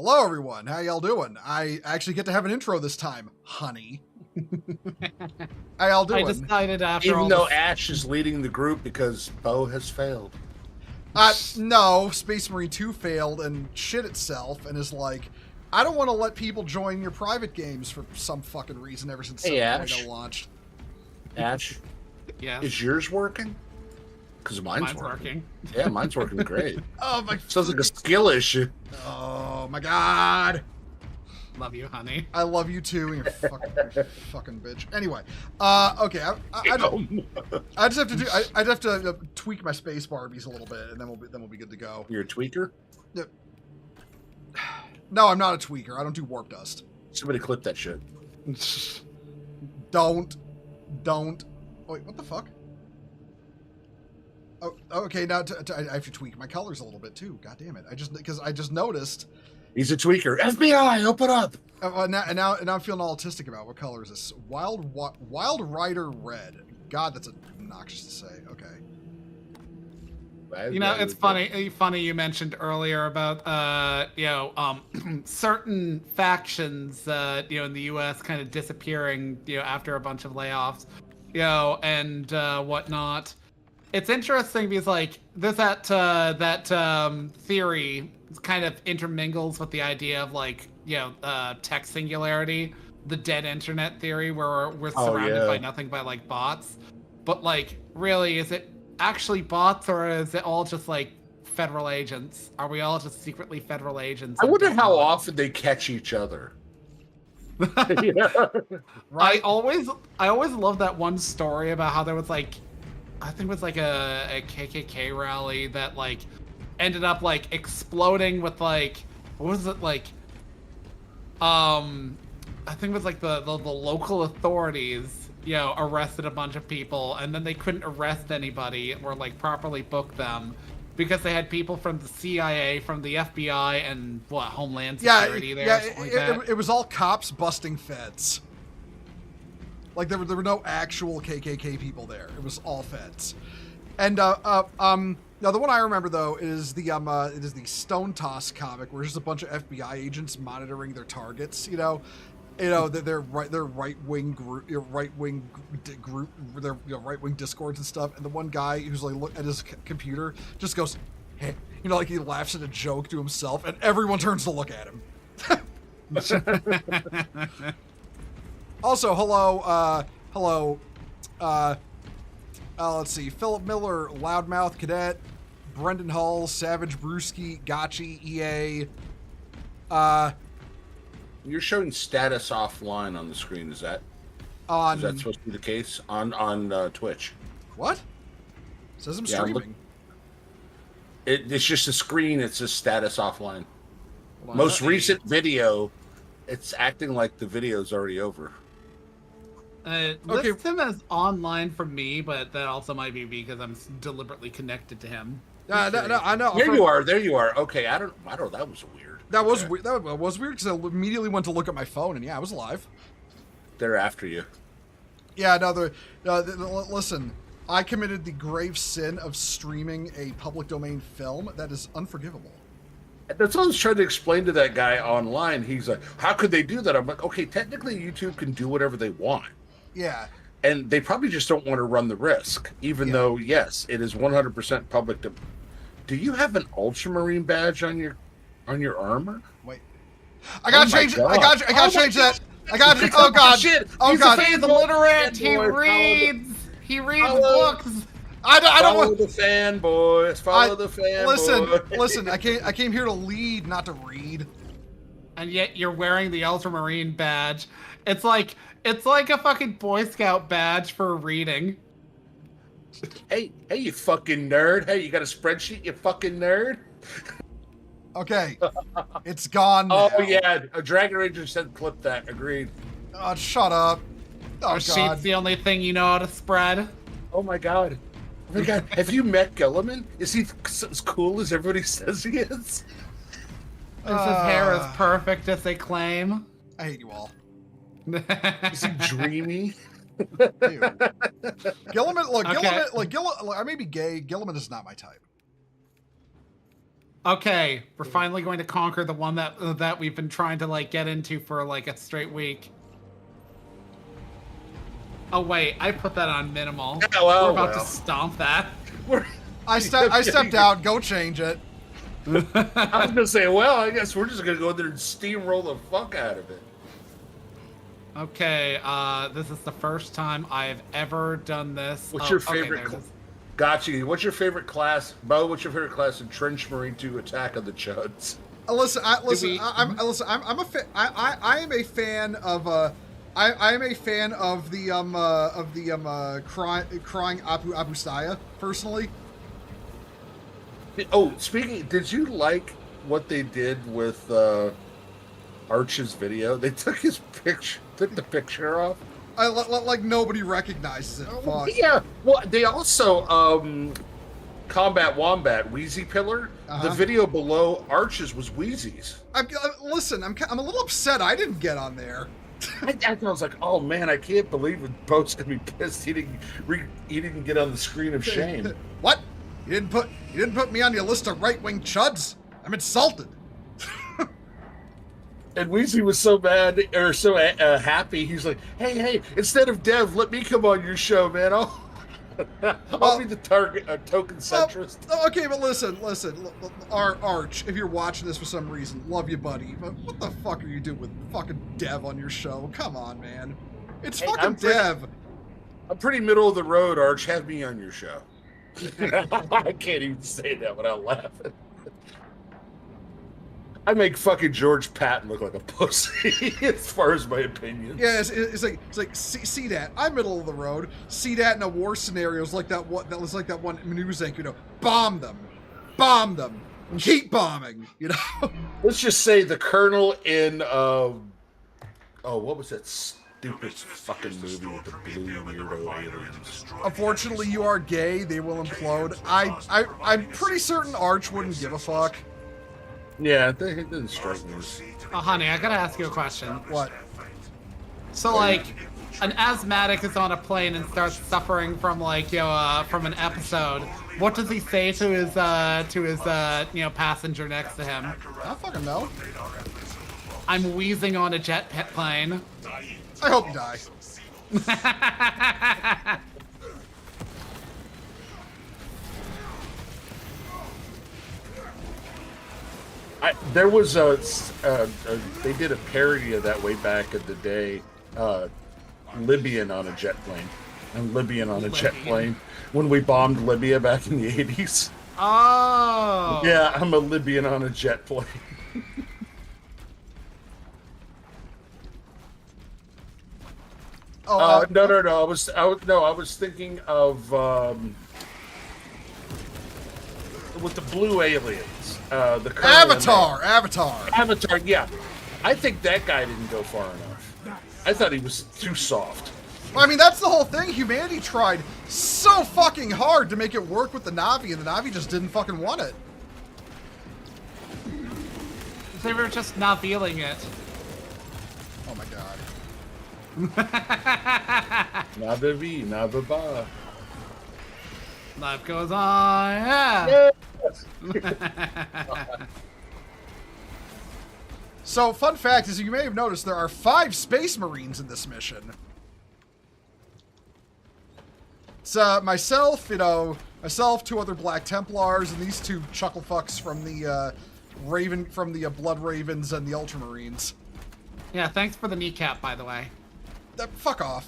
Hello, everyone. How y'all doing? I actually get to have an intro this time, honey. How y'all doing? I decided after Even all though this... Ash is leading the group because Bo has failed. No, Space Marine 2 failed and shit itself and is like, I don't want to let people join your private games for some fucking reason ever since 7.0 launched. Ash, Yeah. is yours working? Because mine's working. Yeah, mine's working great. Oh my! Sounds like a skill issue. Oh my god! Love you, honey. I love you too, and you're fucking bitch. Anyway, okay, I just have to do. I'd have to tweak my space Barbies a little bit, and then we'll be good to go. You're a tweaker? No, I'm not a tweaker. I don't do warp dust. Somebody clip that shit. Don't. Wait, what the fuck? Oh, okay. Now I have to tweak my colors a little bit too. God damn it! Because I just noticed. He's a tweaker. FBI, open up. Now I'm feeling autistic about what color is this? Wild Rider Red. God, that's obnoxious to say. Okay. You know, it's funny you mentioned earlier about certain factions in the U.S. kind of disappearing after a bunch of layoffs and whatnot. It's interesting because like that theory kind of intermingles with the idea of like tech singularity, the dead internet theory, where we're surrounded by nothing but like bots. But like, really, is it actually bots, or is it all just like federal agents? Are we all just secretly federal agents? I wonder how often they catch each other. Yeah. Right. I always love that one story about how there was like, I think it was like a KKK rally that like ended up like exploding with like, what was it like? I think it was like the local authorities arrested a bunch of people, and then they couldn't arrest anybody or like properly book them because they had people from the CIA, from the FBI, and Homeland Security there. Yeah, it was all cops busting feds. Like there were no actual KKK people there. It was all feds. And now the one I remember though is the Stone Toss comic, where there's a bunch of FBI agents monitoring their targets. Their right wing discords and stuff. And the one guy who's like look at his computer just goes, hey, like he laughs at a joke to himself, and everyone turns to look at him. Also, hello. Let's see. Philip Miller, Loudmouth Cadet, Brendan Hull, Savage Brewski, Gotchi, EA. You're showing status offline on the screen. Is that supposed to be the case on Twitch? What? It says I'm streaming. It's just a screen. It says status offline. Most recent video. It's acting like the video's already over. Lists him as online for me, but that also might be because I'm deliberately connected to him. No, I know. There you are. Okay, I don't. That was weird. That was weird. That was weird because I immediately went to look at my phone, and yeah, I was live. They're after you. Yeah, listen. I committed the grave sin of streaming a public domain film that is unforgivable. That's what I was trying to explain to that guy online. He's like, how could they do that? I'm like, okay, technically YouTube can do whatever they want. Yeah. And they probably just don't want to run the risk, even though, yes, it is 100% public. Do you have an Ultramarine badge on your armor? Wait. I gotta change it. I gotta change that. I gotta. Oh god. Shit. Oh god. He's illiterate. He reads books. I don't want the fanboys. Follow the fanboys. Listen. I came here to lead, not to read. And yet you're wearing the Ultramarine badge. It's like a fucking Boy Scout badge for reading. Hey, you fucking nerd. Hey, you got a spreadsheet, you fucking nerd? Okay. It's gone now. Oh, yeah. A Dragon Ranger said clip that. Agreed. Oh, shut up. Oh, Our sheet's the only thing you know how to spread. Oh, my God. Oh, my God. Have you met Gilliman? Is he as cool as everybody says he is? Is his hair as perfect as they claim? I hate you all. Is he dreamy? Gilliman, look, okay. Gilliman, I may be gay. Gilliman is not my type. Okay, we're finally going to conquer the one that we've been trying to like get into for like a straight week. Oh wait, I put that on minimal. Yeah, well, we're about to stomp that. I stepped out. Go change it. I was gonna say, well, I guess we're just gonna go there and steamroll the fuck out of it. Okay, this is the first time I've ever done this. What's your favorite? Gotcha. What's your favorite class, Bo? What's your favorite class in Trench Marine 2 Attack of the Chuds? Listen, I'm a fan of I am a fan of the crying Abu Staya, personally. Oh, speaking, did you like what they did with Arch's video? They took his picture, took the picture off. Like nobody recognizes it. Fuck. Yeah. Well, they also Combat Wombat Wheezy Pillar. The video below Arch's was Wheezy's. Listen, I'm a little upset I didn't get on there. I was like, oh man, I can't believe it. Bo's gonna be pissed. He didn't get on the screen of shame. What? You didn't put me on your list of right-wing chuds? I'm insulted. And Weezy was so mad or so happy. He's like, hey, instead of Dev, let me come on your show, man. I'll be the target, token centrist. Okay, but listen, Arch, if you're watching this for some reason, love you, buddy. But what the fuck are you doing with fucking Dev on your show? Come on, man. It's fucking Dev. I'm pretty middle of the road, Arch. Have me on your show. I can't even say that without laughing. I make fucking George Patton look like a pussy, as far as my opinion. Yeah, it's like see that I'm middle of the road. See that in a war scenario is like that one news anchor. Bomb them, keep bombing. Let's just say the colonel in what was that stupid fucking movie with the blue weirdo aliens? Unfortunately, you are gay. They will implode. I'm pretty certain Arch wouldn't give a fuck. Yeah, it didn't strike me. Oh, honey, I gotta ask you a question. What? So, like, an asthmatic is on a plane and starts suffering from, like, from an episode. What does he say to his passenger next to him? I don't fucking know. I'm wheezing on a jet plane. I hope you die. There was they did a parody of that way back in the day. Libyan on a jet plane. I'm Libyan on a jet plane. When we bombed Libya back in the 80s. Oh. Yeah, I'm a Libyan on a jet plane. No. I was thinking of with the blue aliens. The Avatar. Yeah, I think that guy didn't go far enough. I thought he was too soft. I mean, that's the whole thing. Humanity tried so fucking hard to make it work with the Na'vi, and the Na'vi just didn't fucking want it. They were just not feeling it. Oh my god. Nada vi, nada ba. Life goes on. Yeah. So, fun fact is, you may have noticed there are 5 Space Marines in this mission. It's myself, 2 other Black Templars, and these 2 chuckle fucks from the Blood Ravens and the Ultramarines. Yeah, thanks for the kneecap, by the way. Fuck off.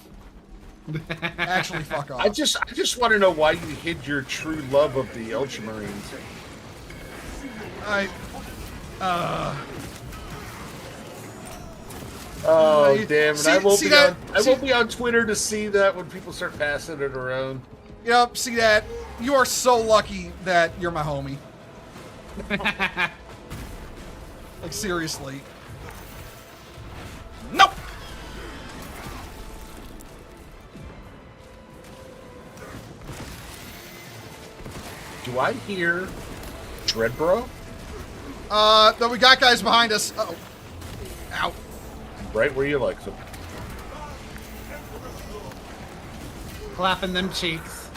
Actually, fuck off. I just want to know why you hid your true love of the Ultramarines. Oh damn it! I won't be on Twitter to see that when people start passing it around. Yep, see that? You are so lucky that you're my homie. Like, seriously. Nope! Do I hear Dreadbro? No, we got guys behind us. Uh-oh. Ow. Right where you like them. Clapping them cheeks.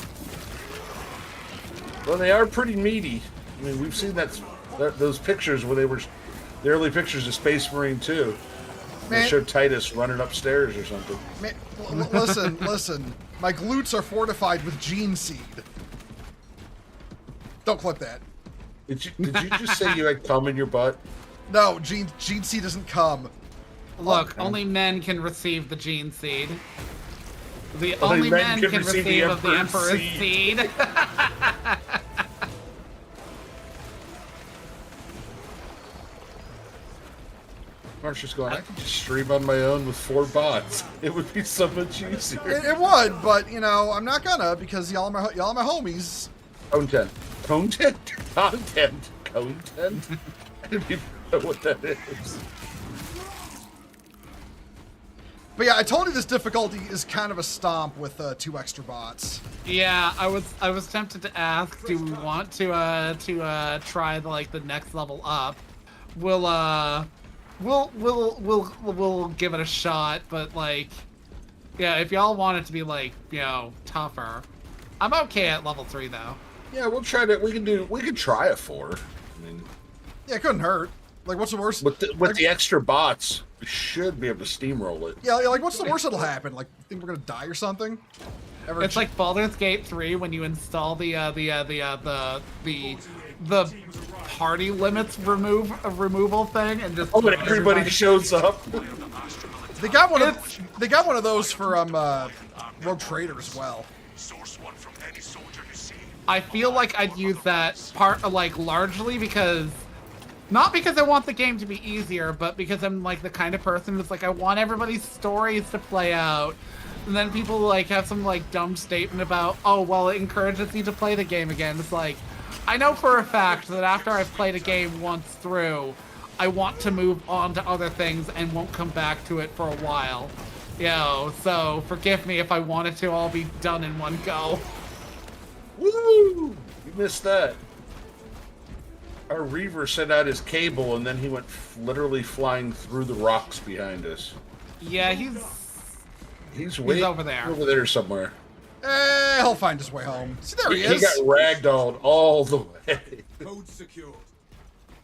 Well, they are pretty meaty. I mean, we've seen that Those pictures where they were the early pictures of Space Marine 2. They Man. showed Titus running upstairs or something. Man, listen. My glutes are fortified with gene seed. Don't clip that. Did you just say you had cum in your butt? No, gene seed doesn't come. Look, only men can receive the gene seed. Only Only men can receive of the Emperor's seed. Marsha's going, I could just stream on my own with 4 bots. It would be so much easier. It would, but I'm not gonna because y'all are my homies. Content. I don't even know what that is. But yeah, I told you this difficulty is kind of a stomp with 2 extra bots. Yeah, I was tempted to ask, do we want to try the next level up? We'll give it a shot, but yeah, if y'all want it to be tougher, I'm okay at level 3 though. Yeah, we'll try to. We can try a 4. I mean, yeah, it couldn't hurt. What's the worst? With the extra bots, we should be able to steamroll it. Yeah, what's the worst that'll happen? Think we're gonna die or something? It's like Baldur's Gate 3 when you install the party limits removal thing and just. Oh, but everybody shows up. They got one of those for Rogue Trader as well. I feel like I'd use that part largely because. Not because I want the game to be easier, but because I'm the kind of person who's I want everybody's stories to play out. And then people have some dumb statement about, oh, well, it encourages you to play the game again. It's I know for a fact that after I've played a game once through, I want to move on to other things and won't come back to it for a while. So forgive me if I want it to all be done in one go. Woo! You missed that. Our Reaver sent out his cable, and then he went literally flying through the rocks behind us. Yeah, he's way over there somewhere. He'll find his way home. See, there he is. He got ragdolled all the way. Code secured.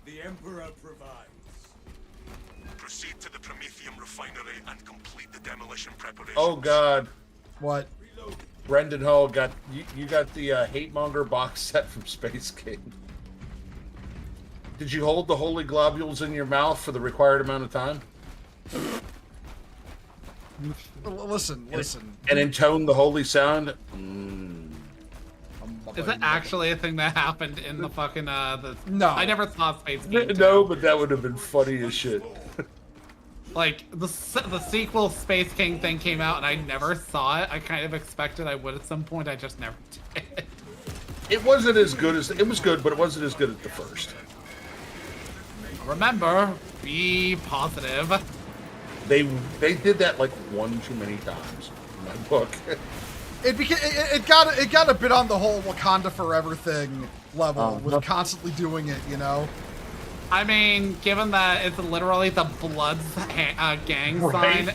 The Emperor provides. Proceed to the Prometheum refinery and complete the demolition preparations. Oh God! What? Brendan Hall got you got the Hate Monger box set from Space King. Did you hold the holy globules in your mouth for the required amount of time? Listen. And intone the holy sound? Is that actually a thing that happened in the fucking, No. I never saw Space King 2. No, but that would have been funny as shit. The sequel Space King thing came out and I never saw it. I kind of expected I would at some point. I just never did. It wasn't as good as... It was good, but it wasn't as good as the first. Remember, be positive. They did that one too many times in my book. It got a bit on the whole Wakanda Forever thing level with constantly doing it, I mean, given that it's literally the Bloods gang sign.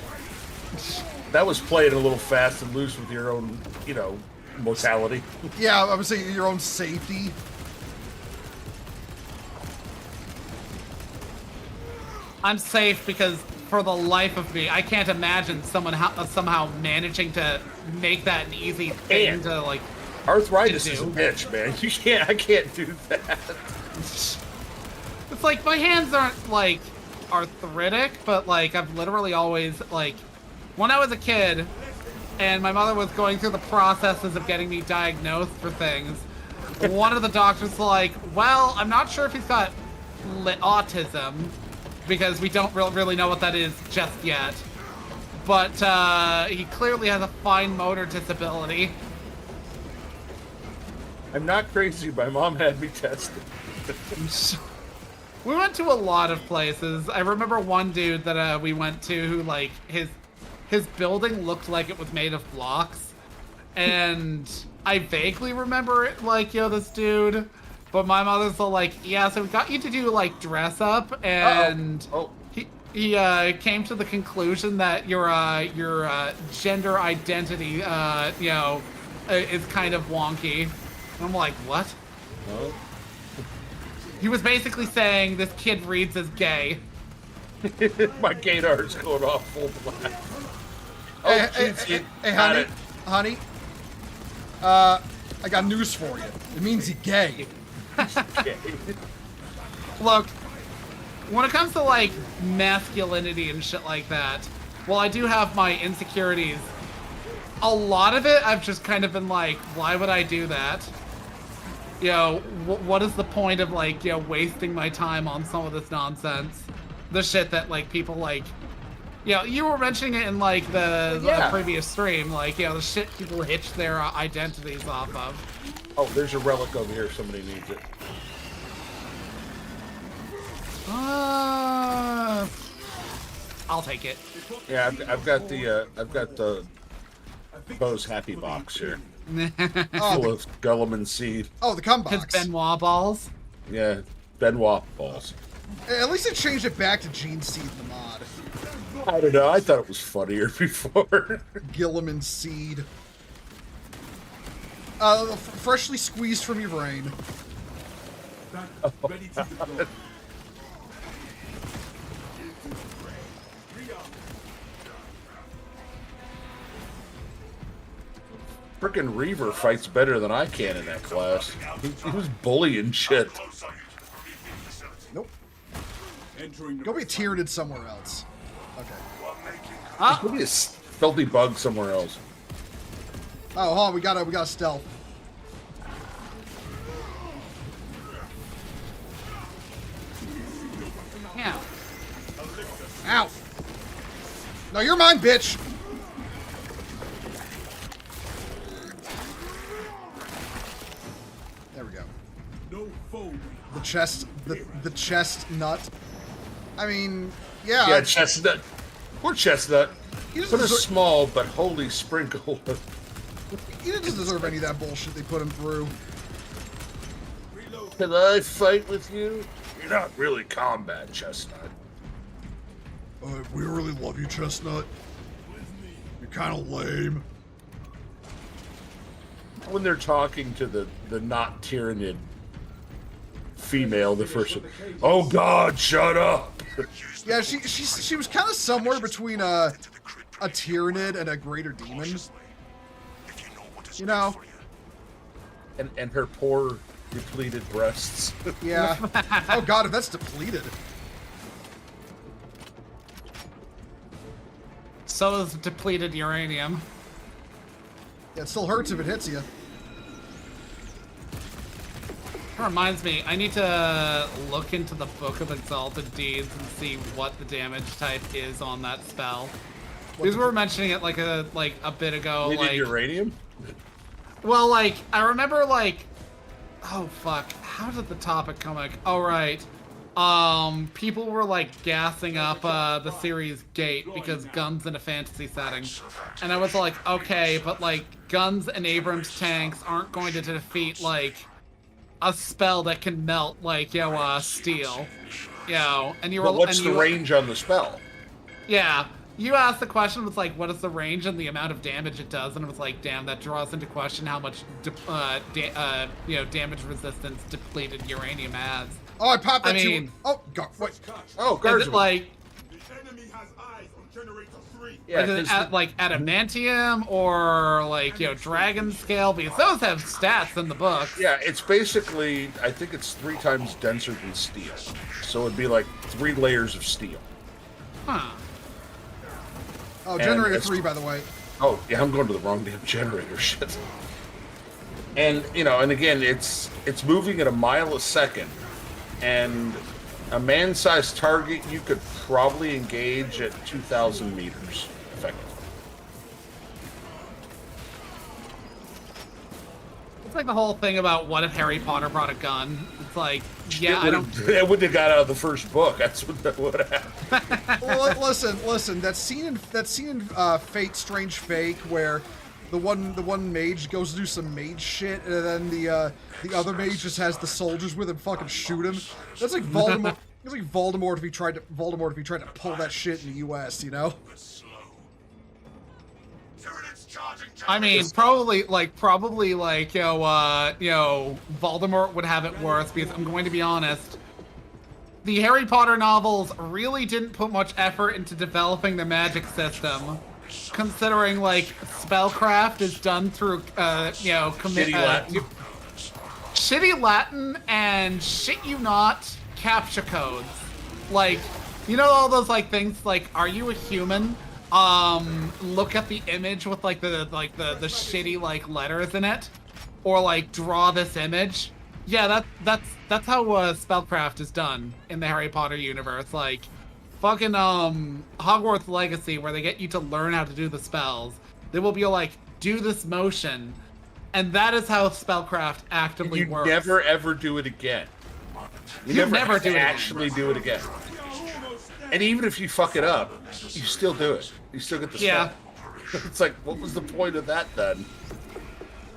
That was playing a little fast and loose with your own, mortality. Yeah, I would say your own safety. I'm safe because for the life of me, I can't imagine someone somehow managing to make that an easy thing to Arthritis is a bitch, man. I can't do that. It's my hands aren't arthritic, but I've literally always when I was a kid and my mother was going through the processes of getting me diagnosed for things, one of the doctors was well, I'm not sure if he's got autism because we don't really know what that is just yet, but he clearly has a fine motor disability. I'm not crazy. My mom had me tested. We went to a lot of places. I remember one dude that we went to who his building looked like it was made of blocks, and I vaguely remember it this dude. But my mother's all yeah, so we got you to do dress up, and he came to the conclusion that your gender identity is kind of wonky. And I'm what? He was basically saying this kid reads as gay. My gaydar's going off full blast. Oh, Hey, honey, honey. I got news for you. It means he's gay. gay. Look, when it comes to like masculinity and shit like that, while I do have my insecurities, a lot of it I've just kind of been like, why would I do that? You know, what is the point of like, you know, wasting my time on some of this nonsense? The shit that like people like, you know, you were mentioning it in like the previous stream, like, you know, the shit people hitch their identities off of. Oh, there's a relic over here. Somebody needs it. I'll take it. Yeah, I've got the Bo's Happy Box here. Full of Guilliman seed. Oh, the cum His box. Benoit balls. Yeah, Benoit balls. At least it changed it back to Gene Seed in the mod. I don't know. I thought it was funnier before. Gilliman Seed. Freshly squeezed from your brain. Ready to deploy. Frickin' Reaver fights better than I can in that class. He was bullying shit. Nope. Entering the Go be Tyranid somewhere else. Okay. Maybe a filthy bug somewhere else. Oh, hold on. We got stealth. Yeah. Ow. No, you're mine, bitch. There we go. no foe. The chestnut. I mean, yeah. Yeah, Chestnut. Poor Chestnut. He doesn't Put a deserve- small but holy sprinkle. He didn't deserve any of that bullshit they put him through. Can I fight with you? You're not really combat, Chestnut. We really love you, Chestnut. You're kind of lame. When they're talking to the not Tyranid female, the first one, oh God, shut up. Yeah, she was kind of somewhere between a Tyranid and a greater demon. You know? And her poor depleted breasts. Yeah. Oh God, if that's depleted. So is depleted uranium. Yeah, it still hurts if it hits you. That reminds me, I need to look into the Book of Exalted Deeds and see what the damage type is on that spell. Because we were mentioning it like a bit ago. Needed Like, uranium? well, like I remember, like, oh fuck, how did the topic come? Like, oh right, people were like gassing up the series Gate because guns in a fantasy setting, and I was like, okay, but like guns and Abrams tanks aren't going to defeat like a spell that can melt like steel, and you were. But what's and the you, range on the spell? Yeah. You asked the question, was like, what is the range and the amount of damage it does? And it was like, damn, that draws into question how much, damage resistance depleted uranium has. Oh, I popped that I mean- too. Oh, God, wait. Oh, Is guards. it like, The enemy has eyes on generator 3. Yeah, is it 'cause like adamantium or like, dragon scale? Because those have stats in the book. yeah, it's basically, I think it's 3 times denser than steel. So it'd be like 3 layers of steel. Huh. Oh, And generator it's- 3, by the way. Oh, yeah, I'm going to the wrong damn generator. Shit. And, and again, it's moving at a mile a second. And a man-sized target, you could probably engage at 2,000 meters, effectively. It's like the whole thing about what if Harry Potter brought a gun. It's like, yeah, I don't... It wouldn't have got out of the first book. That's what that would have happened. Well, listen. That scene in Fate Strange Fake where the one mage goes to do some mage shit, and then the other mage just has the soldiers with him fucking shoot him. That's like Voldemort. It's like Voldemort if he tried to pull that shit in the U.S. You know? Tyranids I mean, probably like Voldemort would have it worse because I'm going to be honest. The Harry Potter novels really didn't put much effort into developing the magic system, considering like spellcraft is done through shitty Latin and shit you not captcha codes. Like, you know all those like things like, are you a human? Look at the image with like the shitty like letters in it, or like draw this image. Yeah, that's how spellcraft is done in the Harry Potter universe. Like, fucking Hogwarts Legacy, where they get you to learn how to do the spells. They will be like, do this motion, and that is how spellcraft actively works. You never ever do it again. You never do it again. And even if you fuck it up, you still do it. You still get the spell. Yeah. It's like, what was the point of that then?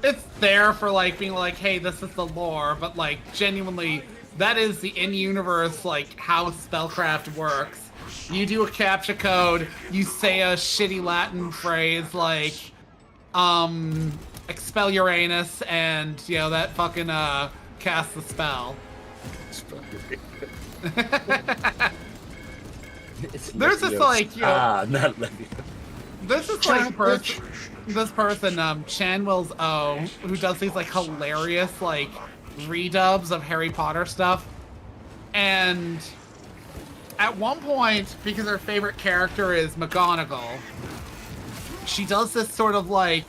It's there for like being like, hey, this is the lore, but like genuinely, that is the in-universe like how spellcraft works. You do a captcha code, you say a shitty Latin phrase like, expel Uranus, and you know that fucking casts the spell. There's this like, not Leviosa. This is like this person, Chanwell's O, who does these like hilarious like redubs of Harry Potter stuff. And at one point, because her favorite character is McGonagall, she does this sort of like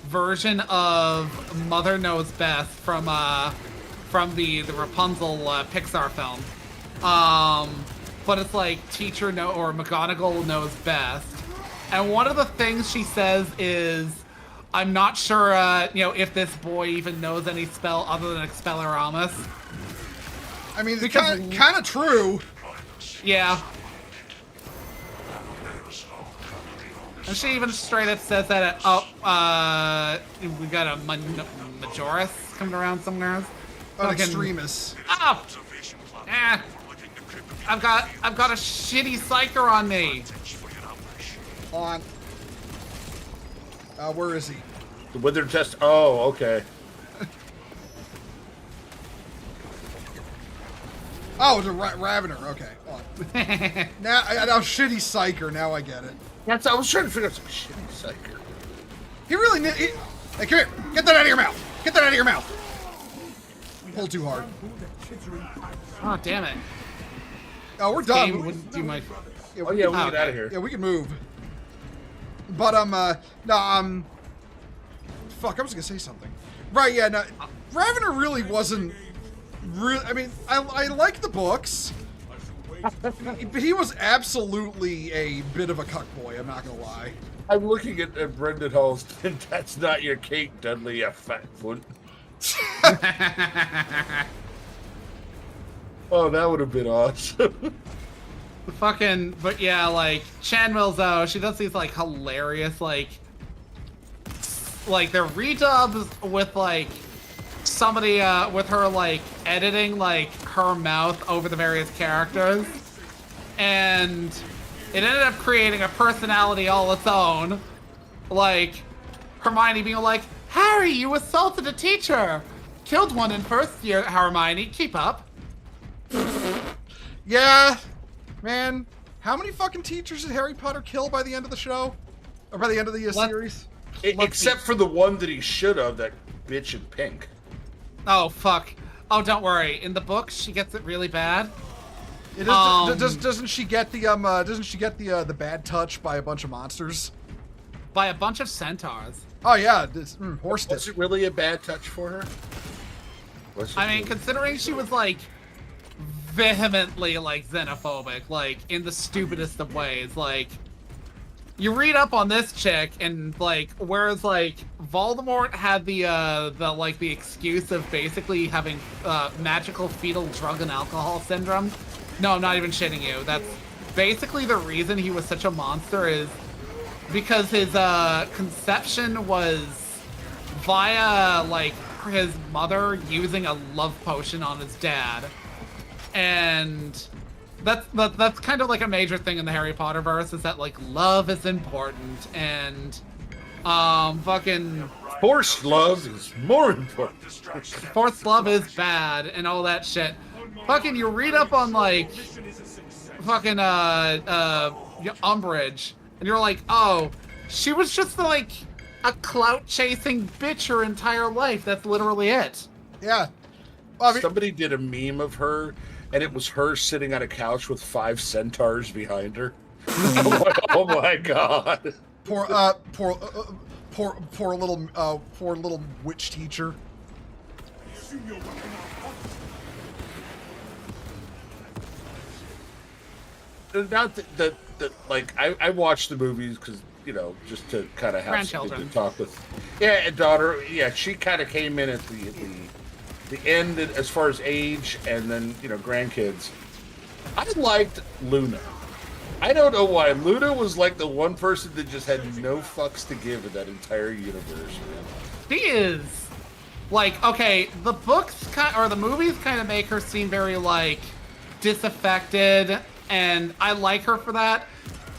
version of Mother Knows Best from the Rapunzel Pixar film. But it's like McGonagall knows best. And one of the things she says is, I'm not sure, if this boy even knows any spell other than Expelliarmus. I mean, it's kind of true. Yeah. And she even straight up says that, we got a Majoris coming around somewhere. An extremist. Oh! I've got a shitty psyker on me. On. Where is he? The wither test. Oh, okay. Oh, the Ravener. Okay. On. Now shitty psyker. Now I get it. I was trying to figure out some shitty psyker. He really hey, come here. Get that out of your mouth. Get that out of your mouth. Pull too hard. Oh, damn it. Oh, we're done. Game wouldn't do my... Yeah, we get out of here. Yeah, we can move. But fuck, I was gonna say something. Right? Yeah. No, Ravener really wasn't. I mean, I like the books, but he was absolutely a bit of a cuckboy. I'm not gonna lie. I'm looking at Brendan Hall's. That's not your cake, Dudley. You fat foot. Oh, that would have been awesome. But yeah, like, Chanwell's she does these, like, hilarious, like, they're redubs with, like, somebody, with her, like, editing, like, her mouth over the various characters. And it ended up creating a personality all its own. Like, Hermione being like, Harry, you assaulted a teacher! Killed one in first year, Hermione, keep up. Yeah. Man, how many fucking teachers did Harry Potter kill by the end of the show? Or by the end of the series? Except for the one that he should have, that bitch in pink. Oh, fuck. Oh, don't worry. In the books, she gets it really bad. It is, doesn't she get the bad touch by a bunch of monsters? By a bunch of centaurs. Oh yeah, horse Was it really a bad touch for her? I mean, considering she was like vehemently like xenophobic, like in the stupidest of ways. Like, you read up on this chick, and like, whereas like Voldemort had the excuse of basically having magical fetal drug and alcohol syndrome. No, I'm not even shitting you. That's basically the reason he was such a monster, is because his conception was via like his mother using a love potion on his dad. And that's kind of like a major thing in the Harry Potter verse, is that like love is important, and Fucking Forced love is more important. forced love is bad and all that shit. Fucking, you read up on like fucking Umbridge, and you're like, oh, she was just like a clout chasing bitch her entire life. That's literally it. Yeah. Well, I mean, Somebody did a meme of her, and it was her sitting on a couch with 5 centaurs behind her. Oh my god! poor little witch teacher. Not that like I watched the movies because just to kind of have something to talk with. Yeah, and daughter. Yeah, she kind of came in at the end as far as age, and then grandkids. I liked Luna. I don't know why. Luna was like the one person that just had no fucks to give in that entire universe, man. She is like, okay, the books or the movies kind of make her seem very like disaffected, and I like her for that.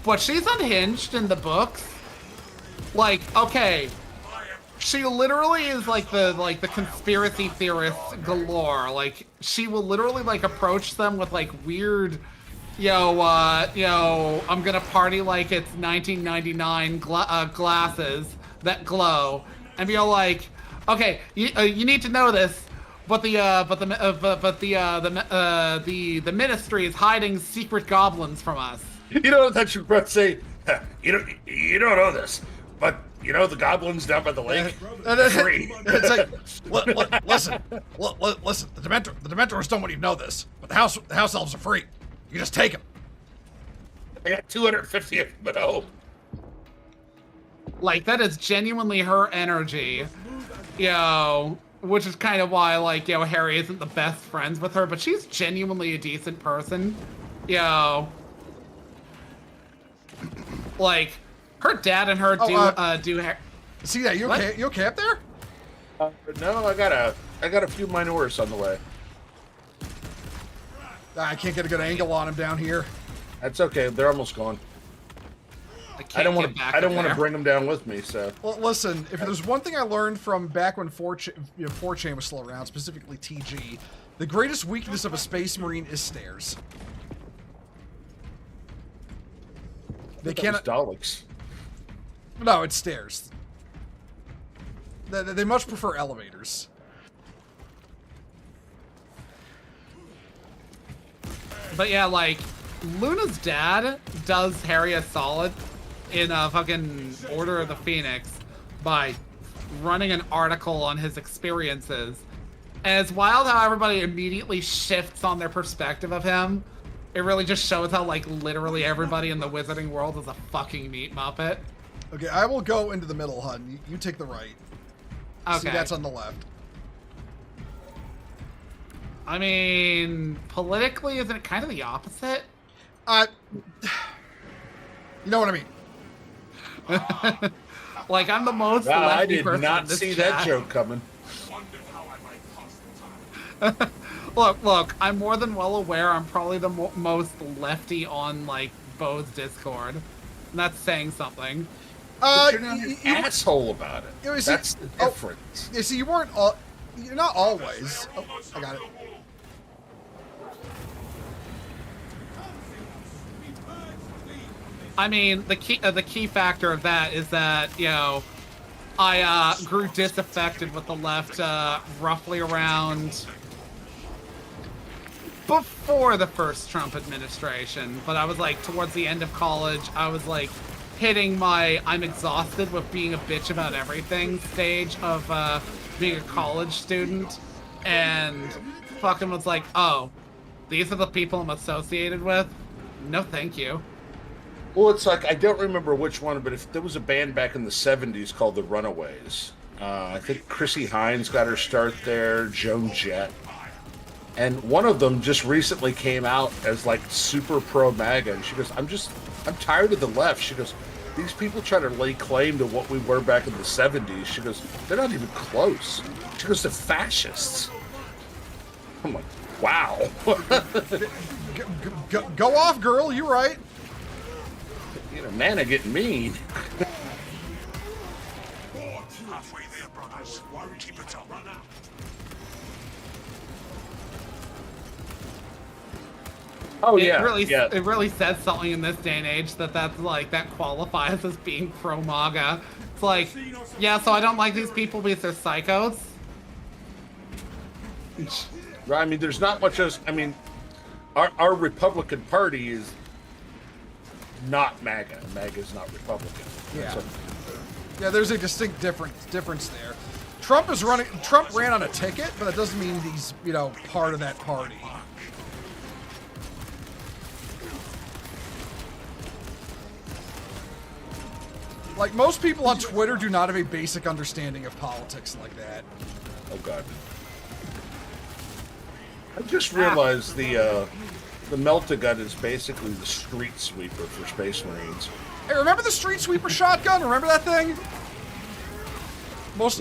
But she's unhinged in the books. Like, okay, she literally is like the conspiracy theorist galore. Like, she will literally like approach them with like weird, I'm gonna party like it's 1999 glasses that glow, and be all like, okay, you need to know this, but the ministry is hiding secret goblins from us. You know that you're about to say, you don't know this, but the goblins down by the lake, free. It's like, listen, the Dementors don't want you to know this, but the house elves are free. You just take them. I got 250 of them at home. Like, that is genuinely her energy, which is kind of why, like, Harry isn't the best friends with her, but she's genuinely a decent person, Like, her dad and her do. See that? You okay? You okay up there? No, I got a few minors on the way. I can't get a good angle on him down here. That's okay. They're almost gone. I don't want to bring them down with me. So, well, listen. If there's one thing I learned from back when 4chan was still around, specifically TG, the greatest weakness of a Space Marine is stairs. They can't. Daleks. No, it's stairs. They much prefer elevators. But yeah, like, Luna's dad does Harry a solid in fucking Order of the Phoenix by running an article on his experiences. And it's wild how everybody immediately shifts on their perspective of him. It really just shows how, like, literally everybody in the wizarding world is a fucking meat muppet. Okay, I will go into the middle, hun. You take the right. Okay. See, that's on the left. I mean, politically, isn't it kind of the opposite? You know what I mean. Like, I'm the most Wow, I lefty did person not in this see chat. that joke coming. Look, I'm more than well aware I'm probably the most lefty on, like, Bo's Discord. And that's saying something. But you're not an asshole about it. That's the difference. You see, you're not always. Oh, I got it. I mean, the key factor of that is that, I grew disaffected with the left roughly around before the first Trump administration. But I was like, towards the end of college, I was like hitting my I'm exhausted with being a bitch about everything stage of being a college student, and fucking was like, oh, these are the people I'm associated with? No, thank you. Well, it's like, I don't remember which one, but if there was a band back in the 70s called the Runaways. I think Chrissy Hines got her start there, Joan Jett. And one of them just recently came out as like super pro MAGA. And she goes, I'm tired of the left. She goes, these people try to lay claim to what we were back in the 70s. She goes, they're not even close. She goes, they're fascists. I'm like, wow. Go off, girl. You're right. Man, I get mean. soldiers. Keep it up. Oh It yeah, really, yeah. it really says something in this day and age that qualifies as being pro MAGA. It's like, yeah, so I don't like these people because they're psychos. I mean, there's not much else. I mean, our Republican Party is not MAGA. MAGA is not Republican. Yeah. So, Yeah, there's a distinct difference there. Trump ran on a ticket, but that doesn't mean he's, part of that party. Like, most people on Twitter do not have a basic understanding of politics like that. oh god. I just realized the Melt-A-Gun is basically the street sweeper for Space Marines. Hey, remember the Street Sweeper shotgun? Remember that thing? Most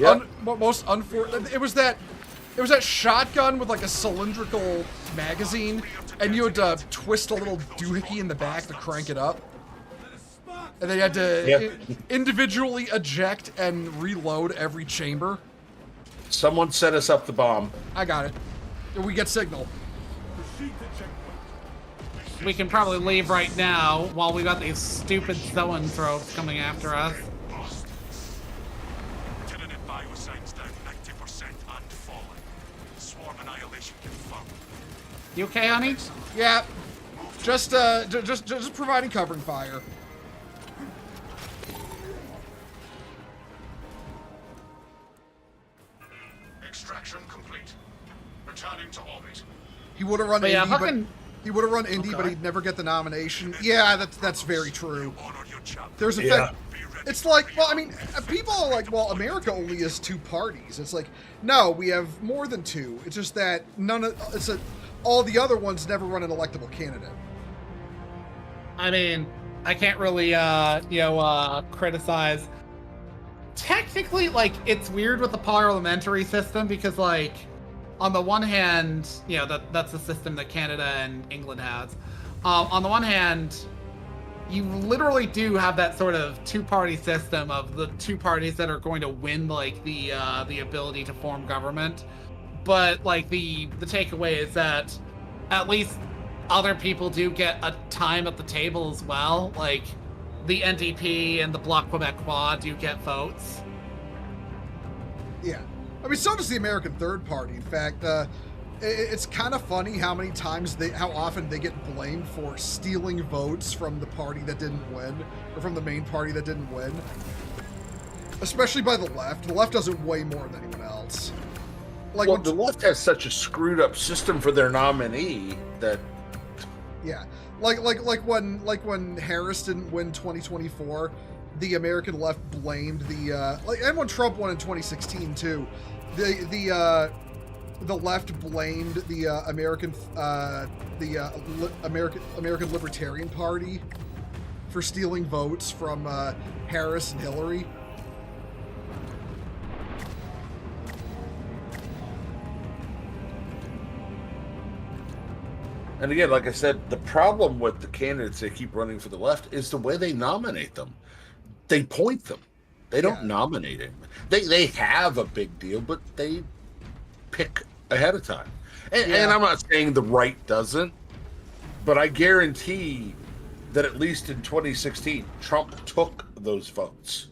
unfortunate. It was that shotgun with like a cylindrical magazine, and you had to twist a little doohickey in the back to crank it up, and then you had to individually eject and reload every chamber. Someone set us up the bomb. I got it. We get signal. We can probably leave right now while we got these stupid zoanthropes coming after us. Lieutenant Biosigns down 90% and falling. Swarm annihilation confirmed. You okay, honey? Yeah. Just providing covering fire. Extraction complete. Returning to orbit. He would have run But yeah, Indy, fucking- he would have run Indy, but he'd never get the nomination. Yeah, that's very true. Honor your chapter. There's a Yeah. fact. It's like, well, I mean, people are like, well, America only has two parties. It's like, no, we have more than two. It's just that all the other ones never run an electable candidate. I mean, I can't really, criticize. Technically, like, it's weird with the parliamentary system because, like, on the one hand, that's the system that Canada and England has. On the one hand, you literally do have that sort of two-party system of the two parties that are going to win, like, the ability to form government. But, like, the takeaway is that at least other people do get a time at the table as well. Like, the NDP and the Bloc Québécois do get votes. Yeah. I mean, so does the American Third Party. In fact, it's kind of funny how often they get blamed for stealing votes from the party that didn't win, or from the main party that didn't win. Especially by the left. The left doesn't weigh more than anyone else. Like, Well, the left has such a screwed up system for their nominee that yeah, like when Harris didn't win 2024, the American left blamed and when Trump won in 2016 too, the left blamed the American Libertarian Party for stealing votes from Harris and Hillary. And again, like I said, the problem with the candidates that keep running for the left is the way they nominate them. They point them. They don't nominate him. They have a big deal, but they pick ahead of time. And I'm not saying the right doesn't, but I guarantee that at least in 2016, Trump took those votes.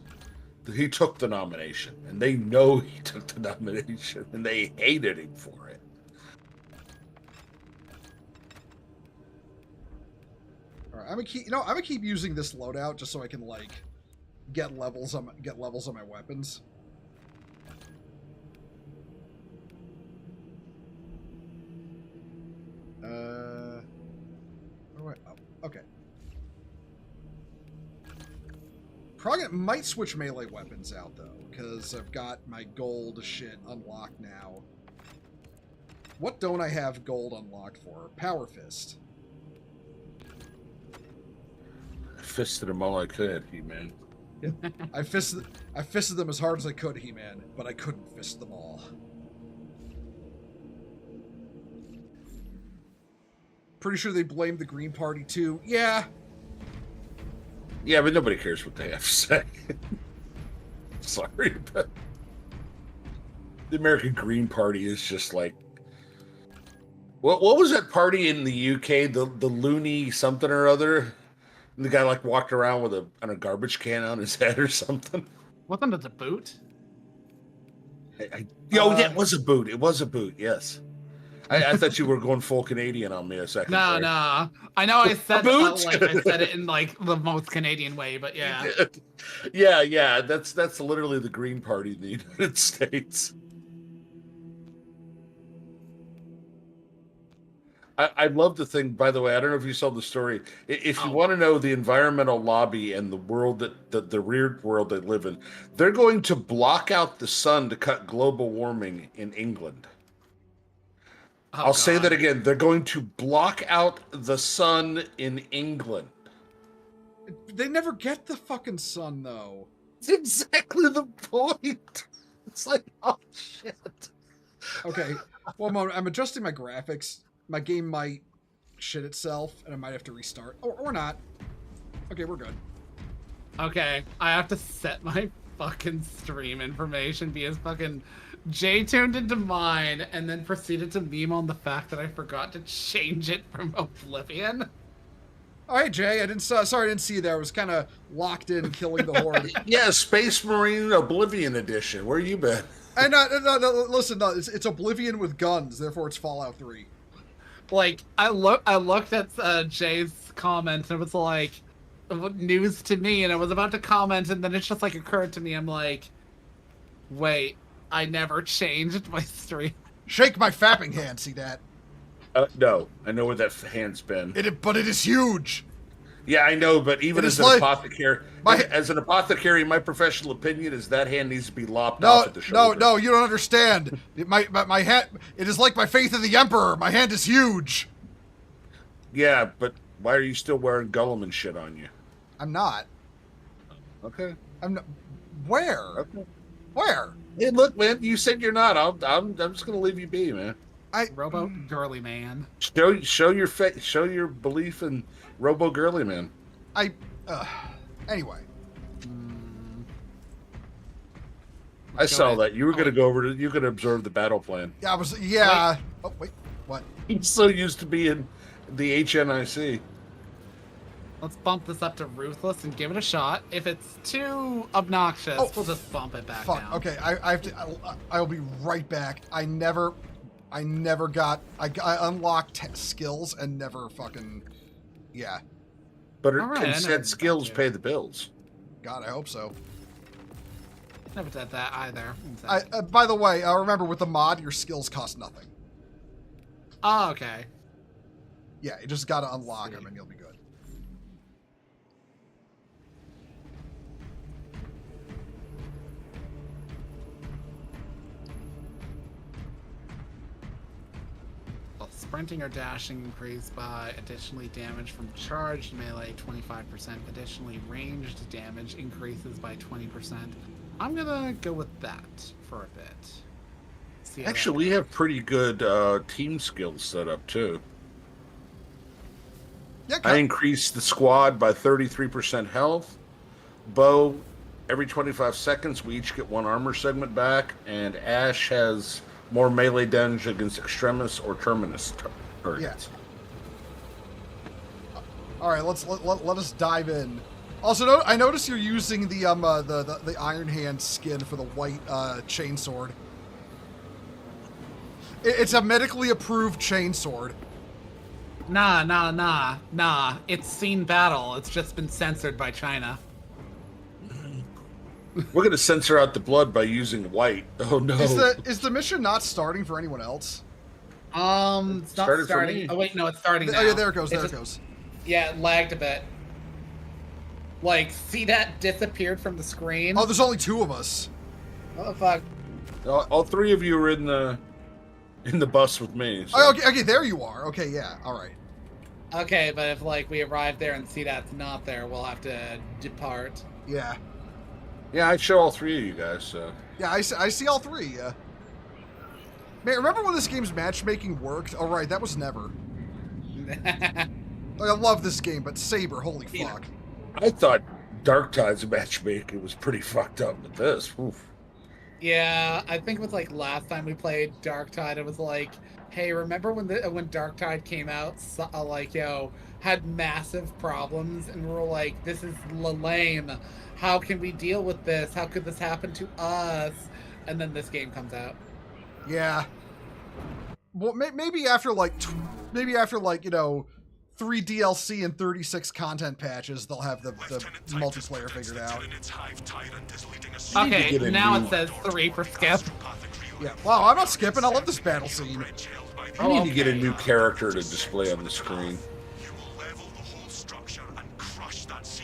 He took the nomination, and they know he took the nomination, and they hated him for it. I'm gonna keep using this loadout just so I can like get levels on my weapons. Okay. Probably might switch melee weapons out though, because I've got my gold shit unlocked now. What don't I have gold unlocked for? Power Fist. I fisted them all I could, He-Man. I fisted them as hard as I could, He-Man, but I couldn't fist them all. Pretty sure they blamed the Green Party too. Yeah. Yeah, but nobody cares what they have to say. Sorry, but The American Green Party is just like, what was that party in the UK? The loony something or other. And the guy like walked around with a garbage can on his head or something. Wasn't it a boot? Yeah, it was a boot. It was a boot. Yes. I thought you were going full Canadian on me a second. No, there. no. I know I said boot? I said it in like the most Canadian way, but yeah. Yeah. That's literally the Green Party in the United States. I love the thing, by the way, I don't know if you saw the story. If you want to know the environmental lobby and the world the weird world they live in, they're going to block out the sun to cut global warming in England. I'll say that again. They're going to block out the sun in England. They never get the fucking sun, though. It's exactly the point. It's like, oh, shit. Okay, well, I'm adjusting my graphics. My game might shit itself, and I might have to restart. Or not. Okay, we're good. Okay, I have to set my fucking stream information because fucking Jay tuned into mine and then proceeded to meme on the fact that I forgot to change it from Oblivion. Oh, hey, Jay, sorry I didn't see you there. I was kind of locked in killing the horde. Yeah, Space Marine Oblivion Edition. Where you been? And no, listen, no, it's Oblivion with guns, therefore it's Fallout 3. Like, I looked at Jay's comment and it was like, news to me, and I was about to comment, and then it just like occurred to me, I'm like, wait, I never changed my stream. Shake my fapping hand, see that? No, I know where that hand's been. But it is huge. Yeah, I know, but even as an apothecary, my professional opinion is that hand needs to be lopped off at the shoulder. No, you don't understand. My hand, it is like my faith in the Emperor. My hand is huge. Yeah, but why are you still wearing Gollum and shit on you? I'm not. Okay. I'm not. Where? Okay. Where? Hey, look, man, you said you're not. I'm just gonna leave you be, man. Robo girly man. Show your belief in Robo girly man. Anyway. I saw that. You were going to go over to, you could observe the battle plan. Yeah, yeah. Oh, wait, what? He's so used to being the HNIC. Let's bump this up to Ruthless and give it a shot. If it's too obnoxious, we'll just bump it back down. Okay, I have to, I'll be right back. I unlocked skills and never fucking, yeah. But instead, skills pay the bills. God, I hope so. Never did that either. By the way, remember with the mod, your skills cost nothing. Oh, okay. Yeah, you just gotta unlock them and you'll be good. Sprinting or dashing increased by additionally damage from charged melee 25%. Additionally, ranged damage increases by 20%. I'm gonna go with that for a bit. Actually, we have pretty good team skills set up too. Yeah, I increased the squad by 33% health. Bow, every 25 seconds, we each get one armor segment back, and Ash has more melee damage against Extremis or Terminus targets. Yeah. All right, let us dive in. Also, I noticed you're using the Iron Hand skin for the white chainsword. It's a medically approved chainsword. Nah. It's seen battle. It's just been censored by China. We're gonna censor out the blood by using white. Oh no! Is the mission not starting for anyone else? It's not starting. Oh wait, no, it's starting now. Oh yeah, there it goes. There it goes. Yeah, it lagged a bit. Like, see that disappeared from the screen? Oh, there's only 2 of us. What the fuck? All 3 of you are in the bus with me. So. Oh, okay, there you are. Okay, yeah, all right. Okay, but if like we arrive there and see that's not there, we'll have to depart. Yeah. Yeah, I show all 3 of you guys. So. Yeah, I see all 3. Yeah. Man, remember when this game's matchmaking worked? Oh right, that was never. Like, I love this game, but Saber, holy fuck. I thought Dark Tide's matchmaking was pretty fucked up with this. Oof. Yeah, I think it was like last time we played Darktide, it was like, hey, remember when Darktide came out, like, had massive problems, and we were like, this is lame. How can we deal with this? How could this happen to us? And then this game comes out. Yeah. Well, maybe after like 3 DLC and 36 content patches, they'll have the multiplayer figured out. Okay, now it says 3 for skip. Yeah. Wow, I'm not skipping. I love this battle scene. I need to get a new character to display on the screen.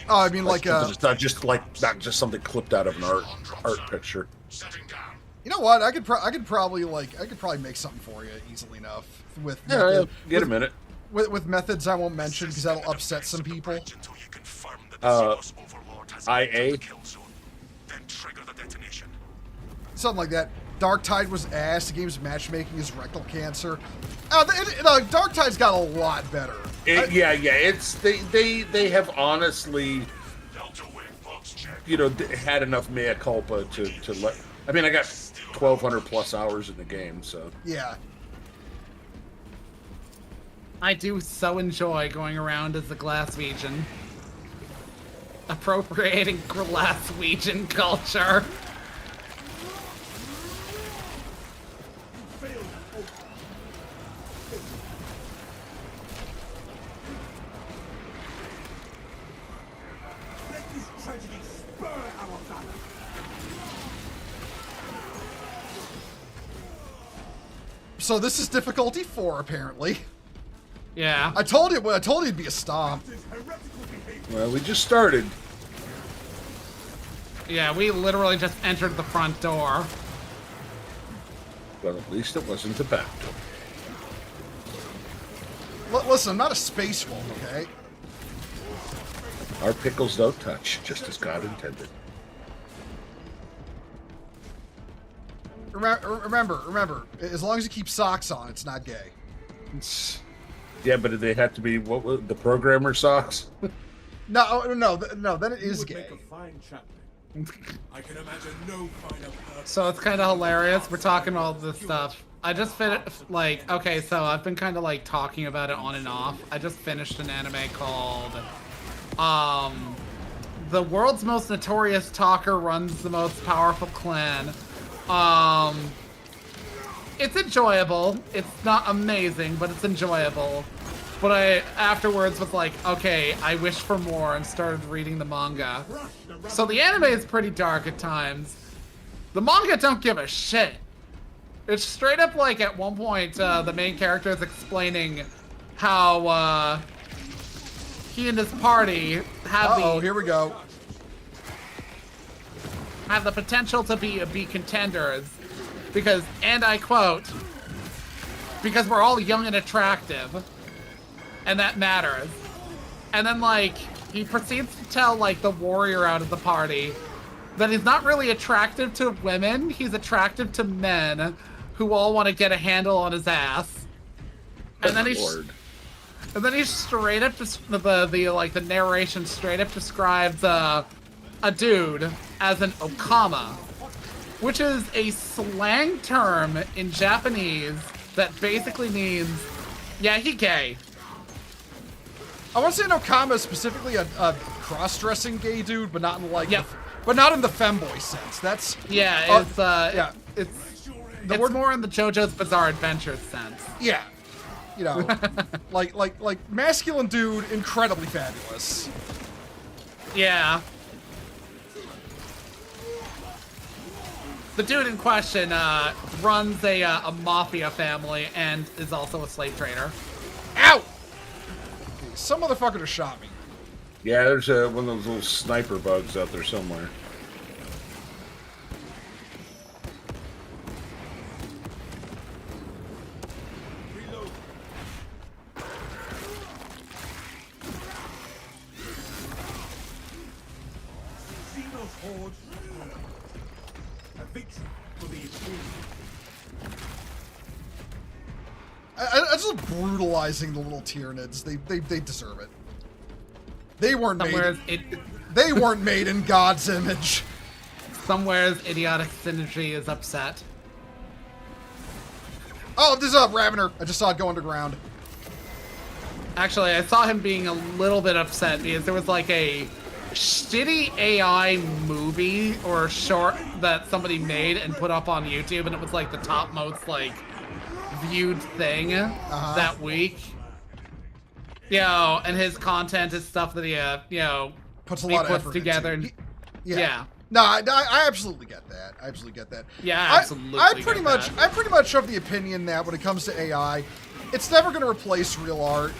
Oh, I mean, like it's not just something clipped out of an art picture. You know what? I could probably make something for you easily enough with get a minute. With methods I won't mention because that'll upset some people. IA. Something like that. Darktide was ass. The game's matchmaking is rectal cancer. Darktide's got a lot better. It's they have honestly, had enough mea culpa to let. I mean, I got 1,200 plus hours in the game, so yeah. I do so enjoy going around as the Glaswegian, appropriating Glaswegian culture. So this is difficulty 4, apparently. Yeah. I told you it'd be a stomp. Well, we just started. Yeah, we literally just entered the front door. Well, at least it wasn't the back door. Listen, I'm not a space wolf, okay? Our pickles don't touch, just as God intended. Remember, as long as you keep socks on, it's not gay. Yeah, but they have to be the programmer socks? No, then it is gay. I can imagine no finer person. So it's kind of hilarious. We're talking all this stuff. I just finished, okay, so I've been kind of talking about it on and off. I just finished an anime called, The World's Most Notorious Talker Runs the Most Powerful Clan. It's enjoyable. It's not amazing, but it's enjoyable. But I afterwards was like, okay, I wish for more, and started reading the manga. So the anime is pretty dark at times. The manga don't give a shit. It's straight up at one point, the main character is explaining how he and his party have here we go. Have the potential to be contenders because, and I quote, because we're all young and attractive, and that matters. And then he proceeds to tell the warrior out of the party that he's not really attractive to women, he's attractive to men who all want to get a handle on his ass. And then he straight up the narration straight up describes a dude as an okama, which is a slang term in Japanese that basically means, yeah, he gay. I want to say an okama is specifically a cross-dressing gay dude, but not in but not in the femboy sense. That's it's more in the JoJo's Bizarre Adventure sense. Yeah, like masculine dude, incredibly fabulous. Yeah. The dude in question runs a mafia family and is also a slave trader. Ow! Some motherfucker just shot me. Yeah, there's one of those little sniper bugs out there somewhere. Reload. See those hordes? A victory for the Imperium. I just love brutalizing the little Tyranids. They deserve it. They weren't made. They weren't made in God's image. Somewhere's idiotic synergy is upset. Oh, there's a Ravener. I just saw it go underground. Actually, I saw him being a little bit upset because there was like a shitty AI movie or short that somebody made and put up on YouTube, and it was like the top most like viewed thing that week. And his content is stuff that he Puts a lot of effort together. Into. Yeah. No, I absolutely get that. I absolutely get that. Yeah, absolutely. I'm pretty much of the opinion that when it comes to AI, it's never going to replace real art.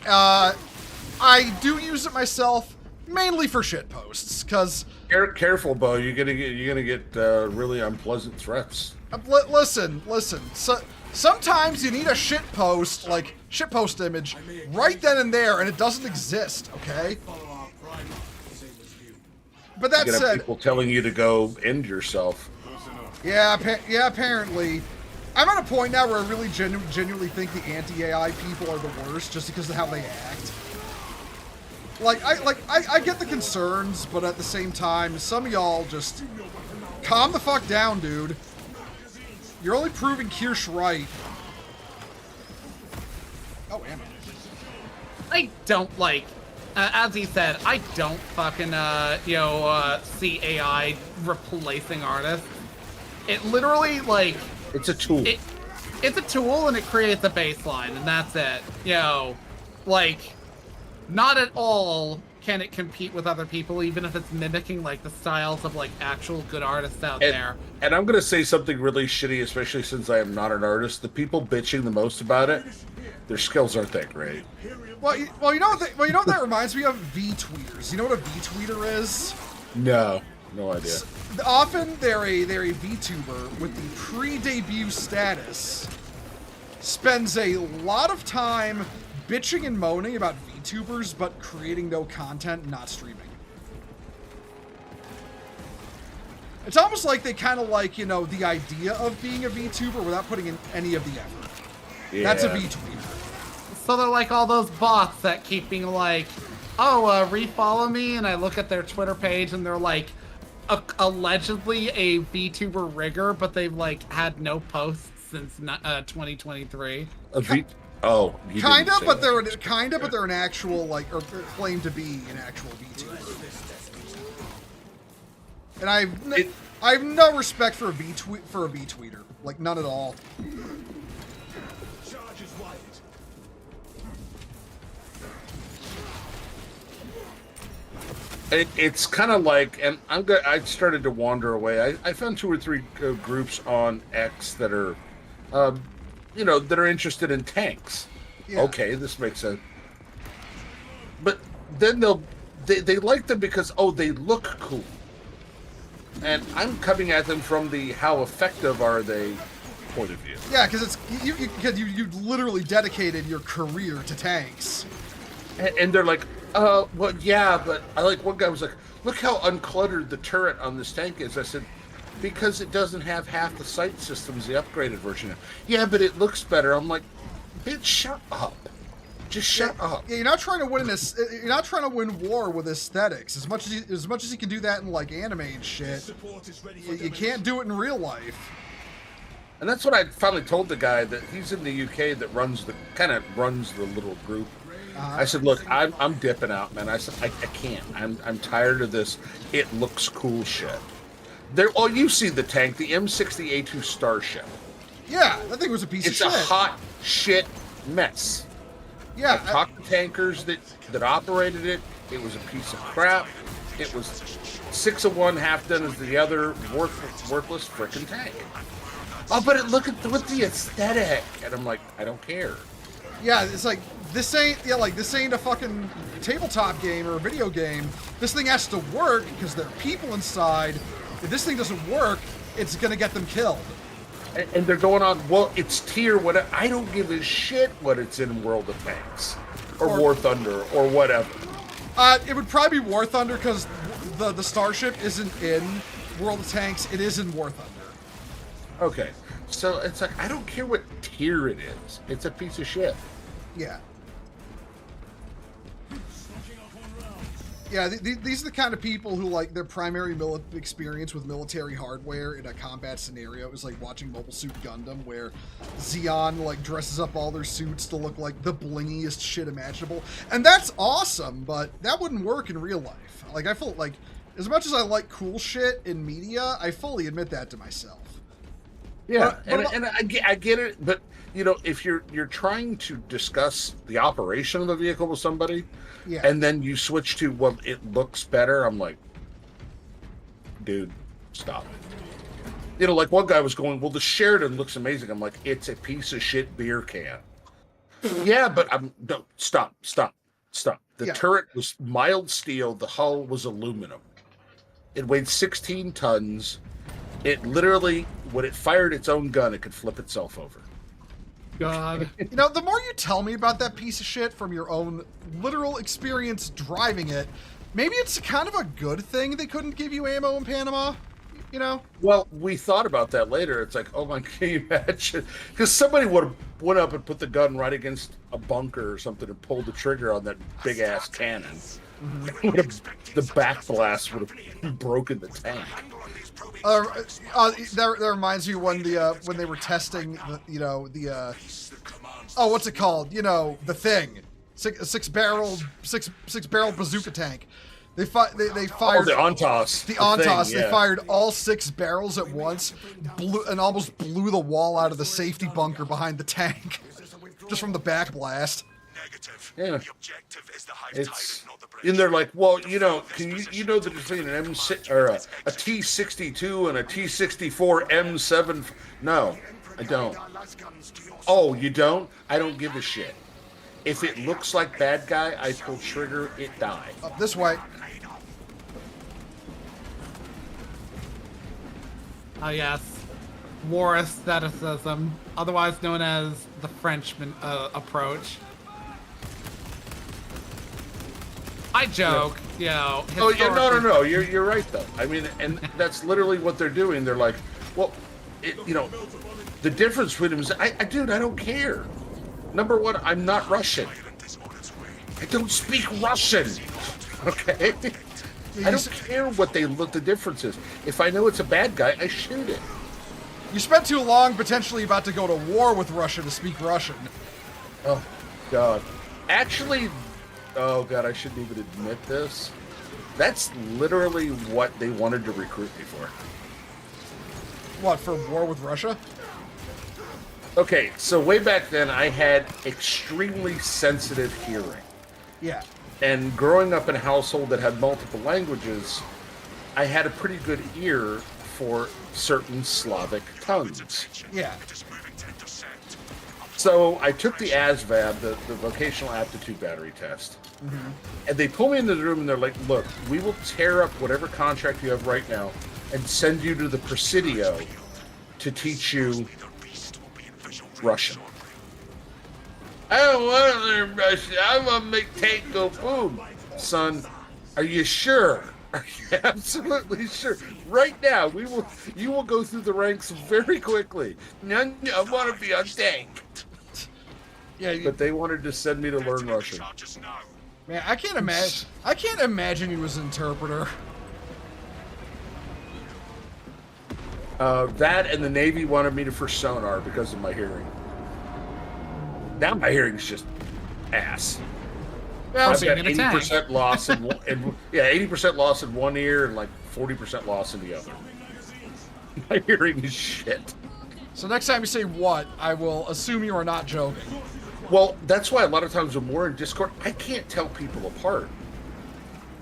I do use it myself, mainly for shit posts, because Careful, Bo. You're gonna get really unpleasant threats. Listen. So, sometimes you need a shit post, like shit post image, right then and there, and it doesn't exist. Okay. But that said, people telling you to go end yourself. Yeah, apparently. I'm at a point now where I really genuinely think the anti-AI people are the worst, just because of how they act. I get the concerns, but at the same time, some of y'all just calm the fuck down, dude. You're only proving Kirsch right. Oh, damn it. I don't like. As he said, I don't fucking, see AI replacing artists. It literally, like... It's a tool. It's a tool, and it creates a baseline, and that's it. Not at all can it compete with other people, even if it's mimicking, like, the styles of, like, actual good artists out there. And I'm going to say something really shitty, especially since I am not an artist. The people bitching the most about it, their skills aren't that great. Well, you know what that reminds me of? V-tweeters. You know what a V-tweeter is? No idea. Often they're a VTuber with the pre-debut status, spends a lot of time bitching and moaning about VTubers, but creating no content, not streaming. It's almost like they kind of like, the idea of being a VTuber without putting in any of the effort. Yeah. That's a VTweeter. So they're like all those bots that keep being like, refollow me, and I look at their Twitter page and they're like, allegedly a VTuber rigger, but they've like had no posts since 2023. Kind of, but they're an actual or claim to be an actual VTuber. And I have no respect for a VTweeter, like none at all. It's kind of like, and I started to wander away. I found 2 or 3 groups on X that are, that are interested in tanks. Yeah. Okay, this makes sense. But then they like them because they look cool, and I'm coming at them from the how effective are they point of view. Yeah, because it's you literally dedicated your career to tanks, and they're like. Well, yeah, but I like one guy was like, look how uncluttered the turret on this tank is. I said, because it doesn't have half the sight systems the upgraded version. Yeah, but it looks better. I'm like, bitch, shut up. Just shut up. Yeah, you're not trying to win this. You're not trying to win war with aesthetics. As much as you can do that in like anime and shit, you can't do it in real life. And that's what I finally told the guy that he's in the UK that runs the little group. I said, look, I'm dipping out, man. I said, I can't. I'm tired of this. It looks cool shit. You see the tank, the M60A2 Starship. Yeah, that thing was a piece of shit. It's a hot shit mess. Yeah. I talked to tankers that operated it. It was a piece of crap. It was 6 of one, half done as the other, worthless frickin' tank. Oh, but look with the aesthetic. And I'm like, I don't care. Yeah, it's like, this ain't a fucking tabletop game or a video game. This thing has to work because there are people inside. If this thing doesn't work, it's gonna get them killed. And they're going on, well, it's tier whatever. I don't give a shit what it's in World of Tanks or War Thunder or whatever. It would probably be War Thunder because the Starship isn't in World of Tanks. It is in War Thunder. Okay, so it's like, I don't care what tier it is. It's a piece of shit. Yeah. Yeah, these are the kind of people who, like, their primary experience with military hardware in a combat scenario is like watching Mobile Suit Gundam, where Zeon, like, dresses up all their suits to look like the blingiest shit imaginable. And that's awesome, but that wouldn't work in real life. Like, I feel like, as much as I like cool shit in media, I fully admit that to myself. Yeah, and I get it, but, you know, if you're trying to discuss the operation of the vehicle with somebody, Yeah. and then you switch to, well, it looks better, I'm like, dude, stop. You know, like one guy was going, well, the Sheridan looks amazing. I'm like, it's a piece of shit beer can. Yeah, but no, stop. The turret was mild steel, the hull was aluminum. It weighed 16 tons. It literally, when it fired its own gun, it could flip itself over. God. You know, the more you tell me about that piece of shit from your own literal experience driving it, maybe it's kind of a good thing they couldn't give you ammo in Panama, you know? Well, we thought about that later. It's like, oh my, can you imagine? Because somebody would have went up and put the gun right against a bunker or something and pulled the trigger on that big-ass cannon. Mm-hmm. The back blast would have broken the tank. That reminds me when they were testing what's it called? You know, the thing, six barrel bazooka tank. They fired the Ontos. The Ontos. Thing, yeah. They fired all 6 barrels at once, almost blew the wall out of the safety bunker behind the tank, just from the back blast. Negative. Yeah. The objective is the hive tyrant, not the bridge. And they're like, well, you know, you know the difference between an M6 or a T62 and a T64 M7? No, I don't. Oh, you don't? I don't give a shit. If it looks like bad guy, I pull trigger, it die. Up this way. Oh yes, war aestheticism, otherwise known as the Frenchman approach. I joke, you know. Oh yeah, no. You're right though. I mean, and that's literally what they're doing. They're like, well, you know, the difference between them is, I don't care. Number one, I'm not Russian. I don't speak Russian. Okay. I don't care what the difference is. If I know it's a bad guy, I shoot it. You spent too long potentially about to go to war with Russia to speak Russian. Oh, God. Actually, oh, God, I shouldn't even admit this. That's literally what they wanted to recruit me for. What, for war with Russia? Okay, so way back then, I had extremely sensitive hearing. Yeah. And growing up in a household that had multiple languages, I had a pretty good ear for certain Slavic tongues. Yeah. So I took the ASVAB, the Vocational Aptitude Battery Test, and they pull me into the room and they're like, look, we will tear up whatever contract you have right now and send you to the Presidio to teach you Russian. I don't want to learn Russian. I want to make tank go boom. Son, are you sure? Are you absolutely sure? Right now, you will go through the ranks very quickly. No, I want to be on tank. Yeah, but they wanted to send me to learn Russian. Man, I can't imagine you as an interpreter. That and the Navy wanted me to for sonar because of my hearing. Now my hearing's just ass. Well, I've got 80% loss in 80% loss in one ear and like 40% loss in the other. My hearing is shit. So next time you say what, I will assume you are not joking. Well, that's why a lot of times when we're in Discord, I can't tell people apart.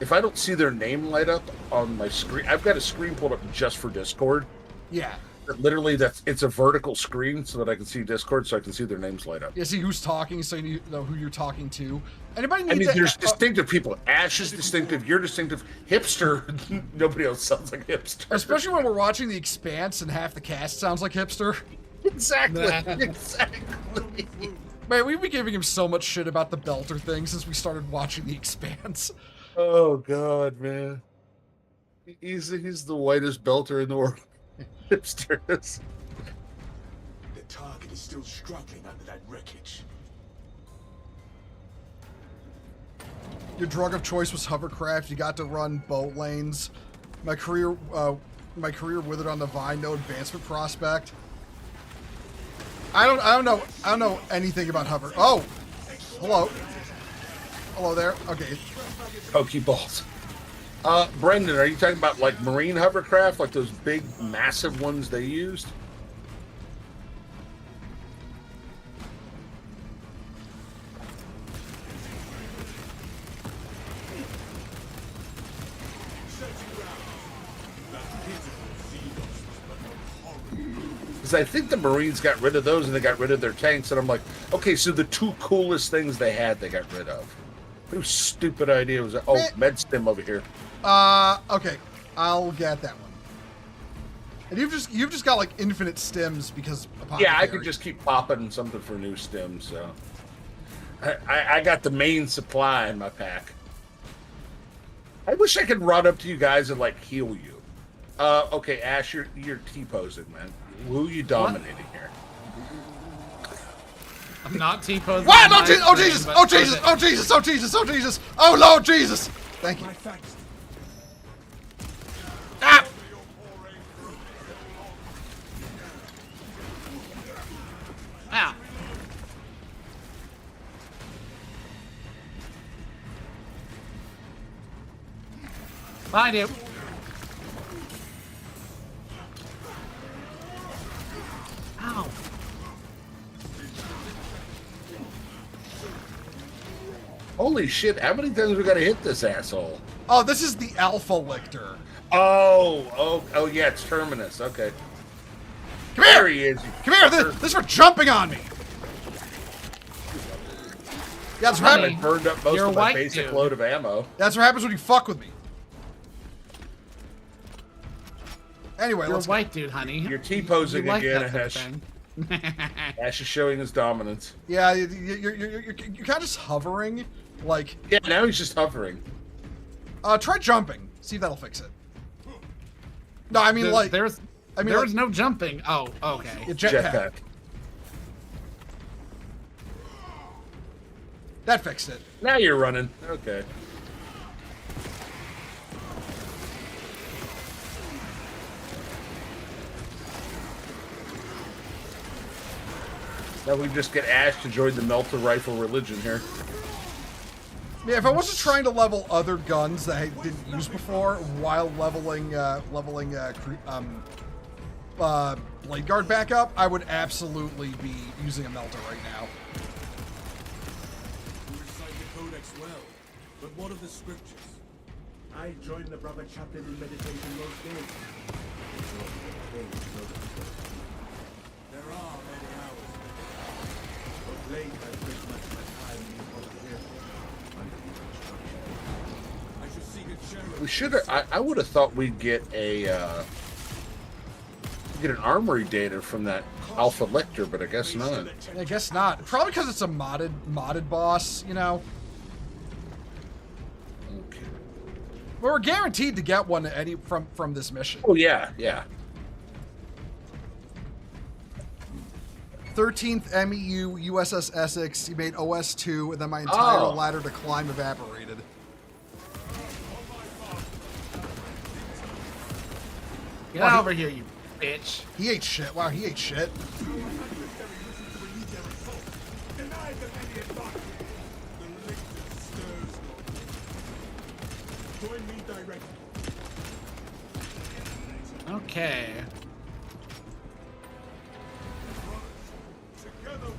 If I don't see their name light up on my screen, I've got a screen pulled up just for Discord. Yeah. Literally, it's a vertical screen so that I can see Discord, so I can see their names light up. Yeah, see who's talking, so you know who you're talking to. Anybody need I mean, there's distinctive people. Ash is distinctive. You're distinctive. Hipster. Nobody else sounds like hipster. Especially when we're watching The Expanse and half the cast sounds like hipster. Exactly. Exactly. Man, we've been giving him so much shit about the Belter thing since we started watching The Expanse. Oh, God, man. He's the whitest Belter in the world. Hipsters. The target is still struggling under that wreckage. Your drug of choice was hovercraft. You got to run boat lanes. My career withered on the vine. No advancement prospect. I don't know anything about hover. Oh, hello. Hello there. Okay. Pokeballs. Brendan, are you talking about like marine hovercraft, like those big, massive ones they used? Because I think the Marines got rid of those and they got rid of their tanks, and I'm like, okay, so the two coolest things they had, they got rid of. What a stupid idea was that? Oh, med stim over here. Okay, I'll get that one. And you've just got like infinite stims because yeah, I could just keep popping something for new stims. So I got the main supply in my pack. I wish I could run up to you guys and like heal you. Okay, Ash, you're T-posing, man. Who are you dominating here? I'm not T-posing. What? Oh, oh Jesus! Oh Jesus! Oh Jesus! Oh Jesus! Oh Jesus! Oh Lord Jesus! Thank you. Ah! Ow. Find him. Ow. Holy shit, how many times we gotta hit this asshole? Oh, this is the Alpha Lictor. Oh, yeah, it's Terminus. Okay. Come here! There he is. Come here! This is for jumping on me! Yeah, that's what I happens. burned up most You're of my white, basic dude. load of ammo. That's what happens when you fuck with me. Anyway, You're a let's white dude, honey. You're T-posing You like again, that sort Ash. of thing. Ash is showing his dominance. Yeah, you're kind of just hovering, like. Yeah, now he's just hovering. Try jumping. See if that'll fix it. No, I mean like. There's no jumping. Oh, okay. Jetpack. That fixed it. Now you're running. Okay. Now we just get Ash to join the melter rifle religion here. Yeah, if I wasn't trying to level other guns that I didn't use before while leveling Blade Guard back up, I would absolutely be using a melter right now. You recite the Codex well, but what of the scriptures? I join the brother chaplain in meditation most days. There are many hours. Of late, I spent much of my time in the here, under the instruction. I should seek a sheriff. We should have. I would have thought we'd get an armory data from that Alpha Lictor, but I guess not. I guess not. Probably because it's a modded boss, you know. Okay. But we're guaranteed to get one from this mission. Oh yeah, yeah. 13th MEU USS Essex. He made OS2, and then my entire ladder to climb evaporated. Get over here, you bitch. He ate shit. Wow, he ate shit. Join me directly. Okay. Together we go.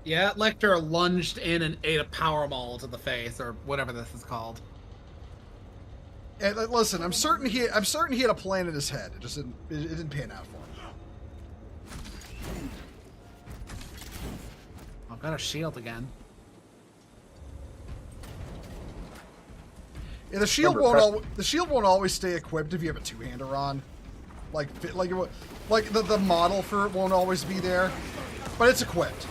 Yeah, Lecter lunged in and ate a power maul to the face, or whatever this is called. And listen, I'm certain he had a plan in his head. It just didn't pan out for him. I've got a shield again. Yeah, the shield won't always stay equipped if you have a two-hander on. Like the model for it won't always be there, but it's equipped.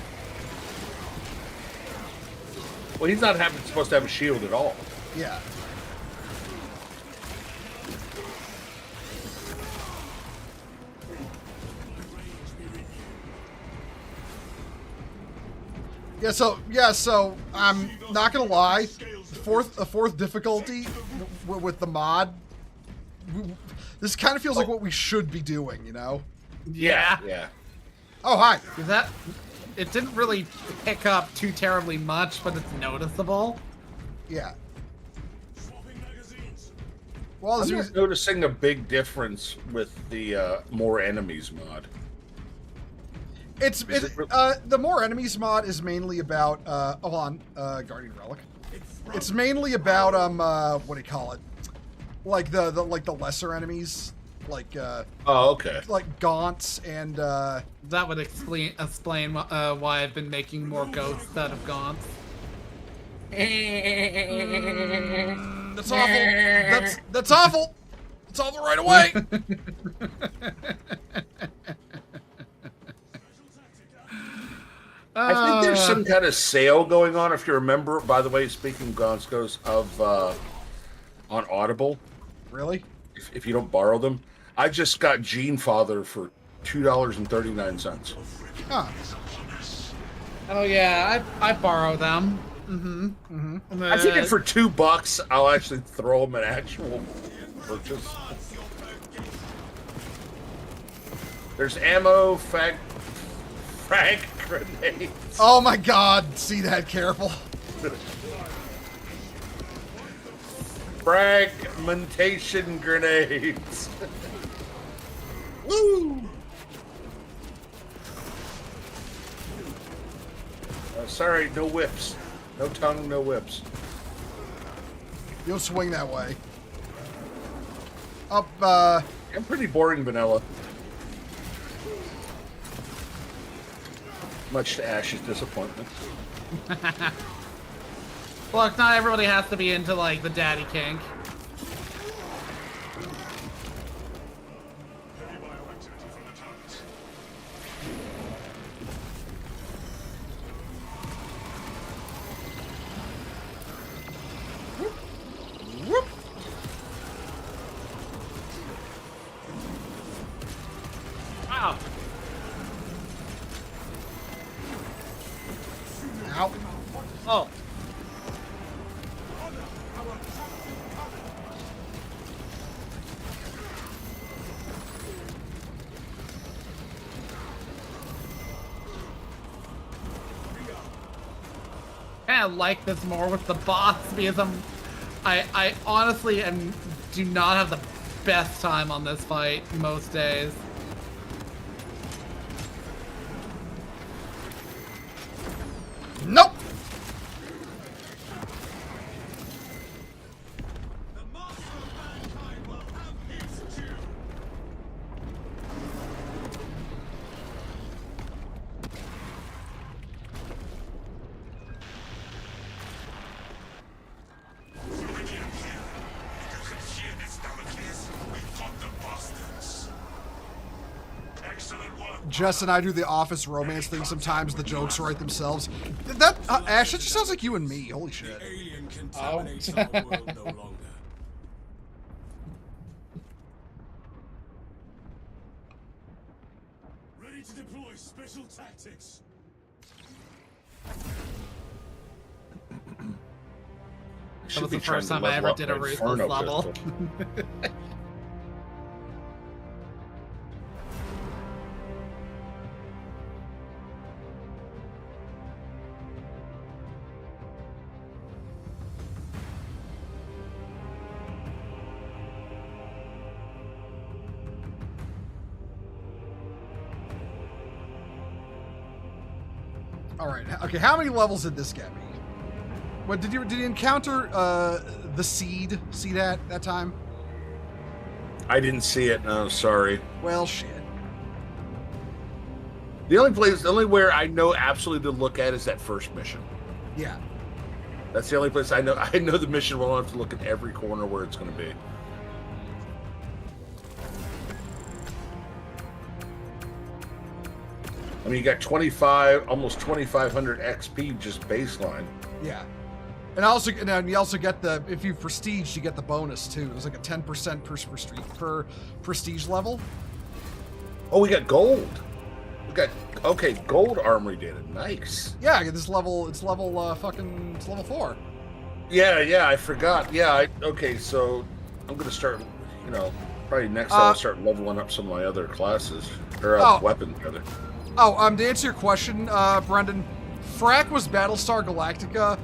Well, he's not supposed to have a shield at all. Yeah. So I'm not gonna lie. The fourth difficulty with the mod. This kind of feels like what we should be doing, you know? Yeah. Oh, hi. Is that? It didn't really pick up too terribly much, but it's noticeable. Yeah. Well, I'm not noticing a big difference with the more enemies mod. The more enemies mod is mainly about Guardian Relic. It's mainly about what do you call it? Like the lesser enemies, like okay. like gaunts and That would explain why I've been making more ghosts out of gaunts. that's awful. That's awful. It's awful right away. I think there's some kind of sale going on. If you remember, by the way, speaking of Gonskos, of on Audible. Really? If you don't borrow them, I just got Gene Father for $2.39. Huh. Oh yeah, I borrow them. I figured for $2, I'll actually throw them an actual purchase. There's ammo, frag grenades. Oh my God! See that? Careful. Fragmentation grenades. Woo! Sorry, no whips. No tongue, no whips. You'll swing that way. Up, I'm pretty boring vanilla. Much to Ash's disappointment. Look, not everybody has to be into like the daddy kink. Wow. Ow. Oh. I like this more with the boss because I honestly do not have the best time on this fight most days. Nope. Jess and I do the office romance thing sometimes. The jokes write themselves. That Ash, that just sounds like you and me. Holy shit. The alien contaminates our world no longer. Ready to deploy special tactics. That was the first time I ever did a ruthless level. All right. Okay. How many levels did this get me? What did you encounter? The seed at that time? I didn't see it. No, sorry. Well, shit. The only where I know absolutely to look at is that first mission. Yeah. That's the only place I know. I know the mission well enough to look at every corner where it's going to be. I mean, you got almost 2,500 XP just baseline. Yeah. And you also get the, if you prestige, you get the bonus too. There's like a 10% per prestige level. Oh, we got gold. We got okay. Gold armory data, nice. Yeah, it's level 4. Yeah, I forgot. Yeah, okay. So I'm gonna start. You know, probably next I'll start leveling up some of my other classes or weapons rather. To answer your question, Brendan, Frack was Battlestar Galactica.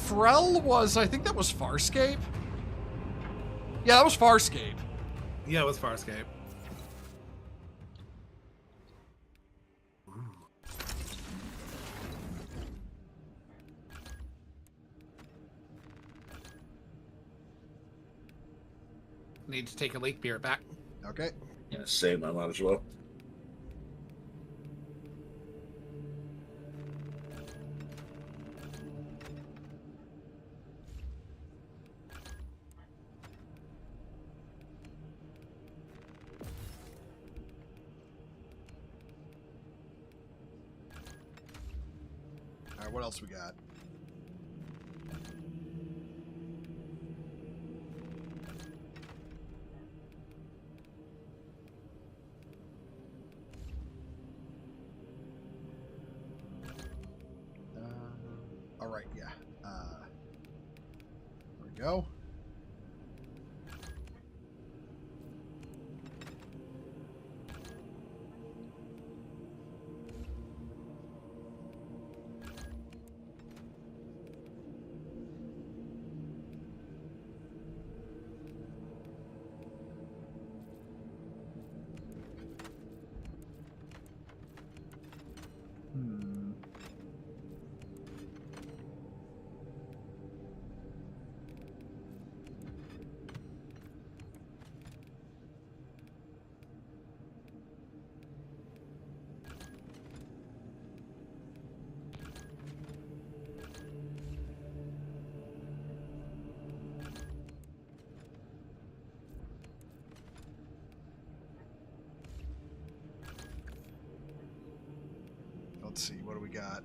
Frel was, I think that was Farscape. Yeah, that was Farscape. Yeah, it was Farscape. Need to take a leak. Be right back. Okay. Yeah, same. I might as well. All right, what else we got? All right, yeah. There we go. Let's see, what do we got?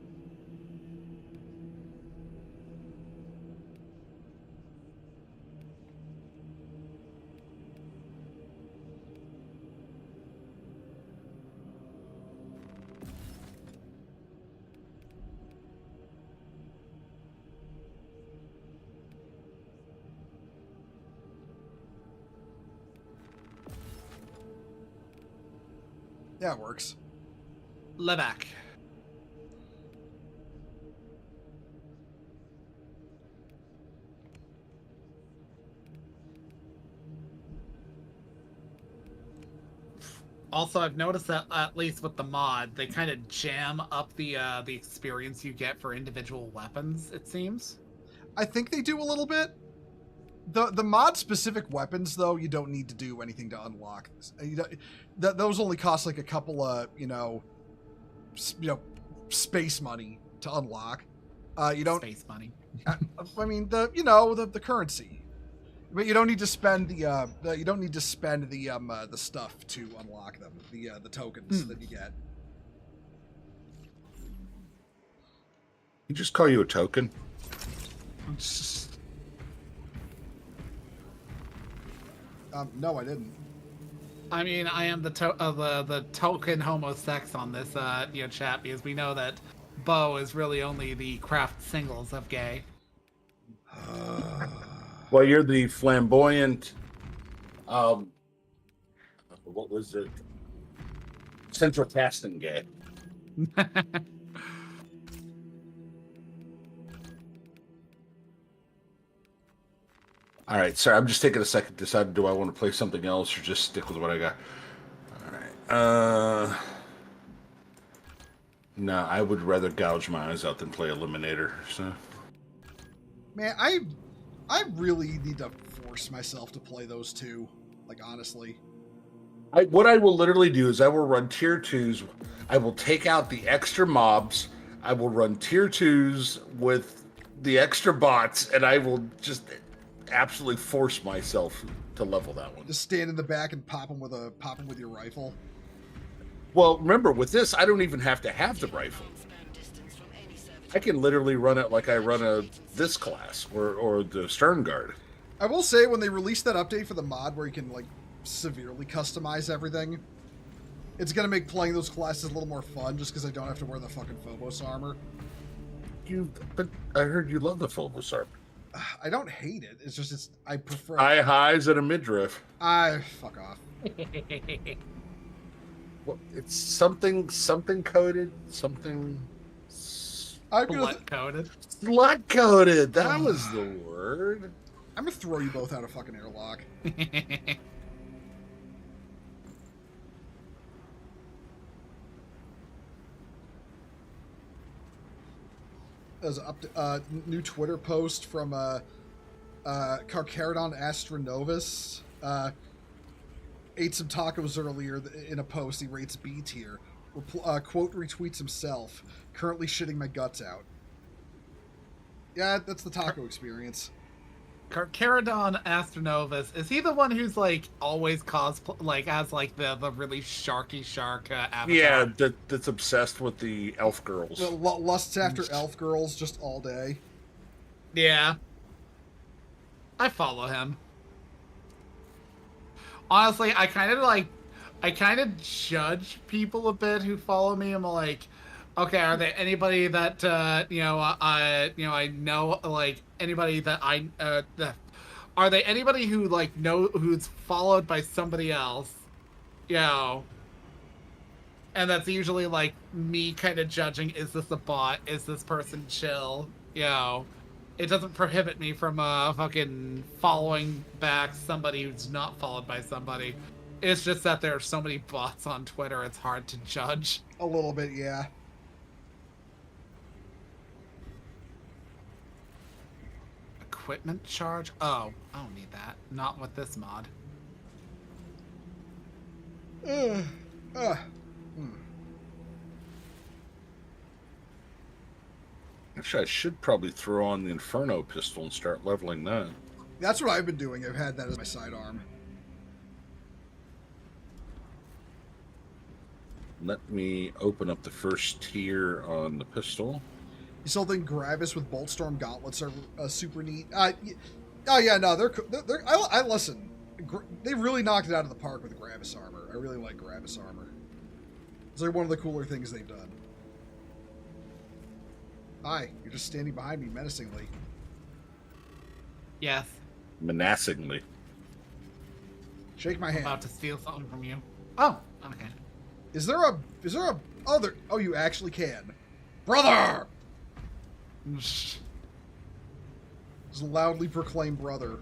Yeah, it works. Levac. Also, I've noticed that at least with the mod, they kind of jam up the experience you get for individual weapons. It seems. I think they do a little bit. The mod specific weapons though, you don't need to do anything to unlock. Those only cost like a couple of space money to unlock. You don't space money. I mean the currency. But you don't need to spend the stuff to unlock them. The tokens that you get. He just call you a token? No, I didn't. I mean, I am the token homosex on this chat because we know that Bo is really only the craft singles of gay. Well, you're the flamboyant. What was it? Central casting gay. All right, sorry. I'm just taking a second to decide, do I want to play something else or just stick with what I got? All right. No, I would rather gouge my eyes out than play Eliminator. So, man, I really need to force myself to play those two. Like honestly, what I will literally do is I will run tier 2s. I will take out the extra mobs. I will run tier 2s with the extra bots, and I will just absolutely force myself to level that one. Just stand in the back and pop them with your rifle. Well, remember with this, I don't even have to have the rifle. I can literally run it like I run this class or the Stern Guard. I will say when they released that update for the mod where you can like severely customize everything, It's gonna make playing those classes a little more fun, just because I don't have to wear the fucking Phobos armor. But I heard you love the Phobos armor. I don't hate it. It's just I prefer. High highs and a midriff. Fuck off. Well, it's something coated, something. Blood coated. Slut coated. That was the word. I'm gonna throw you both out of fucking airlock. There's a new Twitter post from Carcharodon Astronovus. Ate some tacos earlier in a post. He rates B tier. Quote retweets himself. Currently shitting my guts out. Yeah, that's the taco experience. Carcharodon Astronovus, is he the one who's like always has like the really sharky shark avatar? Yeah, that's obsessed with the elf girls. Lusts after elf girls just all day. Yeah. I follow him. Honestly, I kind of judge people a bit who follow me. I'm like, okay, are there anybody that I know, like anybody that are they anybody who like who's followed by somebody else, and that's usually like me kind of judging, is this a bot, is this person chill, it doesn't prohibit me from fucking following back somebody who's not followed by somebody. It's just that there are so many bots on Twitter, it's hard to judge. A little bit, yeah. Equipment charge? Oh, I don't need that. Not with this mod. Actually, I should probably throw on the Inferno pistol and start leveling that. That's what I've been doing. I've had that as my sidearm. Let me open up the first tier on the pistol. You still think Gravis with Boltstorm gauntlets are super neat? Oh yeah, no, they're. I listen. They really knocked it out of the park with Gravis armor. I really like Gravis armor. It's like one of the cooler things they've done. Hi, you're just standing behind me menacingly. Yes. Menacingly. Shake my I'm hand. about to steal something from you. Oh, okay. Is there a other? Oh, you actually can, brother. Just loudly proclaim brother.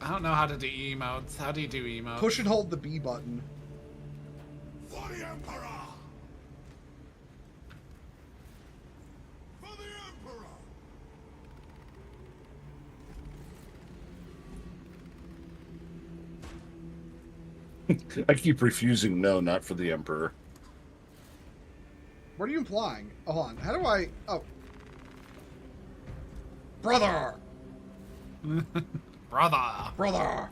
I don't know how to do emotes. How do you do emotes? Push and hold the B button. For the Emperor! For the Emperor! I keep refusing no, not for the Emperor. What are you implying? Oh, hold on. How do I? Oh, brother. Brother.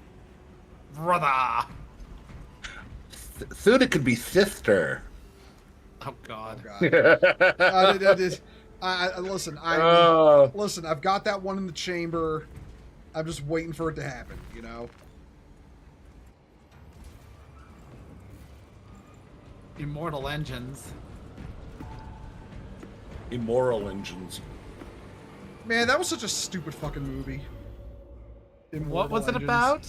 Thought could be sister. Oh God. Oh, God. Listen. Listen. I've got that one in the chamber. I'm just waiting for it to happen. You know. Immortal engines. Immoral engines. Man, that was such a stupid fucking movie. What was it about?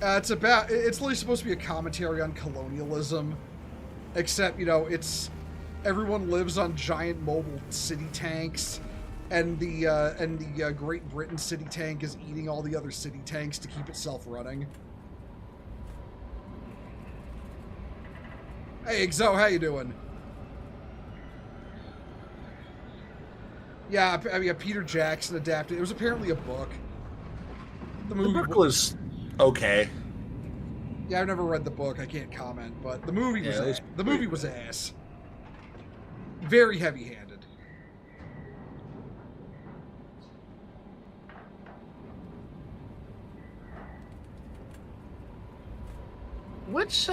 It's literally supposed to be a commentary on colonialism, except it's everyone lives on giant mobile city tanks, and the Great Britain city tank is eating all the other city tanks to keep itself running. Hey, Exo, how you doing? Yeah, I mean, Peter Jackson adapted. It was apparently a book. The book was okay. Yeah, I've never read the book. I can't comment, but the movie was ass. Very heavy-handed. Which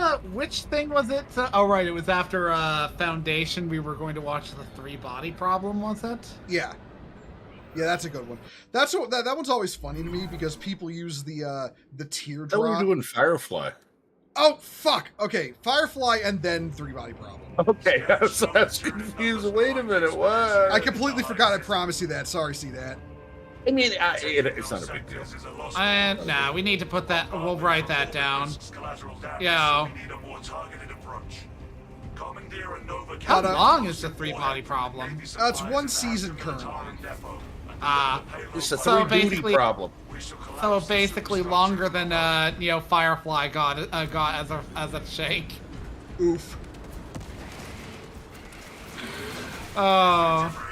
thing was it? Oh, right, it was after Foundation. We were going to watch the 3-body problem, was it? Yeah. Yeah, that's a good one. That one's always funny to me because people use the What were teardrop. you doing Firefly? Oh, fuck. Okay, Firefly and then Three Body Problem. Okay, I was confused. Wait a minute, what? I completely forgot I promised you that. Sorry, see that. I mean, it's not a big deal. And nah, we need to put that. We'll write that down. Yeah. How long is the Three Body Problem? It's one season currently. It's a So three-duty basically- problem. So basically longer than Firefly got as a shake. Oof. Oh.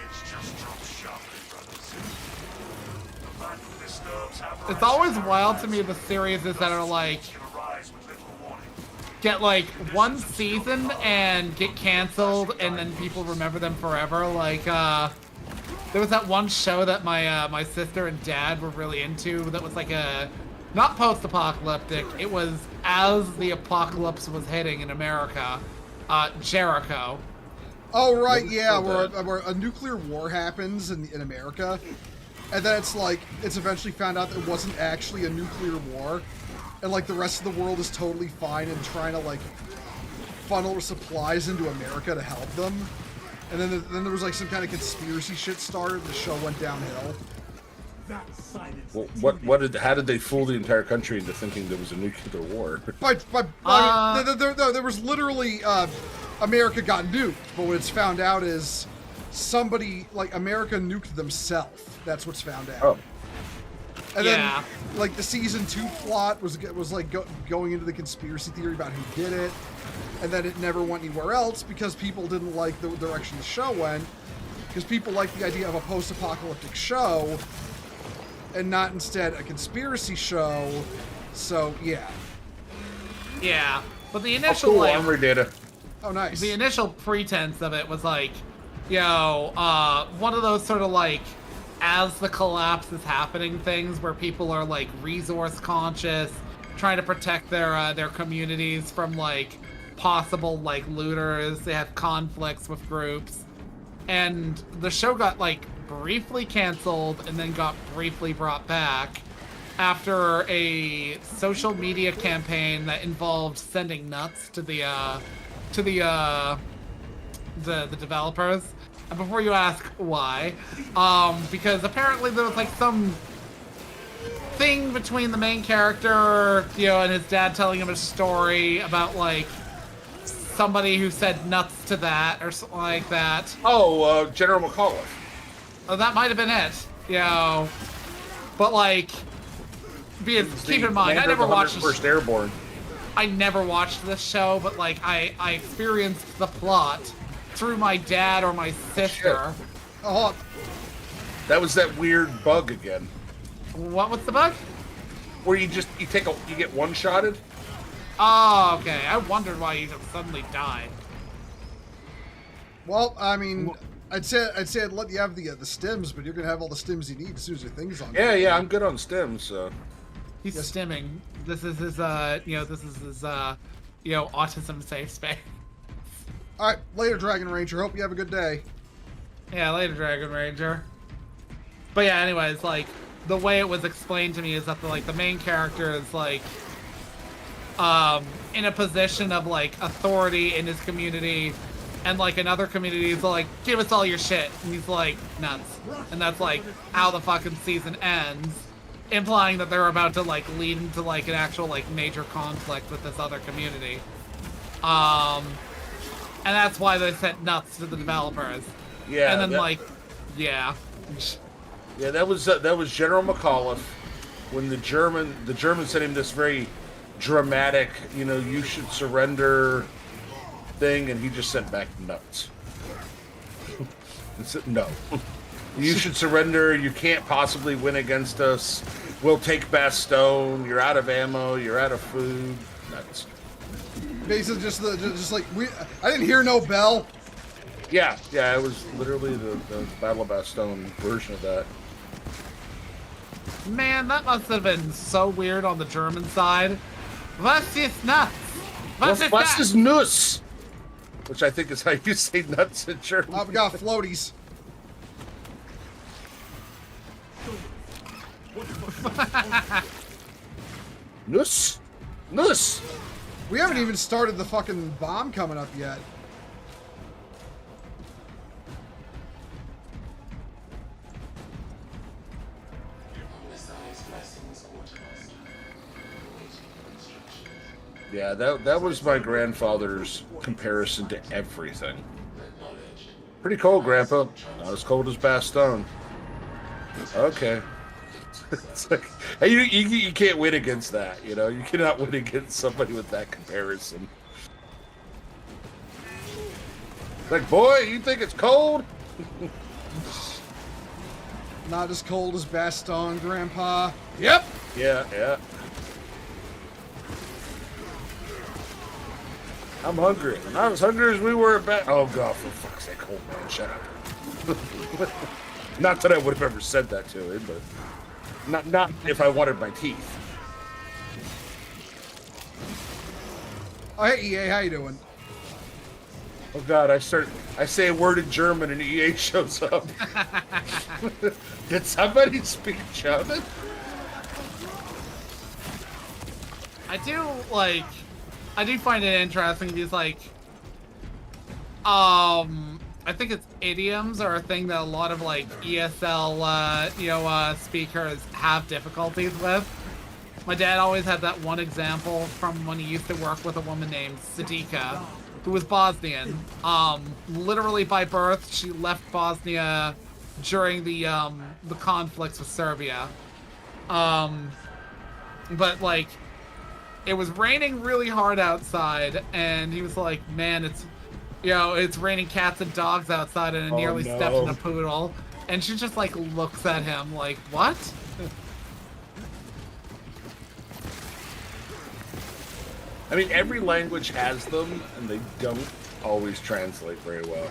It's always wild to me the series that are like get like one season and get canceled and then people remember them forever. Like there was that one show that my sister and dad were really into that was like a not post-apocalyptic. It was as the apocalypse was hitting in America. Jericho. Oh, right, yeah, where a nuclear war happens in America, and then it's eventually found out that it wasn't actually a nuclear war, and, like, the rest of the world is totally fine and trying to, like, funnel supplies into America to help them. And then there was, like, some kind of conspiracy shit started, the show went downhill. Well, how did they fool the entire country into thinking there was a nuclear war? There was literally, America got nuked, but what it's found out is somebody, like, America nuked themselves. That's what's found out. Oh. And Yeah. then, like, the season 2 plot was like going into the conspiracy theory about who did it, and then it never went anywhere else because people didn't like the direction the show went, because people like the idea of a post-apocalyptic show and not instead a conspiracy show. So yeah. Yeah. But the Oh, initial cool, like armor data. Oh, nice. the initial pretense of it was like, one of those sort of like as the collapse is happening things where people are like resource conscious, trying to protect their communities from like possible like looters. They have conflicts with groups, and the show got like briefly canceled and then got briefly brought back after a social media campaign that involved sending nuts to the developers. And before you ask why, because apparently there was like some thing between the main character, and his dad telling him a story about like somebody who said nuts to that or something like that. Oh, General McAuliffe. Oh, that might have been it, But like, keep in mind, I never watched First Airborne. I never watched this show, but like I experienced the plot through my dad or my sister. Oh, That was that weird bug again, What was the bug? where you get one-shotted. Oh, okay. I wondered why you suddenly died. well, I mean, I'd say I'd let you have the stims, but you're gonna have all the stims you need as soon as your thing's on. Yeah, I'm good on stems. So He's stimming. This is his autism safe space. All right, later, Dragon Ranger. Hope you have a good day. Yeah, later, Dragon Ranger. But yeah, anyways, like the way it was explained to me is that the main character is like in a position of like authority in his community, and like another community is like, give us all your shit, and he's like, nuts. And that's like how the fucking season ends, implying that they're about to like lead into like an actual like major conflict with this other community. And that's why they sent nuts to the developers. yeah, And then yeah. that was General McAuliffe when the German sent him this very dramatic, you should surrender thing, and he just sent back nuts. No, you should surrender. You can't possibly win against us. We'll take Bastogne. You're out of ammo. You're out of food. Nuts. Basically, just like I didn't hear no bell. Yeah, it was literally the Battle of Bastogne version of that. Man, that must have been so weird on the German side. Was ist nuts? Was is Nuss? Which I think is how you say nuts in German. We got floaties. Nuss. We haven't even started the fucking bomb coming up yet. Yeah, that was my grandfather's comparison to everything. Pretty cold, Grandpa. Not as cold as Bastogne. Okay. It's like, hey, you can't win against that, you know? You cannot win against somebody with that comparison. Like, boy, you think it's cold? Not as cold as Bastogne, Grandpa. Yep. Yeah. I'm hungry. I'm not as hungry as we were at Oh, God, for fuck's sake, old man, shut up. Not that I would have ever said that to him, but not if I wanted my teeth. Oh, hey, EA, how you doing? Oh, God, I say a word in German and EA shows up. Did somebody speak German? I do find it interesting because, like, I think it's idioms are a thing that a lot of, like, ESL, speakers have difficulties with. My dad always had that one example from when he used to work with a woman named Sadika, who was Bosnian. Literally by birth, she left Bosnia during the conflicts with Serbia. But, like, it was raining really hard outside, and he was like, man, it's raining cats and dogs outside, and I nearly stepped in a poodle. And she just, like, looks at him like, what? I mean, every language has them, and they don't always translate very well.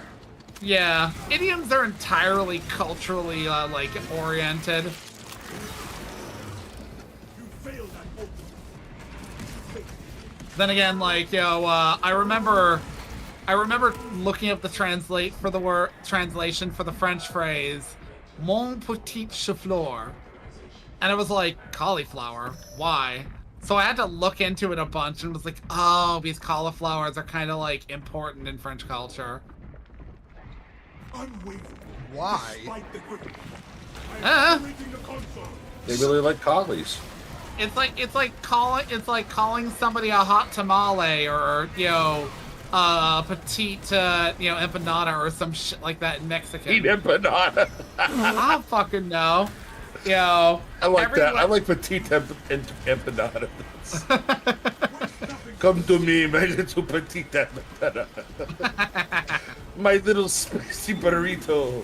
Yeah, idioms are entirely culturally, oriented. Then again, like, I remember looking up the translation for the French phrase, "mon petit chou-fleur," and it was like, cauliflower. Why? So I had to look into it a bunch and was like, oh, these cauliflowers are kind of like important in French culture. Why? They really like collies. It's like calling somebody a hot tamale or petite empanada or some shit like that in Mexican. Eat empanada. I don't fucking know. I like that. I like petite empanadas. Come to me, my little petite empanada. My little spicy burrito.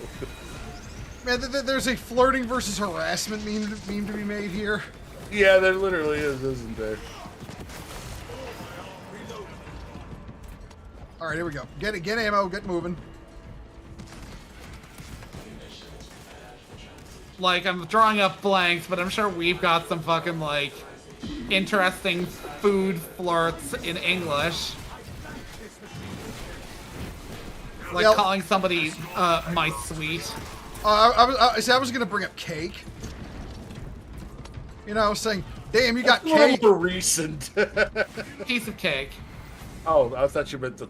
Man, there's a flirting versus harassment meme to be made here. Yeah, there literally is, isn't there? All right, here we go. Get ammo. Get moving. Like, I'm drawing up blanks, but I'm sure we've got some fucking, like, interesting food flirts in English. Like calling somebody, my sweet. I was gonna bring up cake. You know, saying, damn, you got cake. A little recent. Piece of cake. Oh, I thought you meant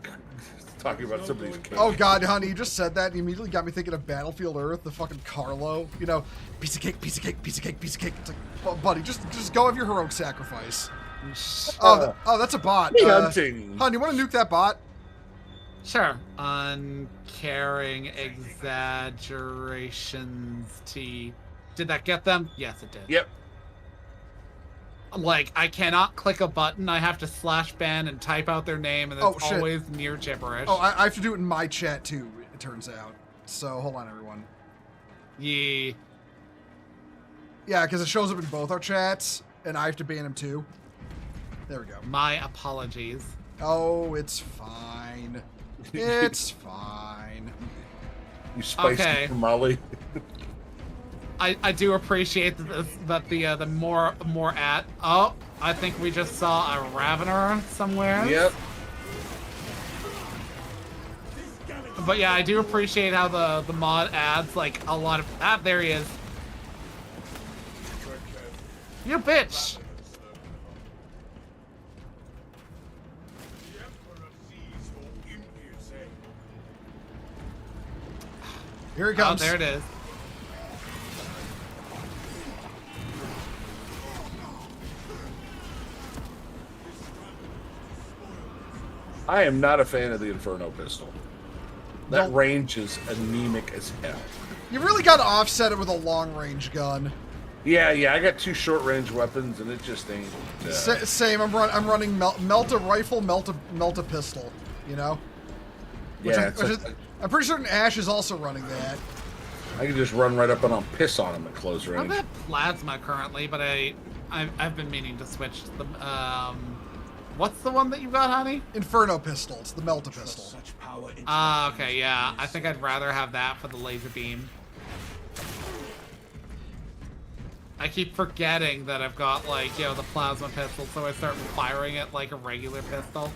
talking about somebody's cake. Oh God, honey, you just said that and you immediately got me thinking of Battlefield Earth, the fucking Carlo. You know, piece of cake, piece of cake, piece of cake, piece of cake. It's like, oh, buddy, just go have your heroic sacrifice. Oh, that's a bot. Hunting. Hon, you want to nuke that bot? Sure. Uncaring exaggerations T. Did that get them? Yes, it did. Yep. Like, I cannot click a button. I have to /ban and type out their name, and it's always near gibberish. Oh, I have to do it in my chat, too, it turns out. So, hold on, everyone. Yeah. Yeah, because it shows up in both our chats, and I have to ban him, too. There we go. My apologies. Oh, it's fine. It's fine. You spiced okay. Molly. I do appreciate that the more at. Oh, I think we just saw a Ravener somewhere. Yep. But yeah, I do appreciate how the mod adds like a lot of that. There he is. You bitch. Here he comes. Oh, there it is. I am not a fan of the Inferno pistol. That No. range is anemic as hell. You really got to offset it with a long-range gun. Yeah, I got 2 short-range weapons, and it just ain't. Same. I'm running melt a rifle, melt a pistol. You know. Yeah, I'm pretty certain Ash is also running that. I can just run right up and I'll piss on them at close range. I'm at plasma currently, but I've been meaning to switch to the what's the one that you got, honey? Inferno pistol. It's the melt a pistol. Such power in Okay, yeah. I think I'd rather have that for the laser beam. I keep forgetting that I've got, like, the plasma pistol, so I start firing it like a regular pistol.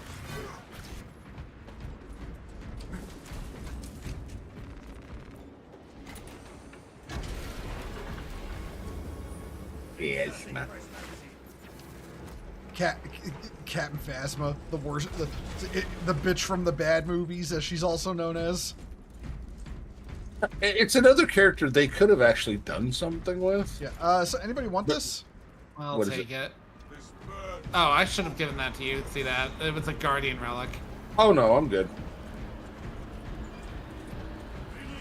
Yes, man. Captain Phasma, the worst, the bitch from the bad movies, as she's also known as. It's another character they could have actually done something with. Yeah. So anybody want this? I'll What is take it? it. Oh, I should have given that to you. See that? It was a Guardian relic. Oh no, I'm good.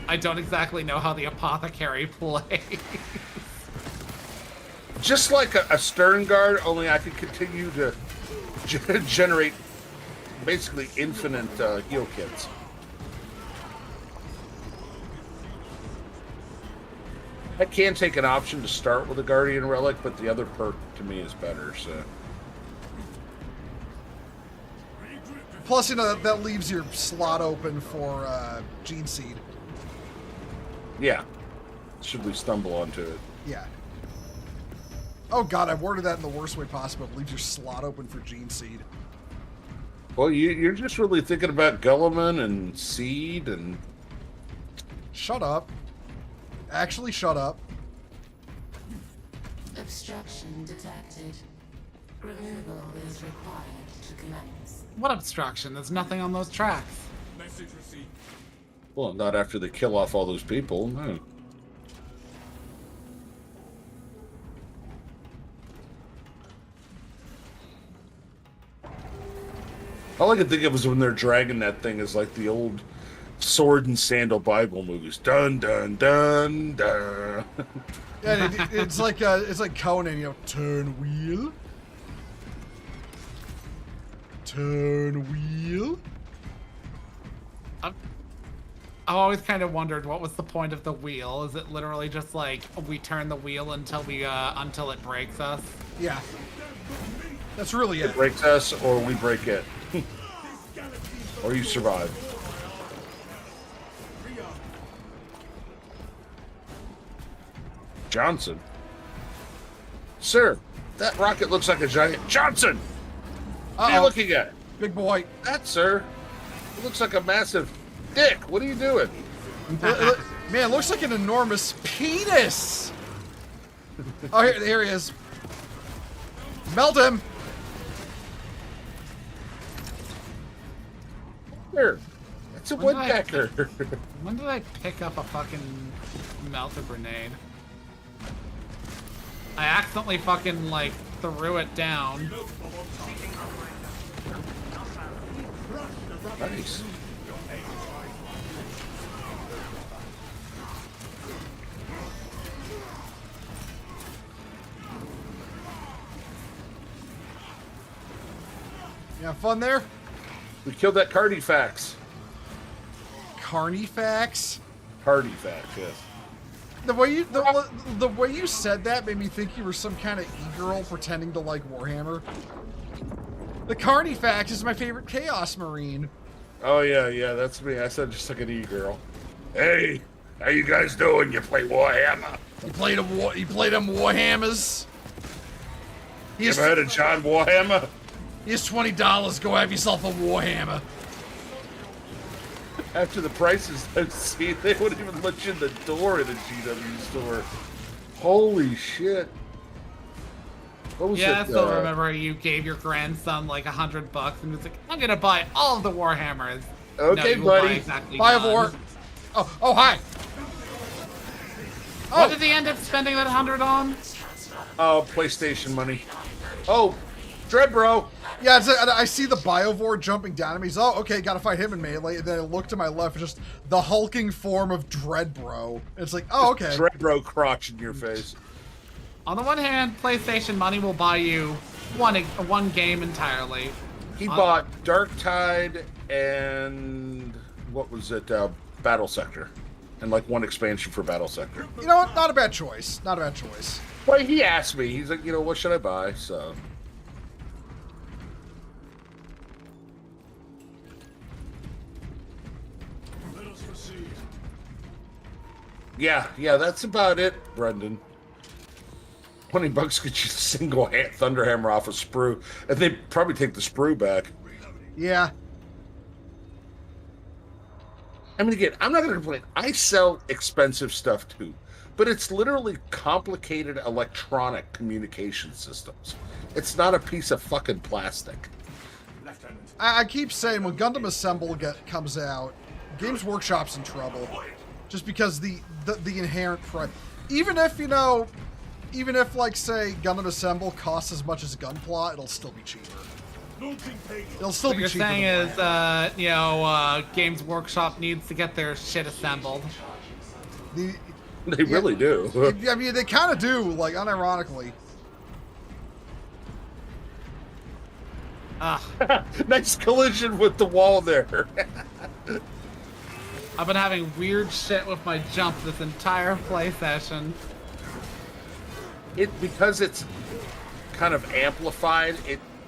I don't exactly know how the apothecary plays. Just like a Stern Guard, only I can continue to generate basically infinite heal kits. I can take an option to start with a Guardian Relic, but the other perk to me is better, so... Plus, that leaves your slot open for Gene Seed. Yeah. Should we stumble onto it. Yeah. Oh god, I worded that in the worst way possible. It leaves your slot open for Gene Seed. Well, you're just really thinking about Gulliman and Seed and... Shut up. Actually, shut up. Obstruction detected. Removal is required to commence. What obstruction? There's nothing on those tracks. message received. Well, not after they kill off all those people, no. All I can think of is when they're dragging that thing is like the old sword and sandal Bible movies. Dun dun dun dun. Yeah, it's like Conan, turn wheel. Turn wheel. I've always kind of wondered what was the point of the wheel. Is it literally just like we turn the wheel until it breaks us? Yeah. That's really It it. breaks us or we break it. Or you survive. Johnson. Sir, that rocket looks like a giant Johnson! What are you looking at? Big boy. That, sir. It looks like a massive dick. What are you doing? Man, it looks like an enormous penis. Oh, here he is. Melt him. Here. That's a When did I- woodpecker. When did I pick up a fucking melted grenade? I accidentally fucking like threw it down. Nice. You have fun there? We killed that Cardifax. Carnifax? Cardifax, yes. The way you said that made me think you were some kind of e-girl pretending to like Warhammer. The Carnifax is my favorite Chaos Marine. Oh, yeah, that's me. I said just like an e-girl. Hey, how you guys doing? You play Warhammer? You played them Warhammers. You ever heard of John Warhammer? Here's $20. Go have yourself a Warhammer. After the prices I've seen, they wouldn't even let you in the door in a GW store. Holy shit. What was Yeah, I it? still remember you gave your grandson like $100 and was like, I'm gonna buy all of the Warhammers. Okay, no, you will buy buddy. exactly Buy a none. war. Oh, hi. What did he end up spending that 100 on? Oh, PlayStation money. Oh, Dread Bro. Yeah, I see the Biovore jumping down at me. He's, oh, okay, gotta fight him in melee. And then I look to my left, it's just the hulking form of Dreadbro. It's like, oh, okay. Dread Bro crotch in your face. On the one hand, PlayStation money will buy you one game entirely. He bought Dark Tide and what was it? Battle Sector, and like one expansion for Battle Sector. You know what? Not a bad choice. Not a bad choice. Well, he asked me. He's like, what should I buy? So. Yeah, that's about it, Brendan. $20 gets you the single Thunderhammer off a sprue, and they probably take the sprue back. Yeah. I mean, again, I'm not going to complain. I sell expensive stuff too, but it's literally complicated electronic communication systems. It's not a piece of fucking plastic. I keep saying when Gundam Assemble comes out, Games Workshop's in trouble. Just because the inherent price. Even if, like, say, Gundam Assemble costs as much as Gunpla, it'll still be cheaper. It'll still be What cheaper. you're saying is, Games Workshop needs to get their shit assembled. They really do. I mean, they kind of do, like, unironically. Nice collision with the wall there. I've been having weird shit with my jump this entire play session. Because it's kind of amplified,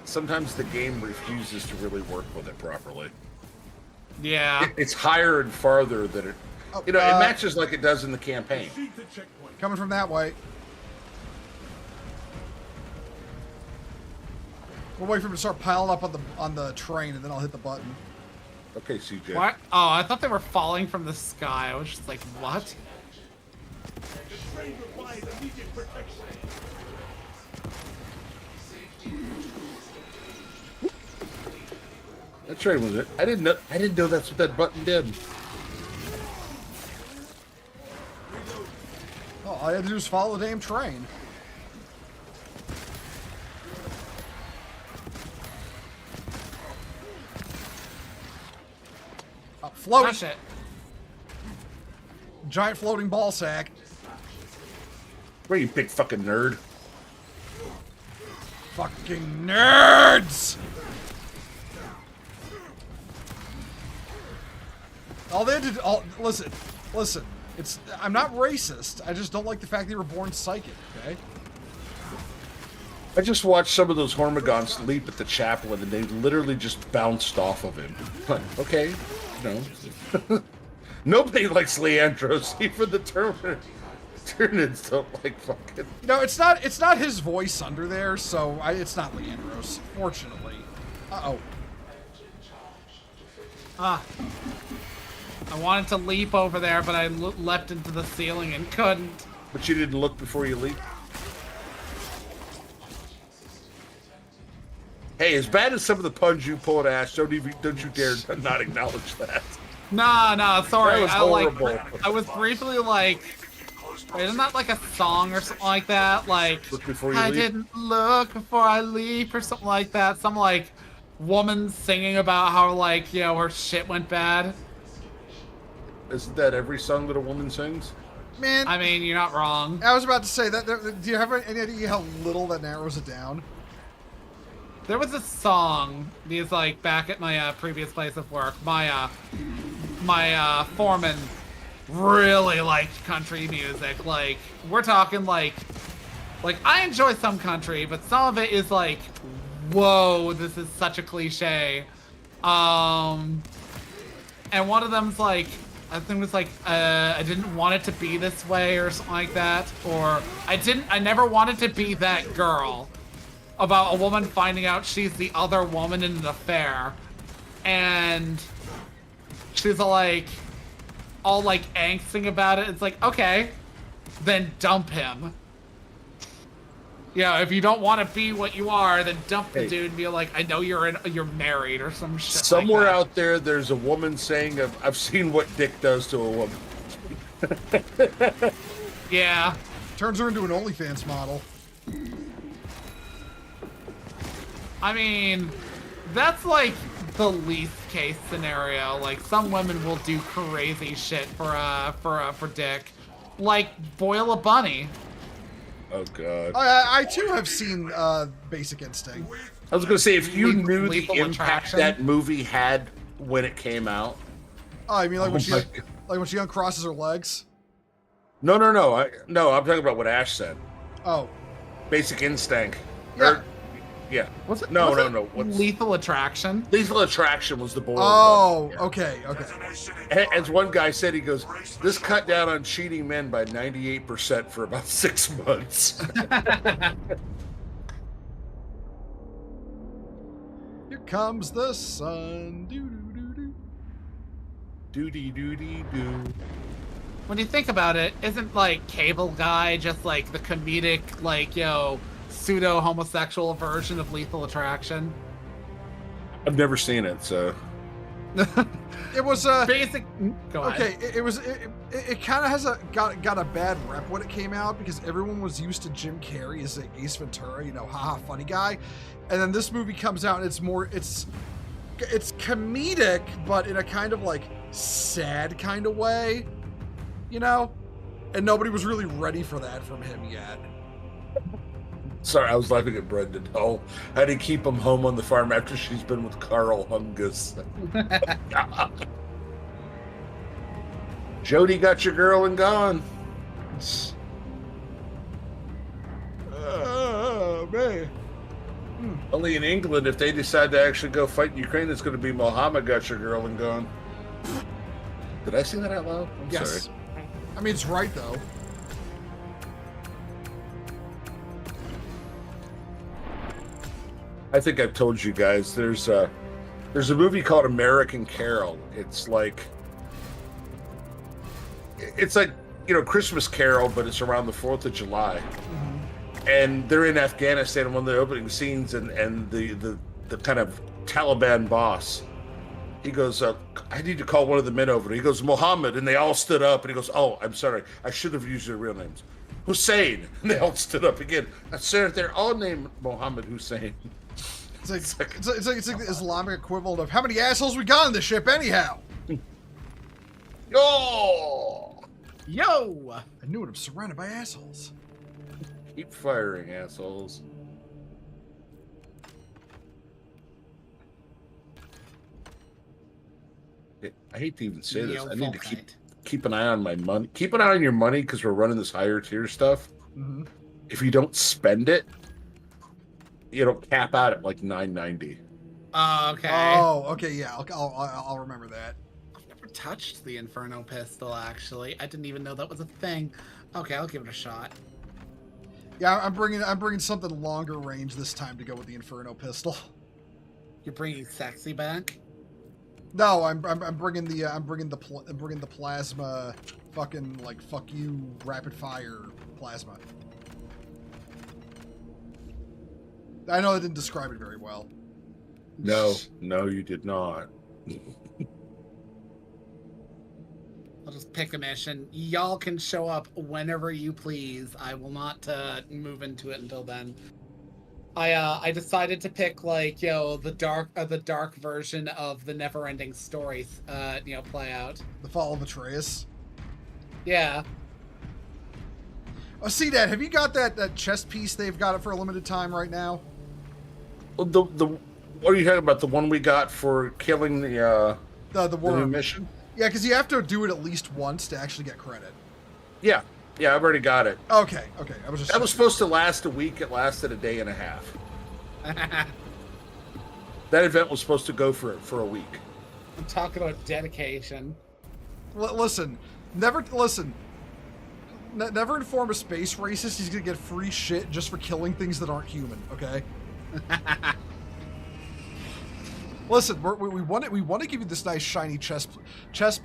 sometimes the game refuses to really work with it properly. Yeah. It's higher and farther than it. It matches like it does in the campaign. Coming from that way. We'll wait for him to start piling up on the train, and then I'll hit the button. Okay, CJ. What? Oh, I thought they were falling from the sky. I was just like, what? That train was it. I didn't know that's what that button did. Oh, all I had to do was follow the damn train. Floating. Crush it. Giant floating ball sack. Where you big fucking nerd? Fucking nerds! All they had to do, listen. I'm not racist. I just don't like the fact they were born psychic, okay? I just watched some of those Hormigons leap at the chaplain, and they literally just bounced off of him. Like, okay, no. Nobody likes Leandros, even the Tyranids don't like fucking... It's not his voice under there, so it's not Leandros, fortunately. Uh-oh. I wanted to leap over there, but I leapt into the ceiling and couldn't. But you didn't look before you leaped? Hey, as bad as some of the puns you pulled, Ash, don't you dare not acknowledge that. No, sorry. That was horrible. I was briefly like, wait, isn't that like a song or something like that? Like, Look before you I leap? didn't look before I leap or something like that. Some like woman singing about how like, her shit went bad. Isn't that every song that a woman sings? Man, I mean, you're not wrong. I was about to say that. Do you have any idea how little that narrows it down? There was a song, because like back at my previous place of work, my foreman really liked country music. Like, we're talking like I enjoy some country, but some of it is like, whoa, this is such a cliche. And one of them's like, I think it was like, I didn't want it to be this way or something like that. Or I never wanted to be that girl. About a woman finding out she's the other woman in an affair. And she's all like angsting about it. It's like, okay, then dump him. Yeah, if you don't want to be what you are, then dump the dude and be like, I know you're married or some shit. Somewhere like that. out there, there's a woman saying, I've seen what dick does to a woman. Yeah. Turns her into an OnlyFans model. I mean, that's like the least case scenario. Like some women will do crazy shit for dick, like boil a bunny. Oh god. I too have seen Basic Instinct. I was gonna say, if you knew the Lethal impact Attraction? that movie had when it came out. Oh, I mean, like when my God. she uncrosses her legs. No. I'm talking about what Ash said. Oh, Basic Instinct. Yeah. Yeah. Was it? No. What's Lethal Attraction? Lethal Attraction was the boy. oh, okay. As one guy said, he goes, "This cut down on cheating men by 98% for about 6 months." Here comes the sun. Doo doo doo doo. Doody doody doo. When you think about it, isn't like Cable Guy just like the comedic, like, pseudo homosexual version of Lethal Attraction? I've never seen it, so. It was Basic. Go ahead. okay. It kind of has got a bad rep when it came out because everyone was used to Jim Carrey as Ace Ventura, haha, funny guy, and then this movie comes out and it's comedic, but in a kind of like sad kind of way, and nobody was really ready for that from him yet. Sorry, I was laughing at Brendan. Oh, how do you keep him home on the farm after she's been with Carl Hungus? Jody got your girl and gone. Oh, man. Only in England, if they decide to actually go fight in Ukraine, it's going to be Mohammed got your girl and gone. Did I say that out loud? I'm Yes. sorry. I mean, it's right though. I think I've told you guys there's a movie called American Carol. It's like Christmas Carol, but it's around the 4th of July. Mm-hmm. And they're in Afghanistan, and one of the opening scenes, and the kind of Taliban boss, he goes, I need to call one of the men over. He goes, Mohammed, and they all stood up, and he goes, oh, I'm sorry, I should have used their real names. Hussein. And they all stood up again. Sir, they're all named Mohammed Hussein. It's like the Islamic equivalent of how many assholes we got on the ship anyhow. Yo! I knew it. I'm surrounded by assholes. Keep firing, assholes. I hate to even say this. I need to keep an eye on my money. Keep an eye on your money because we're running this higher tier stuff. Mm-hmm. If you don't spend it, it'll cap out at like $9.90. Okay. Oh, okay. Yeah, I'll remember that. I've never touched the Inferno pistol. Actually, I didn't even know that was a thing. Okay, I'll give it a shot. Yeah, I'm bringing something longer range this time to go with the Inferno pistol. You're bringing sexy back? No, I'm bringing the plasma, fucking like fuck you rapid fire plasma. I know I didn't describe it very well. No, you did not. I'll just pick a mission. Y'all can show up whenever you please. I will not move into it until then. I decided to pick the dark version of the Never-Ending Story play out. The Fall of Atreus. Yeah. Oh, see that? Have you got that chess piece? They've got it for a limited time right now. Well, what are you talking about? The one we got for killing the worm new mission? Yeah, because you have to do it at least once to actually get credit. Yeah, I've already got it. Okay. That was supposed to last a week. It lasted a day and a half. That event was supposed to go for a week. I'm talking about dedication. Never inform a space racist he's gonna get free shit just for killing things that aren't human. Okay. Listen, we want to give you this nice shiny chess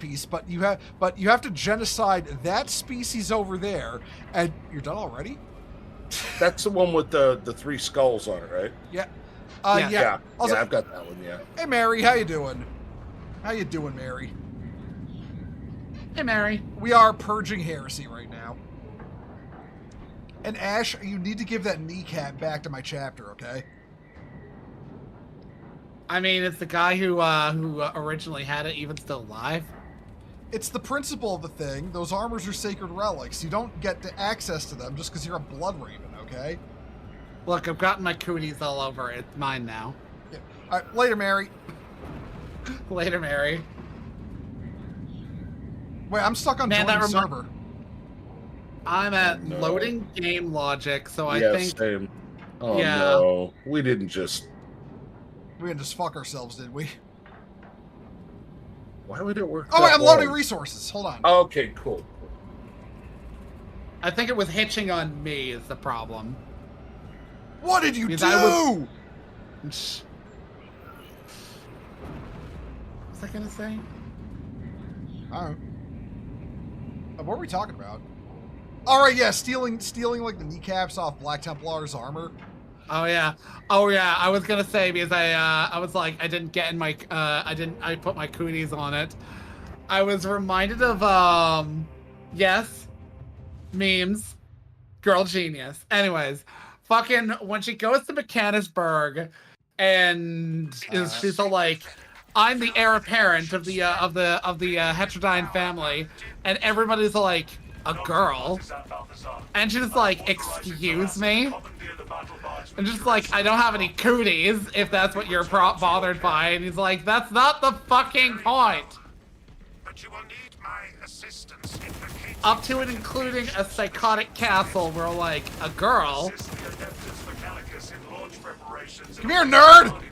piece, but you have to genocide that species over there, and you're done already. That's the one with the 3 skulls on it, right? Yeah. Yeah, Also, I've got that one. Yeah. Hey, Mary, how you doing? Mary? Hey, Mary. We are purging heresy right now. And Ash, you need to give that kneecap back to my chapter, okay? I mean, it's the guy who originally had it even still alive. It's the principle of the thing. Those armors are sacred relics. You don't get access to them just because you're a blood raven, okay? Look, I've gotten my cooties all over. It's mine now. Yeah. All right, later, Mary. Later, Mary. Wait, I'm stuck on Man, joining server. I'm at loading game logic, so I think... Same. Oh, yeah. no. We didn't just... We didn't just fuck ourselves, did we? Why would it work? Oh, wait, I'm loading resources. Hold on. Okay, cool. I think it was hitching on me is the problem. What did you Because do? What was I gonna say? I don't know. What were we talking about? All right, yeah, stealing like the kneecaps off Black Templar's armor. Oh yeah, I was gonna say because I was like I didn't get in my I put my cooties on it. I was reminded of yes, memes, girl genius. Anyways, fucking when she goes to Mechanicsburg and she's all like, I'm the heir apparent of the heterodyne family, and everybody's like, a girl, and she's like, excuse me. And just like, I don't have any cooties, if that's what you're bothered by. And he's like, that's not the fucking point. But you will need my assistance in locating Up to and including a psychotic castle where like, a girl. Come here, nerd!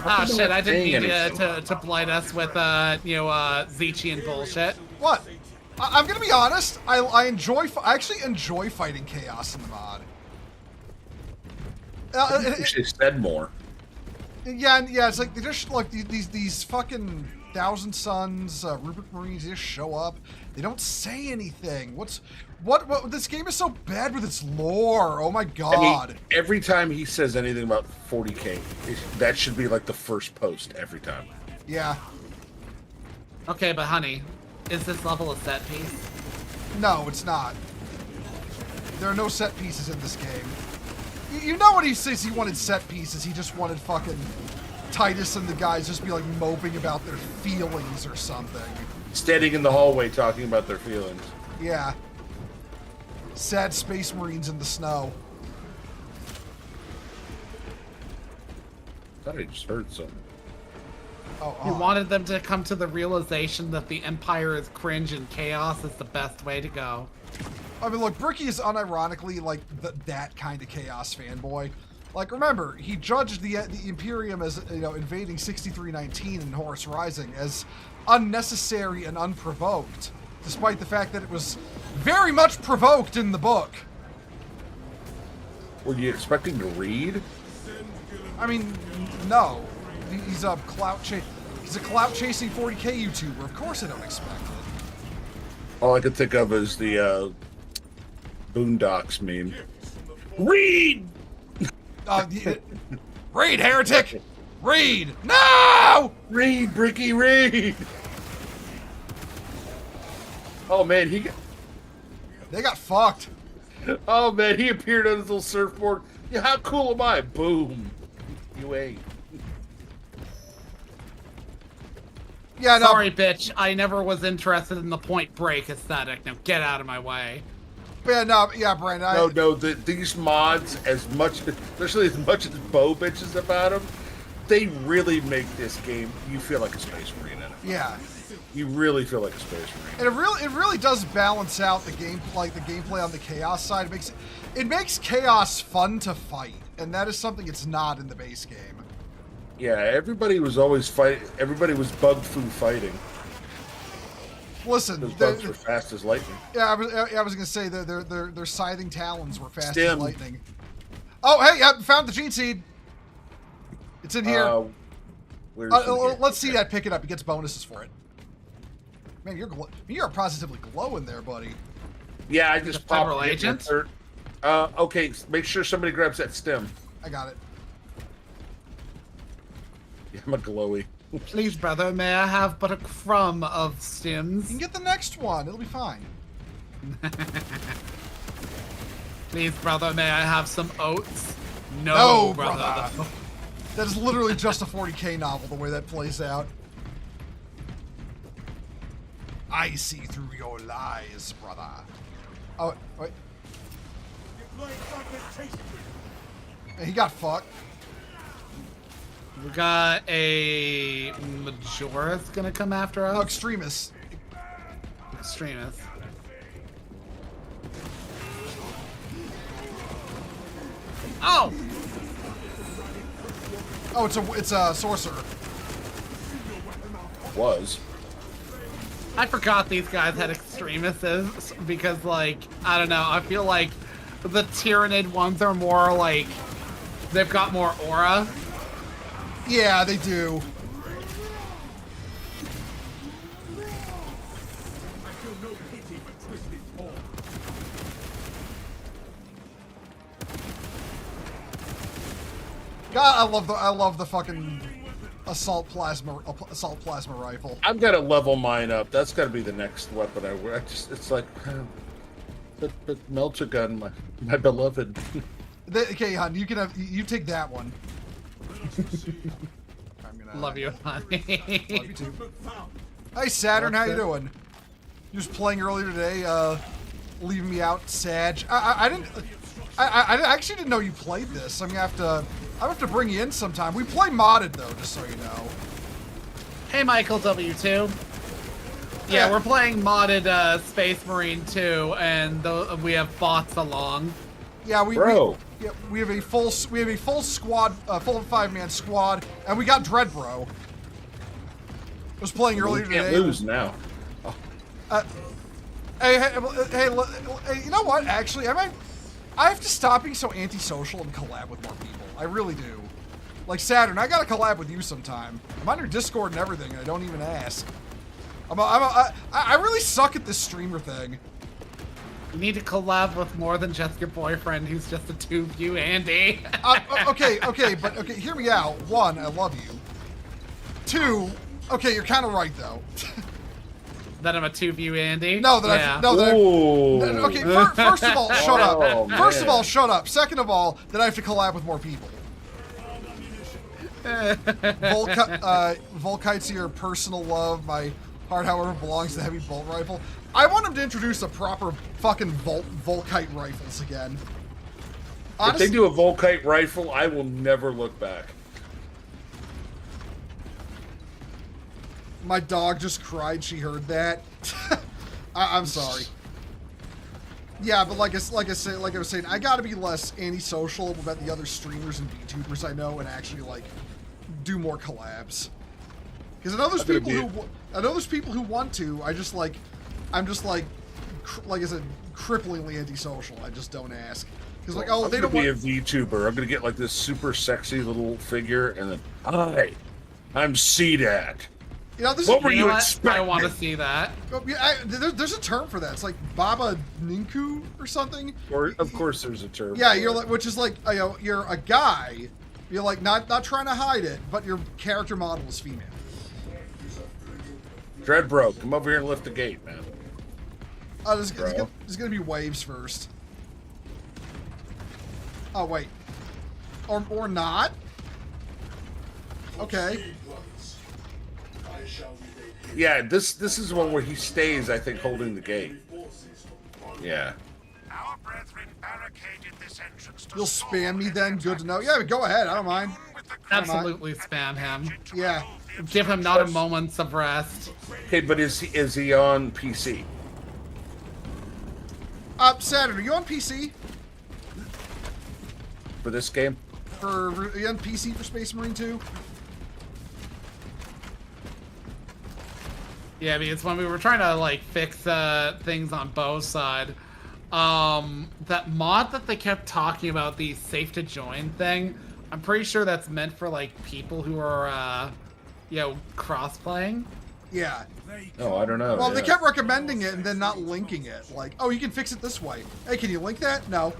Oh shit, I didn't need to blight us with, Zechian bullshit. What? I'm gonna be honest. I actually enjoy fighting chaos in the mod. You should have said more. Yeah. It's like they just like these fucking Thousand Suns, Rupert Marines just show up. They don't say anything. What? This game is so bad with its lore. Oh my god! I mean, every time he says anything about 40k, that should be like the first post every time. Yeah. Okay, but honey, is this level a set piece? No, it's not. There are no set pieces in this game. You know when he says he wanted set pieces, he just wanted fucking Titus and the guys just be like moping about their feelings or something. Standing in the hallway talking about their feelings. Yeah. Sad space marines in the snow. I thought I just heard something. He wanted them to come to the realization that the Empire is cringe and chaos is the best way to go. I mean, look, Bricky is unironically like that kind of chaos fanboy. Like, remember, he judged the Imperium as, invading 6319 in Horus Rising as unnecessary and unprovoked, despite the fact that it was very much provoked in the book. Were you expecting to read? I mean, no. He's a clout chasing 40k YouTuber. Of course I don't expect it. All I could think of is the Boondocks meme. Read! Read, heretic! Read! No! Read, Bricky, read! Oh man, They got fucked. Oh man, he appeared on his little surfboard. Yeah, how cool am I? Boom. You ain't. Yeah, no. Sorry, bitch. I never was interested in the Point Break aesthetic. Now get out of my way. Yeah, Brandon. These mods, especially as much as Bo bitches about them, they really make this game. You feel like a Space Marine in it. Yeah. You really feel like a Space Marine. And it really does balance out the gameplay on the chaos side. It makes chaos fun to fight, and that is something it's not in the base game. Yeah, everybody was always fighting. Everybody was bug fu fighting. Listen, those bugs were fast as lightning. Yeah, I was gonna say their scything talons were fast as Stim. lightning. Oh, hey, I found the gene seed. It's in here. Let's see that. Pick it up. He gets bonuses for it. Man, you're positively glowing there, buddy. Yeah, I just popped Federal agent. Okay, make sure somebody grabs that stem. I got it. Yeah, I'm a glowy. Please, brother, may I have but a crumb of stims? You can get the next one. It'll be fine. Please, brother, may I have some oats? No, brother. brother. That is literally just a 40K novel, the way that plays out. I see through your lies, brother. Oh, wait. He got fucked. We got a Majora's gonna come after us. Oh, extremists. Extremist. Oh! Oh, it's a sorcerer. Was. I forgot these guys had extremists because, like, I don't know. I feel like the Tyrannid ones are more like they've got more aura. Yeah, they do. God, I love the fucking assault plasma rifle. I've got to level mine up. That's got to be the next weapon I wear. It's like, but Melcher gun, my beloved. Okay, hon, you take that one. I'm gonna Love you, honey. Love you too. Hey, Saturn, how you doing? You was playing earlier today, leaving me out, Sag. I actually didn't know you played this. I'm gonna have to bring you in sometime. We play modded though, just so you know. Hey, Michael W2. Yeah, we're playing modded Space Marine 2, and we have bots along. Yeah, we have a full squad, full 5-man squad, and we got Dread Bro. I was playing earlier today. Can't lose now. Hey, you know what? Actually, I have to stop being so antisocial and collab with more people. I really do. Like Saturn, I gotta collab with you sometime. I'm on your Discord and everything, and I don't even ask. I really suck at this streamer thing. You need to collab with more than just your boyfriend, who's just a 2-view Andy. Okay, hear me out. 1, I love you. 2, okay, you're kind of right though. That I'm a 2-view Andy? No, okay, first of all, shut up. Oh, First of man. all, shut up. Second of all, that I have to collab with more people. Volkite's your personal love. My heart, however, belongs to the heavy bolt rifle. I want him to introduce a proper fucking Volkite rifles again. Honestly, If they do a Volkite rifle, I will never look back. my dog just cried. She heard that. I'm sorry. Yeah, but like I was saying, I gotta be less antisocial about the other streamers and VTubers I know, and actually like do more collabs. Because I know there's people who want to. I'm just like I said, cripplingly antisocial. I just don't ask. Because like, oh, I'm they don't gonna want. be a VTuber. I'm gonna get like this super sexy little figure, and then I'm CDAT. You know, this What is, were you I expecting? want to see that. there's a term for that. It's like Baba Ninku or something. Or of course, there's a term. Yeah, you're like, which is like, you know, you're a guy. You're like not trying to hide it, but your character model is female. Dread Bro, come over here and lift the gate, man. There's gonna be waves first. Oh wait, or not. Okay. Yeah, this is one where he stays, I think, holding the gate. Yeah. Our brethren barricaded this entrance to You'll spam me then. Good to know. Yeah, go ahead. I don't mind. Absolutely spam him. Yeah. Give him not a moment of rest. Okay, but is he on PC? Saturn, are you on PC? For this game? Are you on PC for Space Marine 2? Yeah, because when we were trying to like fix things on Bo's side, that mod that they kept talking about, the safe to join thing, I'm pretty sure that's meant for like people who are, cross-playing. Yeah. Oh, I don't know. Well, they yeah. kept recommending it and then not linking it. Like, oh, you can fix it this way. Hey, can you link that? No.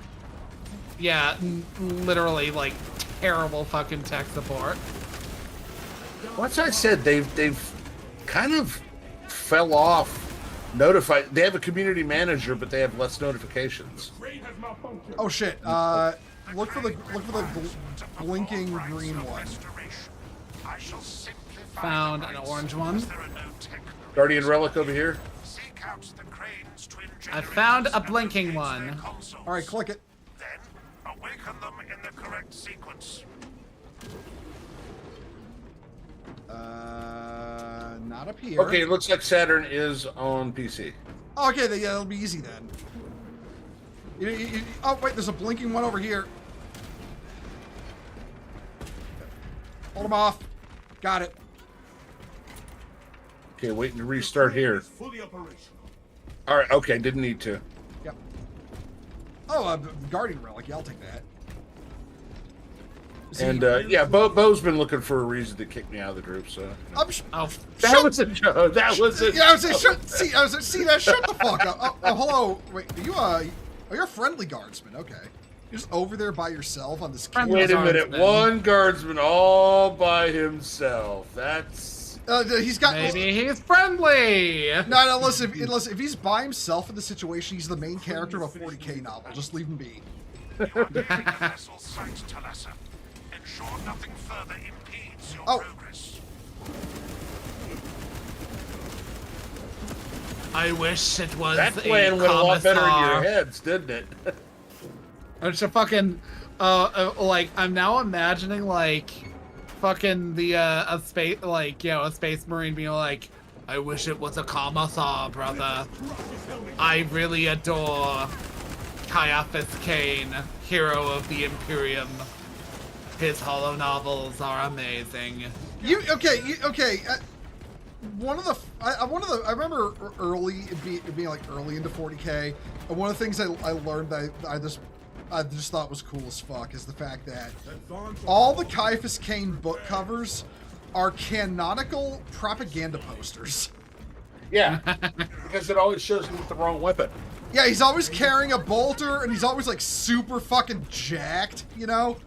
Yeah, literally like terrible fucking tech support. Once I said they've kind of fell off notify. They have a community manager, but they have less notifications. Oh shit! Look for the blinking green one. Found an orange one. Guardian relic over here. I found a blinking one. All right, click it. Then awaken them in the correct sequence. Not up here. Okay, it looks like Saturn is on PC. Oh, okay, yeah, it'll be easy then. Oh wait, there's a blinking one over here. Hold him off. Got it. Okay, waiting to restart here. Fully operational. All right, okay, didn't need to. Yep. Oh, Guardian Relic. Yeah, I'll take that. And yeah, Bo's been looking for a reason to kick me out of the group. So Oh, that was a joke. That was a. Yeah, I was saying, shut the fuck up. Oh, hello. Wait, you're a friendly guardsman. Okay. You're just over there by yourself on this. Wait a minute. One guardsman all by himself. That's. He's got. Maybe he's friendly. No, listen. If he's by himself in the situation, he's the main character of a 40k novel. Just leave him be. Ensure nothing further impedes your Oh. progress. I wish it was That plan went a lot better in your heads, didn't it? It's a fucking, like, I'm now imagining, like, fucking the, a space, like, you know, a space marine being like, I wish it was a commissar, brother. I really adore Caiaphas Cain, hero of the Imperium. His hollow novels are amazing. Okay. I remember early being like early into 40k, and one of the things I learned that I just thought was cool as fuck is the fact that all the Caiaphas Cain book covers are canonical propaganda posters. Yeah, because it always shows him with the wrong weapon. Yeah, he's always carrying a bolter, and he's always like super fucking jacked, you know?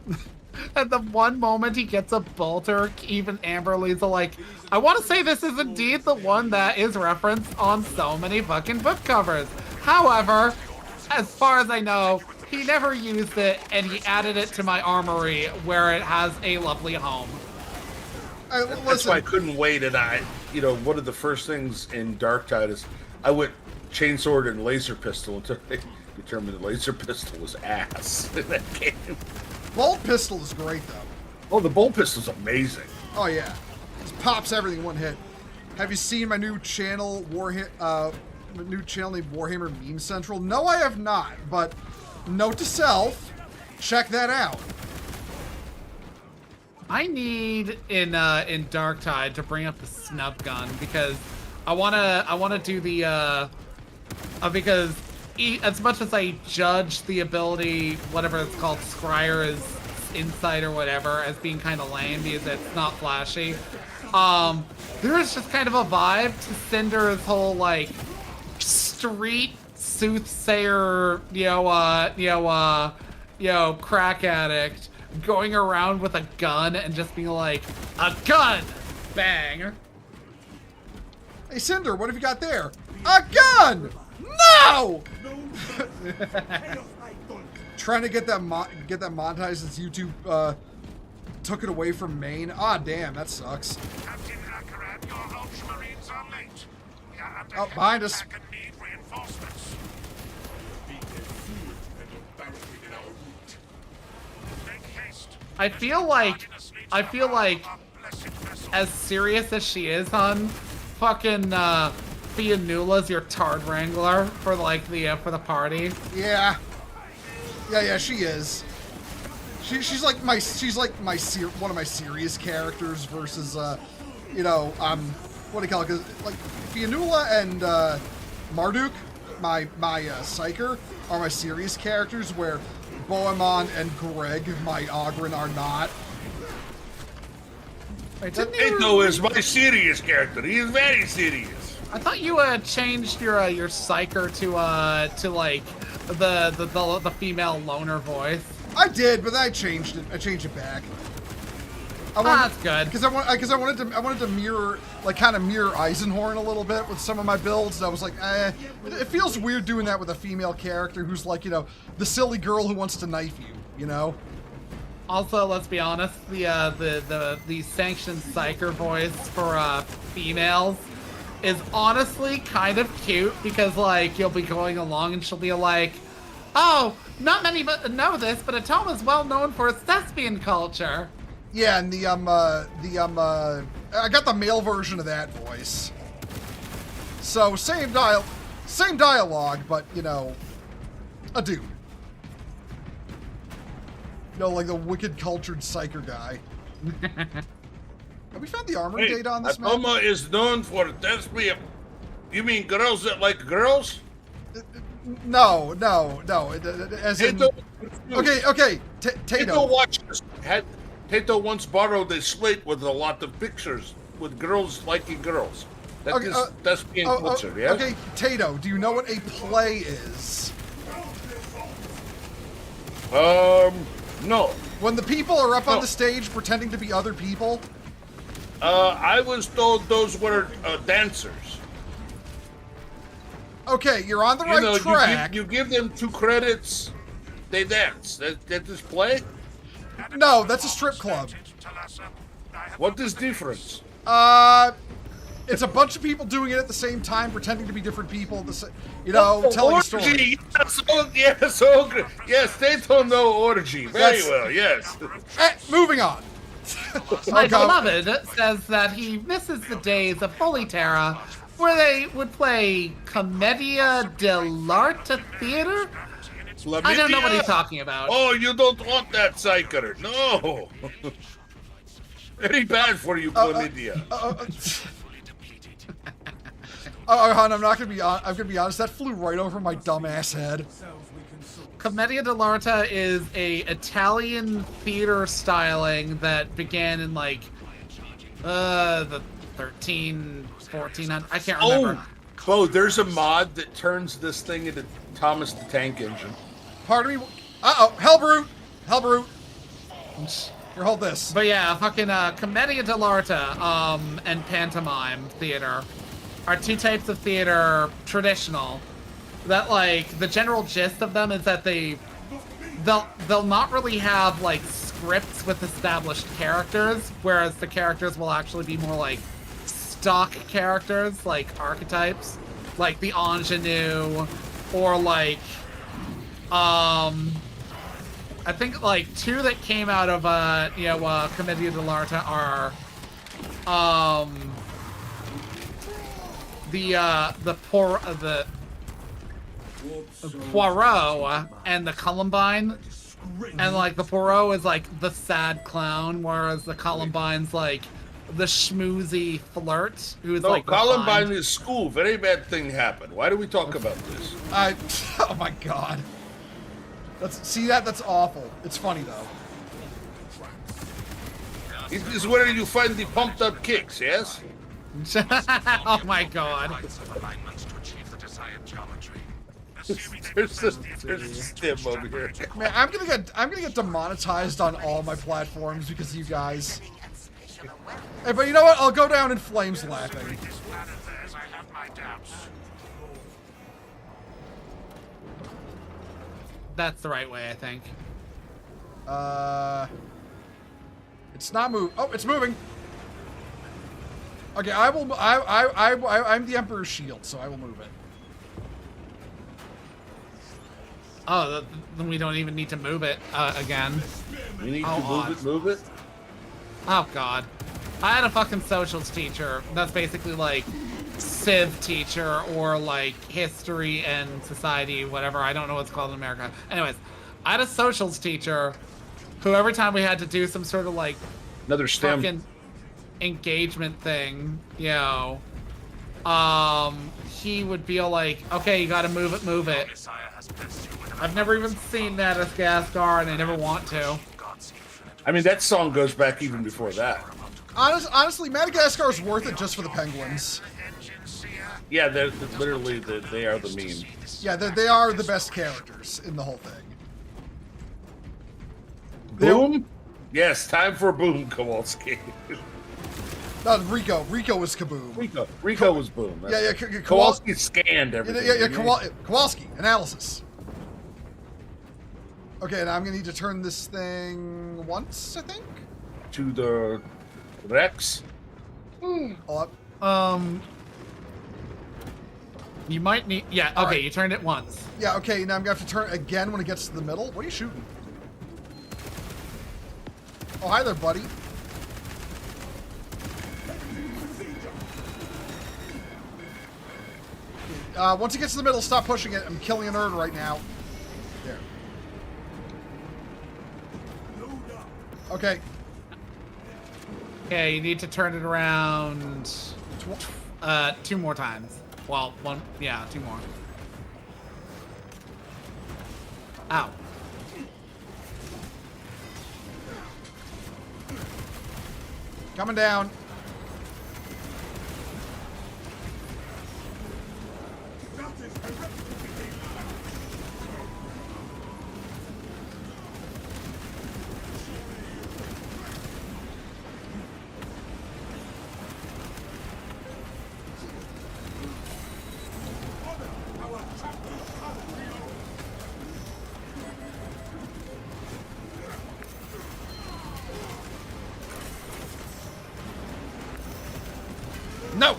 At the one moment he gets a bolter, even Amberly's like, I want to say this is indeed the one that is referenced on so many fucking book covers. However, as far as I know, he never used it, and he added it to my armory, where it has a lovely home. That's why I couldn't wait, and one of the first things in Darktide is I went chainsword and laser pistol until they determined the laser pistol was ass in that game. Bolt pistol is great though. Oh, the bolt pistol's amazing. Oh yeah, just pops everything in one hit. Have you seen my new channel named Warhammer Meme Central? No, I have not. But note to self, check that out. I need in Darktide to bring up the snub gun because I wanna do the because as much as I judge the ability, whatever it's called, Scryer's Insight or whatever, as being kind of lame because it's not flashy, there is just kind of a vibe to Cinder's whole like street soothsayer, crack addict going around with a gun and just being like, a gun, bang. Hey Cinder, what have you got there? A gun! No! Trying to get that monetized since YouTube took it away from Maine. Ah, damn, that sucks. Captain Akaran, your Ultramarines are late. We are under Oh, behind us. attack and need reinforcements. Make haste. I feel like, as serious as she is on fucking Fianula's your Tard Wrangler for like for the party. Yeah, she is. She's like one of my serious characters versus what do you call it? 'Cause, like Fianula and Marduk, my Psyker, are my serious characters, where Bohemond and Greg, my Ogren, are not. Wait, Eto is my serious character. He is very serious. I thought you changed your Psyker to like the female loner voice. I did, but then I changed it. I changed it back. That's good. Because I wanted to mirror, like, kind of mirror Eisenhorn a little bit with some of my builds. And I was like, it feels weird doing that with a female character who's like, you know, the silly girl who wants to knife you, you know. Also, let's be honest, the sanctioned psyker voice for females is honestly kind of cute because, like, you'll be going along and she'll be like, "Oh, not many know this, but Atoma is well known for its thespian culture." Yeah, and I got the male version of that voice. So same dialogue, but you know, a dude. You know, like the wicked cultured psyker guy. Have we found the armory data on this map? Atoma is known for thespian. You mean girls that like girls? No. As in, okay. Tato once borrowed a slate with a lot of pictures with girls liking girls. That's being culture, yeah? Okay, Tato, do you know what a play is? No. When the people are up on the stage pretending to be other people? I was told those were dancers. Okay, you're on the right track. You give them 2 credits, they dance. That is play? No, that's a strip club. What is difference? It's a bunch of people doing it at the same time, pretending to be different people. You know, telling a story. Yes, they don't know orgy very well. Yes. Moving on. My beloved says that he misses the days of Holy Terra, where they would play Commedia dell'arte theater. I don't know what he's talking about. Oh, you don't want that, Psyker. No. Very bad for you, chlamydia. hon, I'm not gonna be. I'm gonna be honest. That flew right over my dumbass head. Commedia dell'arte is a Italian theater styling that began in like the 1400. I can't remember. Oh, there's a mod that turns this thing into Thomas the Tank Engine. Pardon me. Hellbrute. Here, hold this. But yeah, fucking Commedia dell'arte and pantomime theater are 2 types of theater traditional. That, like, the general gist of them is that they'll not really have like scripts with established characters, whereas the characters will actually be more like stock characters, like archetypes, like the ingenue, or like I think like 2 that came out of Commedia dell'arte are the Poirot and the Columbine, and like the Poirot is like the sad clown, whereas the Columbine's like the schmoozy flirt who's like Columbine refined. is school. Very bad thing happened. Why do we talk about this? Oh my god. That's awful. It's funny though. It is where you find the pumped up kicks, yes? Oh my god. There's a stim over here. Man, I'm gonna get demonetized on all my platforms because of you guys. Hey, but you know what? I'll go down in flames laughing. That's the right way, I think. It's not moving. Oh, it's moving. Okay, I'm the Emperor's shield, so I will move it. Oh, then we don't even need to move it again. We need to move it? Oh god. I had a fucking socials teacher that's basically like Civ teacher or like history and society, whatever. I don't know what's called in America. Anyways, I had a socials teacher who every time we had to do some sort of like another STEM fucking engagement thing, you know, he would be all like, okay, you gotta move it. I've never even seen Madagascar and I never want to. I mean, that song goes back even before that. Honestly, Madagascar is worth it just for the penguins. Yeah, they're literally they are the meme. Yeah, they are the best characters in the whole thing. Boom? Yes, time for boom, Kowalski. No, Rico. Rico was Kaboom. Rico was boom. Yeah. Kowalski scanned everything. Yeah. Kowalski analysis. Okay, now I'm gonna need to turn this thing once, I think. To the Rex. Hold up. You might need. Yeah. Okay, right. you turned it once. Yeah. Okay, now I'm gonna have to turn again when it gets to the middle. What are you shooting? Oh, hi there, buddy. Once it gets to the middle, stop pushing it. I'm killing a nerd right now. There. Okay. Okay, you need to turn it around 2 more times. Well, 1, yeah, 2 more. Ow. Coming down. No!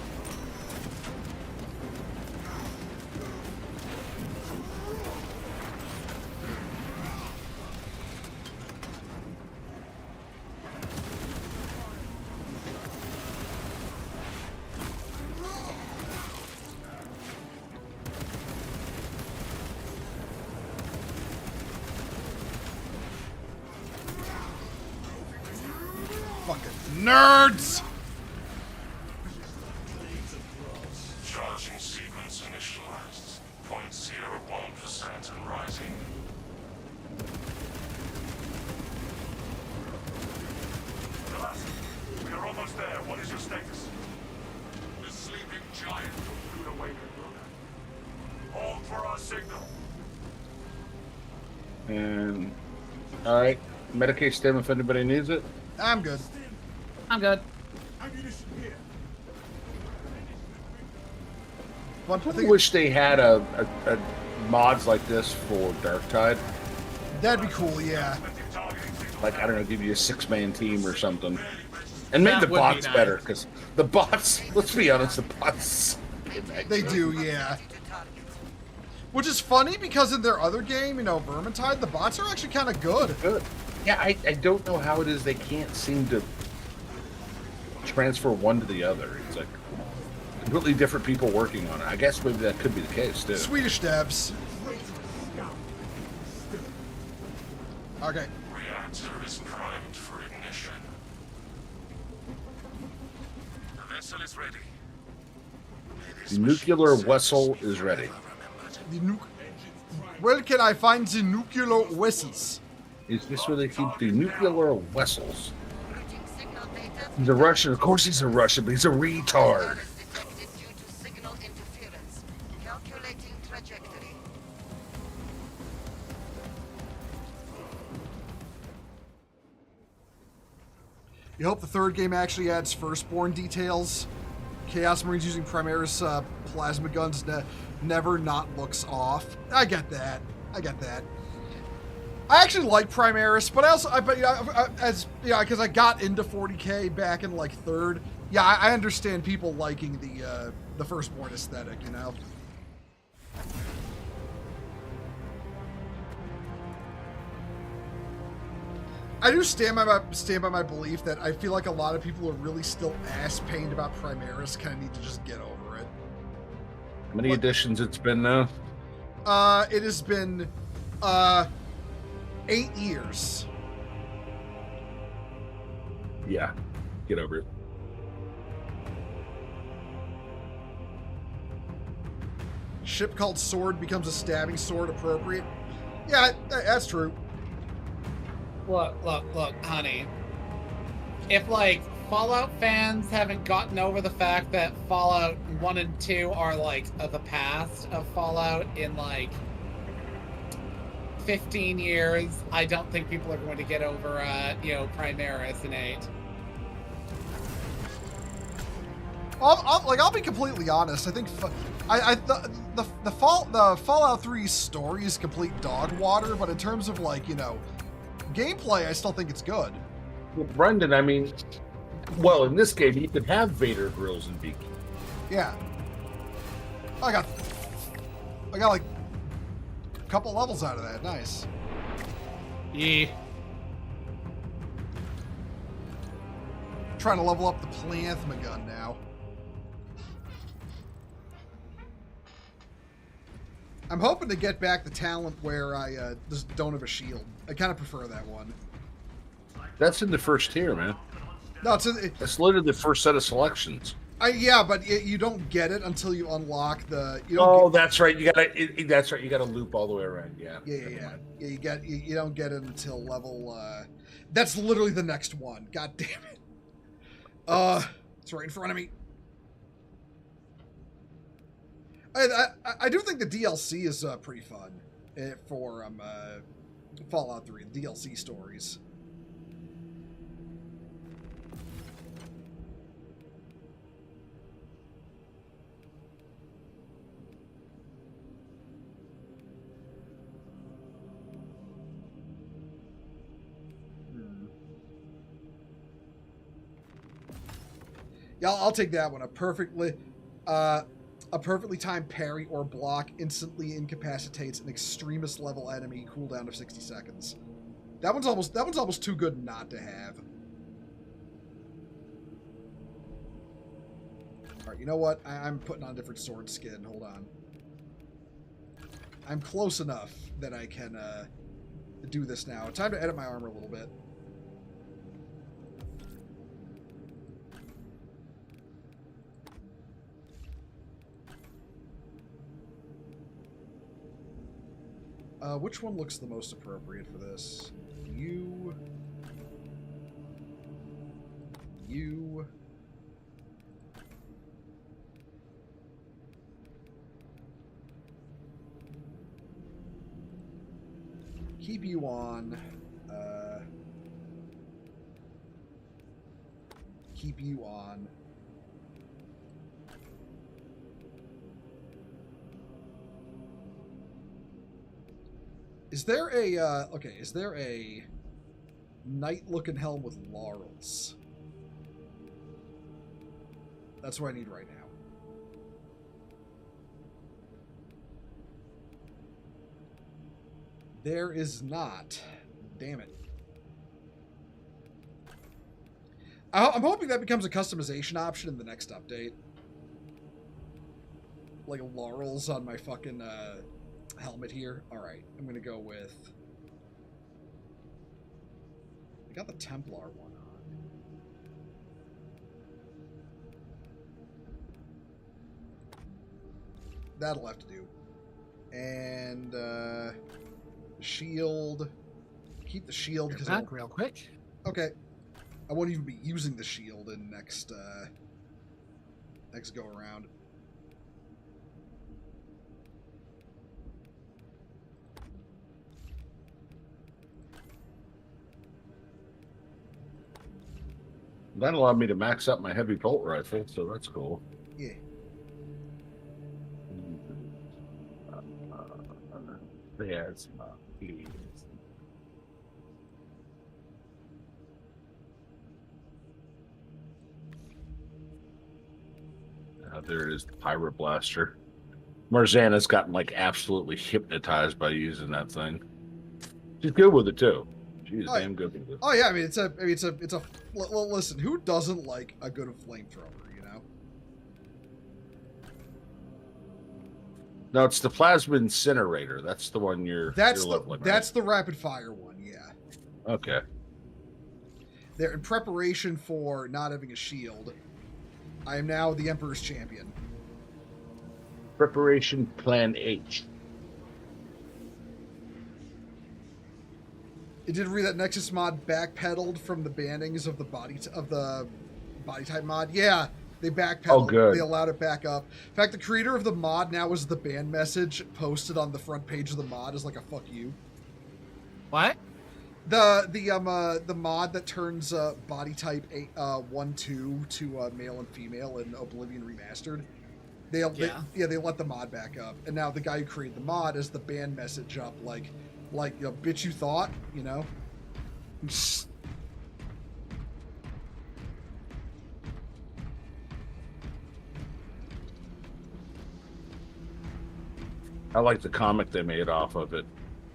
Fucking nerds! Charging sequence initialized. 0.01% and rising. Relax. We are almost there. What is your status? The sleeping giant will soon awaken. Hold for our signal. And all right, Medicaid stem if anybody needs it. I'm good. I'm good. Ammunition here. But I I think wish they had a mods like this for Darktide. that'd be cool, yeah. Like, I don't know, give you a 6-man team or something. And make That the would be bots nice. better, because the bots, let's be honest, the bots. They do, yeah. Which is funny because in their other game, Vermintide, the bots are actually kind of good. Good. Yeah, I don't know how it is they can't seem to transfer one to the other. It's like completely different people working on it. I guess maybe that could be the case, too. Swedish devs. Okay. Reactor is primed for ignition. The vessel is ready. The nuclear vessel is ready. Where can I find the nuclear vessels? Is this where they keep the nuclear vessels? He's a Russian. Of course he's a Russian, but he's a retard. Detected due to signal interference. Calculating trajectory. You hope the third game actually adds Firstborn details. Chaos Marines using Primaris plasma guns never not looks off. I get that. I actually like Primaris, but because I got into 40K back in like third. Yeah, I understand people liking the Firstborn aesthetic, I do stand by my belief that I feel like a lot of people are really still ass pained about Primaris. Kind of need to just get over it. How many editions it's been now? It has been 8 years. Yeah, get over it. Ship called Sword becomes a stabbing sword appropriate. Yeah, that's true. Look, honey. If like Fallout fans haven't gotten over the fact that Fallout 1 and 2 are like of the past of Fallout in like 15 years, I don't think people are going to get over, Primaris in 8. I'll be completely honest. I think the Fallout 3 story is complete dog water, but in terms of gameplay, I still think it's good. Well, Brendan, I mean, well, in this game, you could have Vader grills and beacon. Yeah. I got like a couple levels out of that. Nice. Yeah. Trying to level up the plasma gun now. I'm hoping to get back the talent where I just don't have a shield. I kind of prefer that one. That's in the first tier, man. No, That's literally the first set of selections. Yeah, but you don't get it until you unlock the. That's right. That's right. You gotta loop all the way around. Yeah. Yeah. You don't get it until level. That's literally the next one. God damn it. It's right in front of me. I do think the DLC is pretty fun for Fallout 3. The DLC stories. Yeah, I'll take that one. A perfectly timed parry or block instantly incapacitates an extremist level enemy. Cooldown of 60 seconds. That one's almost too good not to have. All right, you know what? I'm putting on a different sword skin. Hold on. I'm close enough that I can do this now. Time to edit my armor a little bit. Which one looks the most appropriate for this? You. Keep you on. Keep you on. Is there a, is there a knight-looking helm with laurels? That's what I need right now. There is not. Damn it. I'm hoping that becomes a customization option in the next update. Like laurels on my fucking, helmet here. All right, I'm gonna go with. I got the Templar one on. That'll have to do. And shield. Keep the shield because back real quick. Okay, I won't even be using the shield in next go around. That allowed me to max up my heavy bolt rifle, so that's cool. Yeah. There's there is the Pirate Blaster. Marzana's gotten like absolutely hypnotized by using that thing. She's good with it too. She's damn good with it. Oh yeah, I mean it's a listen, who doesn't like a good flamethrower, you know? No, it's the plasma incinerator. That's the one you're leveling, that's the rapid fire one, yeah. Okay. They're in preparation for not having a shield. I am now the Emperor's champion. Preparation Plan H. Did you read that Nexus mod backpedaled from the bannings of the body type mod? Yeah, they backpedaled. Oh, good. They allowed it back up. In fact, the creator of the mod now is the ban message posted on the front page of the mod is like a fuck you. What? The mod that turns body type 1-2 to male and female in Oblivion Remastered. They let the mod back up, and now the guy who created the mod is the ban message up like you know, bitch you thought, you know. I like the comic they made off of it.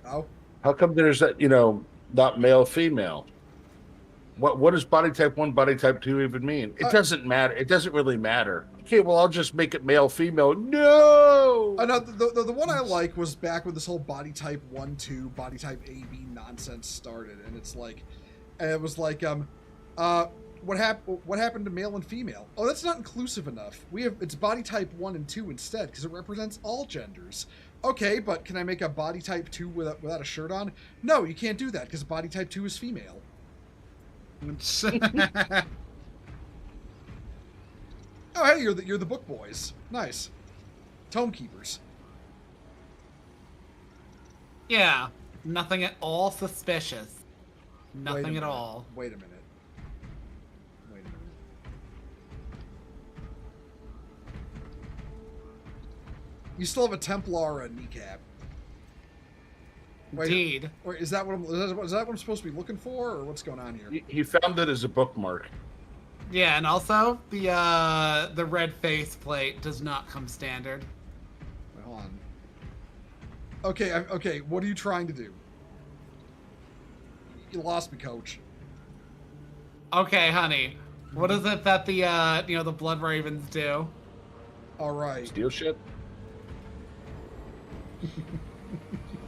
Oh, How come there's that, you know, not male female? What does body type 1, body type 2 even mean? It doesn't matter. It doesn't really matter. Okay, well, I'll just make it male female. No. no, the one I like was back when this whole body type 1-2, body type AB nonsense started, and it's like, and it was like, what happened to male and female? Oh, that's not inclusive enough. It's body type 1 and 2 instead because it represents all genders. Okay, but can I make a body type 2 without a shirt on? No, you can't do that because body type 2 is female. Oh, hey, you're the book boys. Nice. Tome keepers. Yeah, nothing at all suspicious. Nothing at all. Wait a minute. You still have a Templar kneecap. Indeed. Wait, is that what I'm supposed to be looking for, or what's going on here? He found it as a bookmark. Yeah, and also the red face plate does not come standard. Wait, hold on. Okay. What are you trying to do? You lost me, Coach. Okay, honey. What is it that the Blood Ravens do? All right. Steal shit.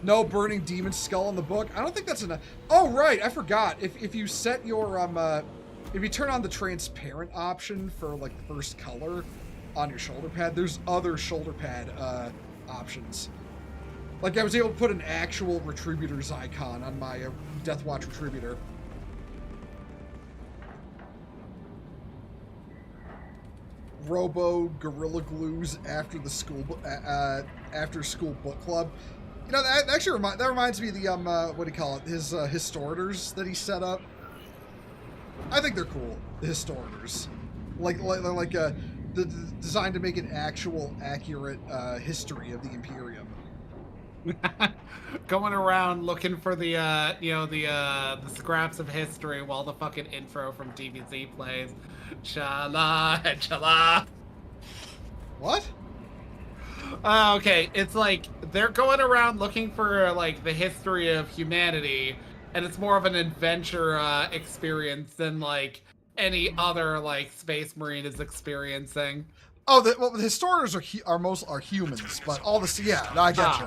No burning demon skull in the book. I don't think that's enough. Oh right, I forgot. If you set your if you turn on the transparent option for like the first color on your shoulder pad, there's other shoulder pad options. Like I was able to put an actual Retributor's icon on my Deathwatch Retributor. Robo Gorilla Glues after school book club. You know, that actually reminds me of the what do you call it? His Historitors that he set up. I think they're cool. The Historitors, designed to make an actual accurate history of the Imperium. Going around looking for the scraps of history while the fucking intro from DBZ plays. Shala, shala. What? Okay, it's like they're going around looking for like the history of humanity, and it's more of an adventure experience than like any other like Space Marine is experiencing. Oh, the Historitors are humans, but all this, yeah, no, I get you.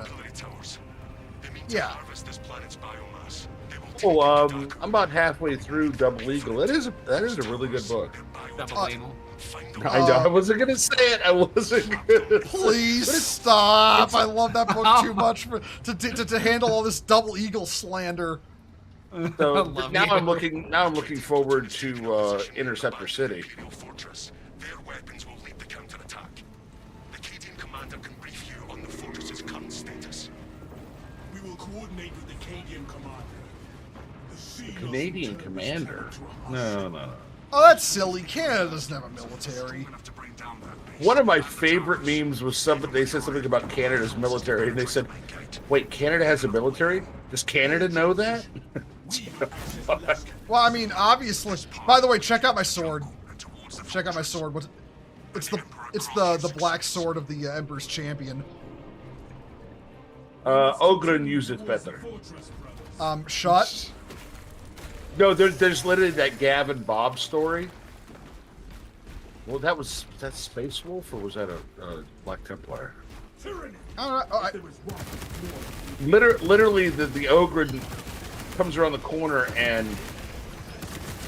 Yeah. Oh, I'm about halfway through Double Eagle. That is a really good book. Double Eagle. I know. I wasn't gonna say it. I wasn't gonna. Please stop! I love that book too much to handle all this Double Eagle slander. So now I'm looking forward to Interceptor City. Their weapons will lead the counterattack. The Cadian commander can brief you on the fortress's current status. We will coordinate with the Cadian commander. The Canadian commander? No. Oh, that's silly. Canada doesn't have a military. One of my favorite memes was they said something about Canada's military, and they said, "Wait, Canada has a military? Does Canada know that?" Well, I mean, obviously. By the way, check out my sword. Check out my sword. It's the black sword of the Emperor's Champion. Ogren used it better. Shut. No, there's literally that Gavin Bob story. Well, was that Space Wolf or was that a Black Templar? Literally, the Ogren comes around the corner and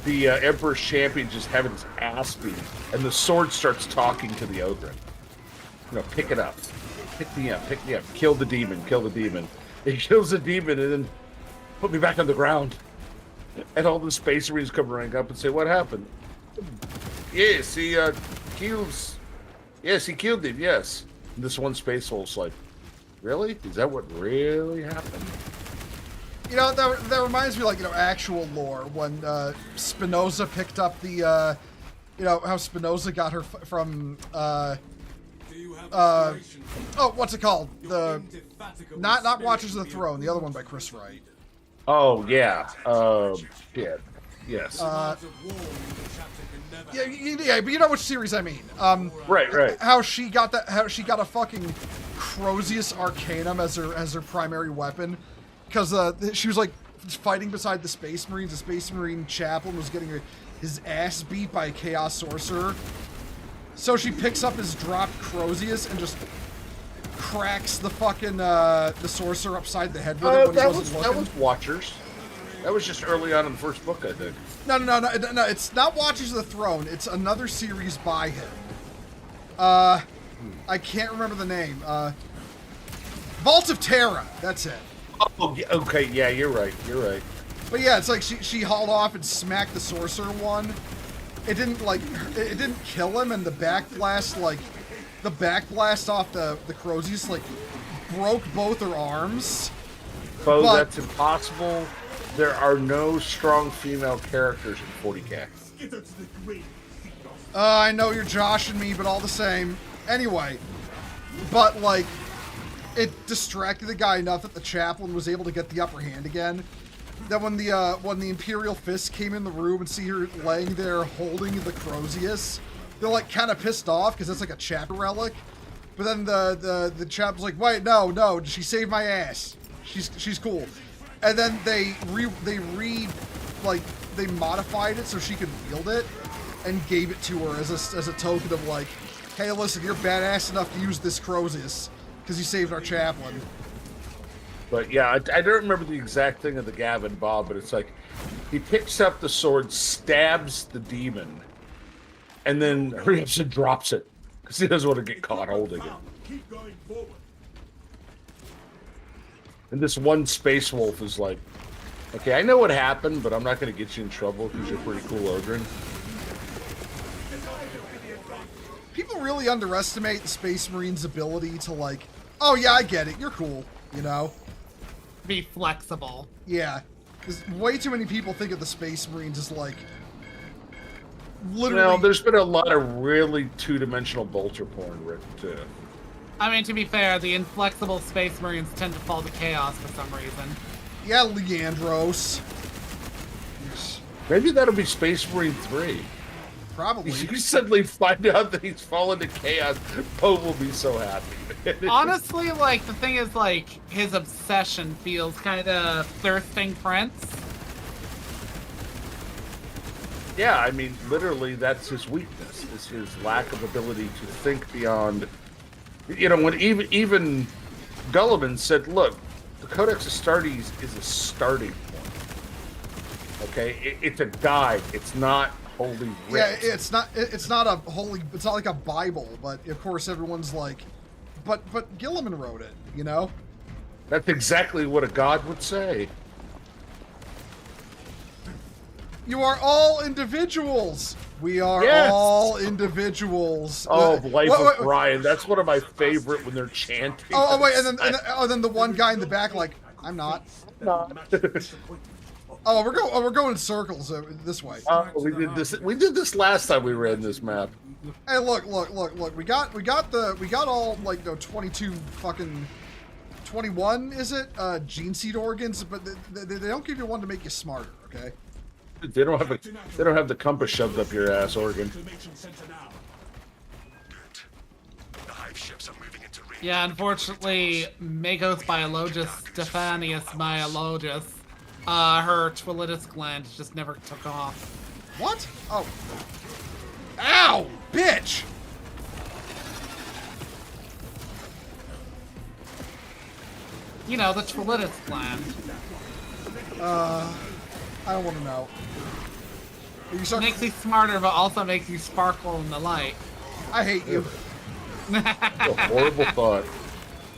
the Emperor's Champion just having his ass beat, and the sword starts talking to the Ogren. You know, pick it up, pick me up, kill the demon. He kills the demon and then put me back on the ground. And all the Space Marines come running up and say, "What happened?" Yes, he kills. Yes, he killed him. Yes. And this one Space Wolf's like, "Really? Is that what really happened?" You know, that reminds me, like, you know, actual lore, when Spinoza picked up the, you know, how Spinoza got her from, oh, what's it called? The, not Watchers of the Throne, the other one by Chris Wright. Oh, yeah. Yeah. Yes. Yeah, but you know which series I mean. Right. How she got a fucking Crozius Arcanum as her primary weapon, because she was like fighting beside the Space Marines. The Space Marine chaplain was getting his ass beat by a Chaos Sorcerer, so she picks up his dropped Crozius and just cracks the fucking the sorcerer upside the head with it when he wasn't looking. That was Watchers. That was just early on in the first book, I think. No, it's not Watchers of the Throne. It's another series by him. I can't remember the name. Vault of Terra. That's it. Oh, okay, yeah, you're right. But yeah, it's like she hauled off and smacked the sorcerer one. It didn't kill him, and the backblast off the Crozius like broke both her arms. Bo, that's impossible. There are no strong female characters in 40K. I know you're joshing me, but all the same. Anyway, but like, it distracted the guy enough that the chaplain was able to get the upper hand again. That when the Imperial Fist came in the room and see her laying there holding the Crozius, they're like kind of pissed off because that's like a chapter relic. But then the chaplain's like, wait, no, she saved my ass. She's cool. And then they modified it so she could wield it, and gave it to her as a token of like, hey, listen, you're badass enough to use this Crozius because you saved our chaplain. But yeah, I don't remember the exact thing of the Gavin Bob, but it's like he picks up the sword, stabs the demon, and then hurries and drops it because he doesn't want to get caught holding it. Keep going forward. And this one space wolf is like, okay, I know what happened, but I'm not going to get you in trouble because you're pretty cool, Ogren. People really underestimate the Space Marine's ability to like, oh yeah, I get it, you're cool, you know? Be flexible. Yeah. Because way too many people think of the Space Marines as like, literally... Well, there's been a lot of really two-dimensional bolter porn written too. I mean, to be fair, the inflexible Space Marines tend to fall to chaos for some reason. Yeah, Leandros. Maybe that'll be Space Marine 3. Probably. You suddenly find out that he's fallen to chaos. Poe will be so happy. Honestly, like, the thing is, like, his obsession feels kind of thirsting Prince. Yeah, I mean, literally, that's his weakness, is his lack of ability to think beyond... You know, when even Gulliman said, look, the Codex Astartes is a starting point. Okay? It's a guide. It's not holy writ. Yeah, it's not like a Bible, but of course everyone's like, but Gilliman wrote it, you know? That's exactly what a god would say. You are all individuals. We are all individuals. Oh, Life of Brian. That's one of my favorite when they're chanting. Oh, wait, and then the one guy in the back, like, I'm not. Oh, we're going in circles this way. Oh, we did this. We did this last time we ran this map. Hey, look. We got all like 22 fucking 21. Is it gene seed organs? But they don't give you one to make you smarter. Okay. They don't have the compass shoved up your ass, Oregon. Yeah, unfortunately, Magos Biologist Stephanius Biologist, her Twilitis gland just never took off. What? Oh. Ow! Bitch! You know, the Twilitis gland. I don't want to know. Makes you smarter, but also makes you sparkle in the light. I hate you. What a horrible thought.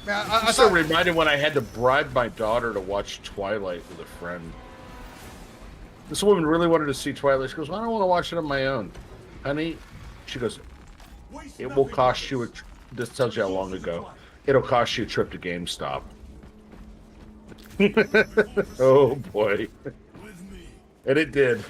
Man, I'm so reminded when I had to bribe my daughter to watch Twilight with a friend. This woman really wanted to see Twilight. She goes, well, I don't want to watch it on my own. Honey, she goes, it will cost you this tells you how long ago. It'll cost you a trip to GameStop. Oh boy. And it did.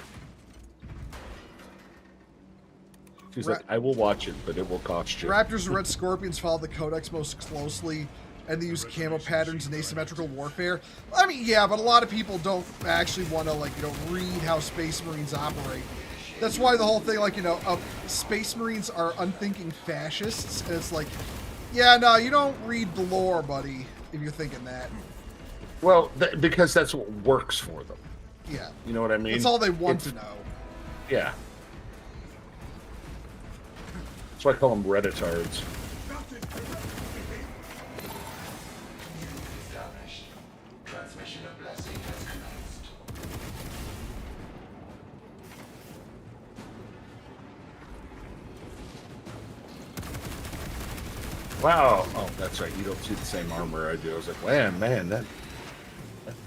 She's like, I will watch it, but it will cost you. Raptors and Red Scorpions follow the Codex most closely, and they use camo patterns and asymmetrical warfare. I mean, yeah, but a lot of people don't actually want to, like, you know, read how Space Marines operate. That's why the whole thing, like, you know, Space Marines are unthinking fascists, and it's like, yeah, no, you don't read the lore, buddy, if you're thinking that. Well, because that's what works for them. Yeah. You know what I mean? That's all they want to know. Yeah. That's why I call them Redditards. Transmission of blessing has commenced. Wow. Oh, that's right. You don't see the same armor I do. I was like, man,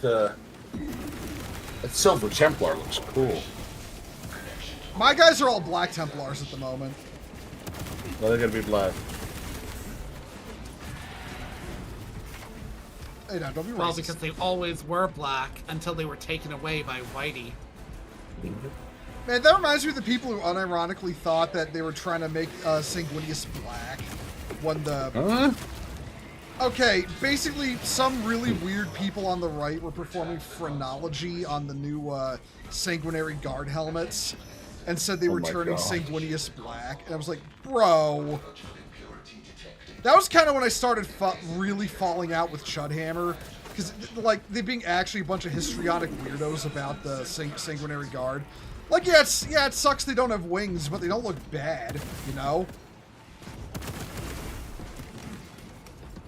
that Silver Templar looks cool. My guys are all Black Templars at the moment. Well, they're gonna be black. Hey, now, don't be Well, racist. because they always were black until they were taken away by Whitey. Man, that reminds me of the people who unironically thought that they were trying to make Sanguinius black when the... Huh? Okay, basically, some really weird people on the right were performing phrenology on the new Sanguinary Guard helmets and said they were my turning gosh. Sanguinius black. And I was like, bro... That was kind of when I started really falling out with Chudhammer. Because, like, they being actually a bunch of histrionic weirdos about the Sanguinary Guard. Like, yeah, it sucks they don't have wings, but they don't look bad, you know?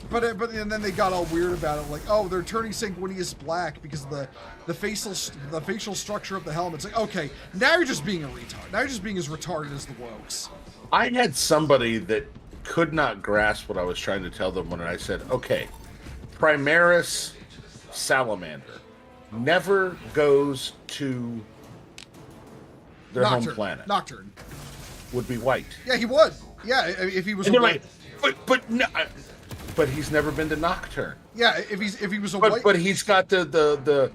But and then they got all weird about it, like, oh, they're turning Sanguinius black because of the facial structure of the helmet. It's like, okay, now you're just being a retard. Now you're just being as retarded as the Wokes. I had somebody that could not grasp what I was trying to tell them when I said, okay, Primaris Salamander never goes to their home planet. Nocturne. Would be white. Yeah, he would. Yeah, if he was And a they're white. like, but he's never been to Nocturne. Yeah, if he was a white. But he's got the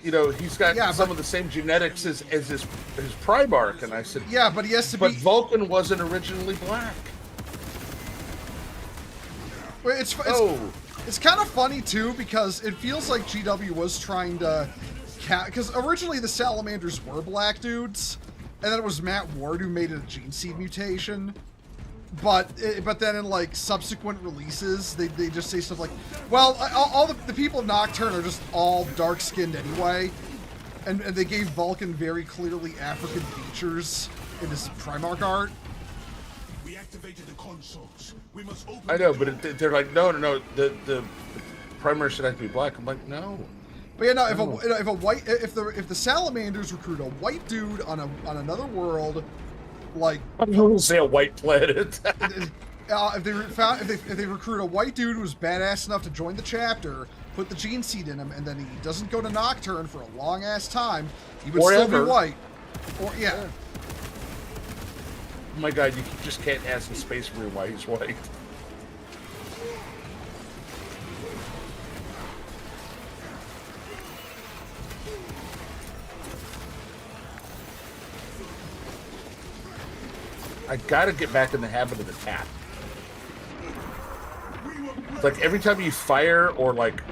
you know, he's got Yeah, some but- of the same genetics as his Primarch. And I said, Yeah, but he has to but be. Vulcan wasn't originally black. Well, it's kind of funny too because it feels like GW was trying to, because originally the Salamanders were black dudes, and then it was Matt Ward who made it a gene seed mutation. But then in like subsequent releases, they just say stuff like, well, all the people of Nocturne are just all dark skinned anyway, and they gave Vulcan very clearly African features in his Primarch art. We activated the consoles. We must open. I know, but they're like, no, the Primarch should have to be black. I'm like, no. But yeah, no, if the Salamanders recruit a white dude on another world, like I don't say a white planet. if they recruit a white dude who's badass enough to join the chapter, put the gene seed in him, and then he doesn't go to Nocturne for a long ass time, he would still Forever. be white. Or yeah. Oh my god, you just can't ask a Space Marine why he's white. I gotta get back in the habit of the tap. It's like every time you fire or like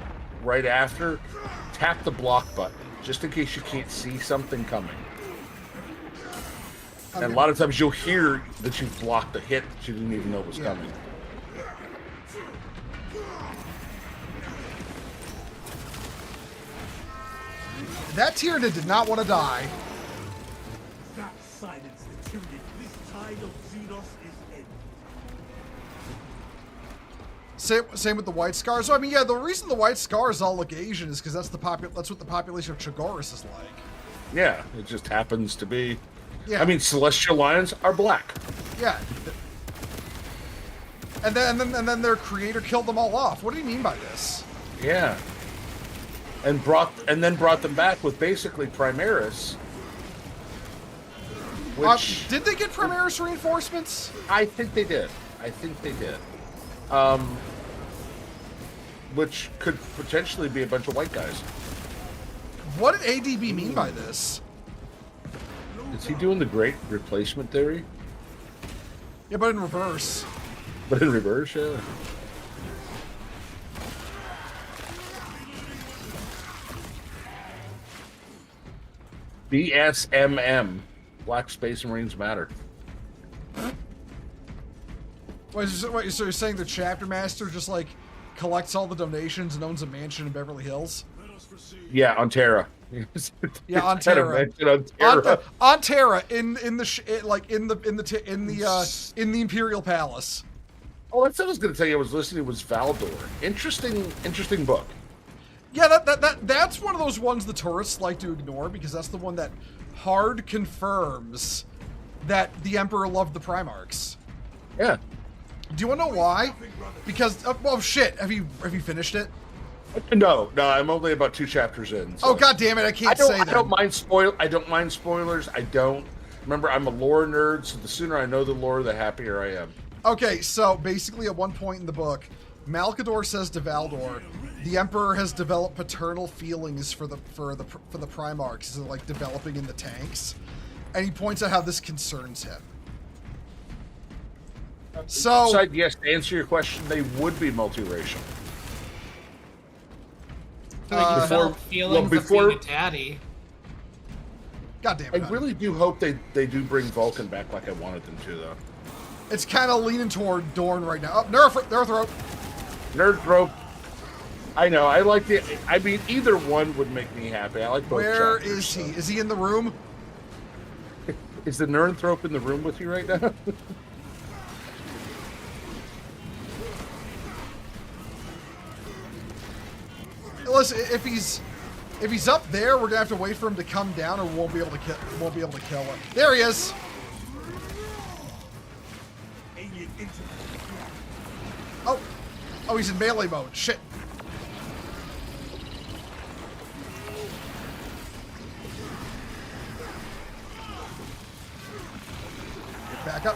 right after, tap the block button just in case you can't see something coming. And a lot of times you'll hear that you've blocked a hit that you didn't even know was coming. That Tyranid did not want to die. That silenced the Tyranid. This tide of Xenos is ending. Same with the White Scars. So I mean, yeah, the reason the White Scars all look Asian is because that's what the population of Chagoris is like. Yeah, it just happens to be. Yeah. I mean, Celestial Lions are black. Yeah. And then their creator killed them all off. What do you mean by this? Yeah. And then brought them back with basically Primaris. Which Did they get Primaris reinforcements? I think they did. which could potentially be a bunch of white guys. What did ADB mean by this? Is he doing the great replacement theory? Yeah, but in reverse. But in reverse, yeah. BSMM. Black Space Marines Matter. Wait, so you're saying the chapter master just like collects all the donations and owns a mansion in Beverly Hills? Yeah, on Terra. Yeah, on It's kind of Terra. mentioned on Terra. On Terra, in the Imperial Palace. Oh, that's what I was going to tell you. I was listening. Was Valdor. Interesting book. Yeah, that's one of those ones the tourists like to ignore because that's the one that hard confirms that the Emperor loved the Primarchs. Yeah. Do you want to know why? Because oh shit, have you finished it? No, I'm only about 2 chapters in. So. Oh god damn it, I can't say that. I don't mind spoilers. I don't. Remember, I'm a lore nerd, so the sooner I know the lore, the happier I am. Okay, so basically at one point in the book, Malkador says to Valdor, the Emperor has developed paternal feelings for the Primarchs, so like developing in the tanks, and he points out how this concerns him. So, Yes, to answer your question, they would be multiracial. So they can develop feelings of being a daddy. God damn I it. really do hope they do bring Vulcan back like I wanted them to, though. It's kind of leaning toward Dorn right now. Oh, Nerthrope. Nerdthrope. I know. I like the. I mean, either one would make me happy. I like both. Where chapters, is he? so. Is he in the room? Is the Nerdthrope in the room with you right now? Listen, if he's up there, we're gonna have to wait for him to come down, or we won't be able to kill him. There he is. Oh, he's in melee mode. Shit. Back up.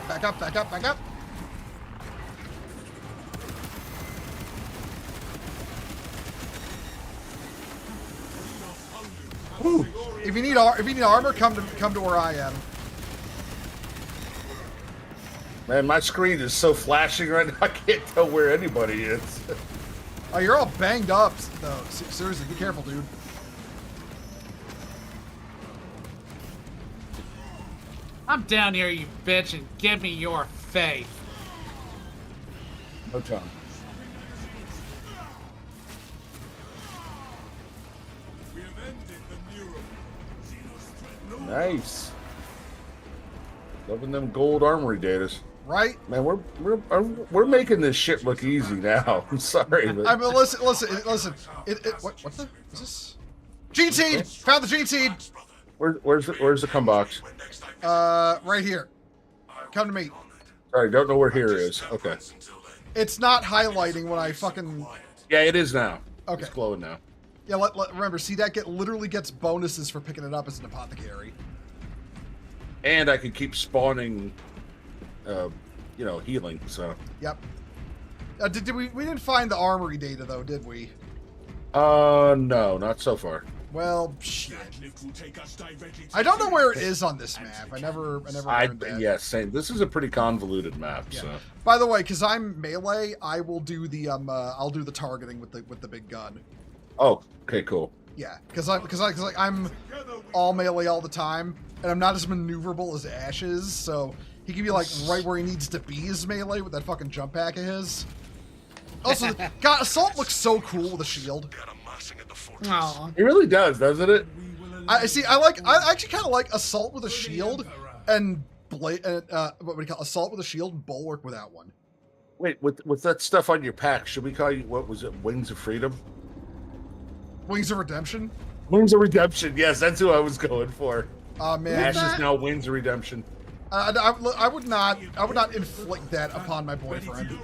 Ooh. If you need armor, come to where I am. Man, my screen is so flashing right now. I can't tell where anybody is. Oh, you're all banged up, though. Seriously, be careful, dude. I'm down here, you bitch, and give me your faith. No time. Nice. Loving them gold armory datas. Right? Man, we're making this shit look easy now. I'm sorry, but I mean, listen. What the? Is this? Gene seed. Found the gene seed. where's the come box? Right here. Come to me. Sorry, don't know where here is. Okay. It's not highlighting when I fucking. Yeah, it is now. Okay. It's glowing now. Yeah, remember, see that literally gets bonuses for picking it up as an apothecary. And I could keep spawning, healing. So. Yep. Did we didn't find the armory data though, did we? No, not so far. Well, shit. I don't know where it is on this map. I never learned that. Yeah, same. This is a pretty convoluted map. Yeah. So. By the way, because I'm melee, I will do the I'll do the targeting with the big gun. Oh, okay, cool. Yeah, because I'm all melee all the time, and I'm not as maneuverable as Ash is, so he can be like right where he needs to be as melee with that fucking jump pack of his. Also, God, Assault looks so cool with a shield. Aw. It really does, doesn't it? I actually kind of like Assault with a shield and what do you call Assault with a shield and Bulwark without one. Wait, with that stuff on your pack, should we call you, what was it, Wings of Freedom? Wings of Redemption. Wings of Redemption. Yes, that's who I was going for. Oh man, Ash is now Wings of Redemption. I would not inflict that upon my boyfriend.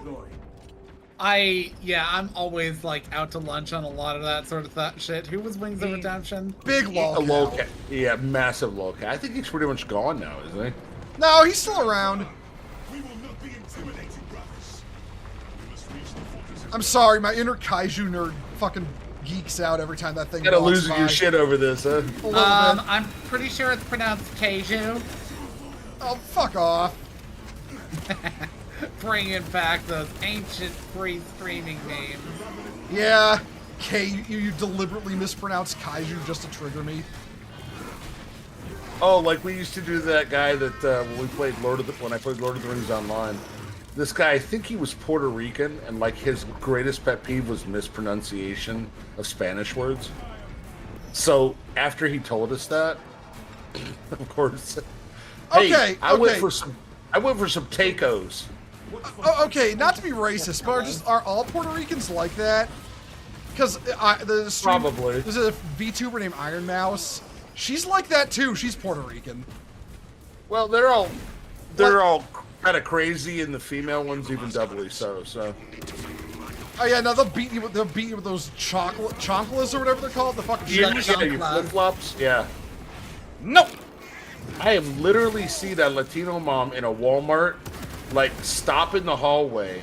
I'm always like out to lunch on a lot of that sort of shit. Who was Wings of Redemption? Big A lolcat. lolcat. Yeah, massive lolcat. I think he's pretty much gone now, isn't he? No, he's still around. We will not be intimidated, brothers. We must reach the fortress I'm sorry, my inner kaiju nerd fucking geeks out every time that thing Gotta walks losing by. your shit over this, huh? A little bit. I'm pretty sure it's pronounced Keiju. Oh, fuck off. Bringing back those ancient free streaming names. Yeah, you deliberately mispronounced kaiju just to trigger me. Oh, like we used to do to that guy that when we played when I played Lord of the Rings Online. This guy, I think he was Puerto Rican, and like his greatest pet peeve was mispronunciation of Spanish words. So after he told us that, of course, hey, I went for some tacos. Okay, not to be racist, but are all Puerto Ricans like that? Because Probably. There's a VTuber named Iron Mouse. She's like that too. She's Puerto Rican. Well, they're all kind of crazy, and the female ones even doubly so. So. Oh yeah, no, they'll beat you with those chonklers or whatever they're called. The fucking Yeah, your flip flops. Yeah. Nope. I have literally seen a Latino mom in a Walmart, like, stop in the hallway,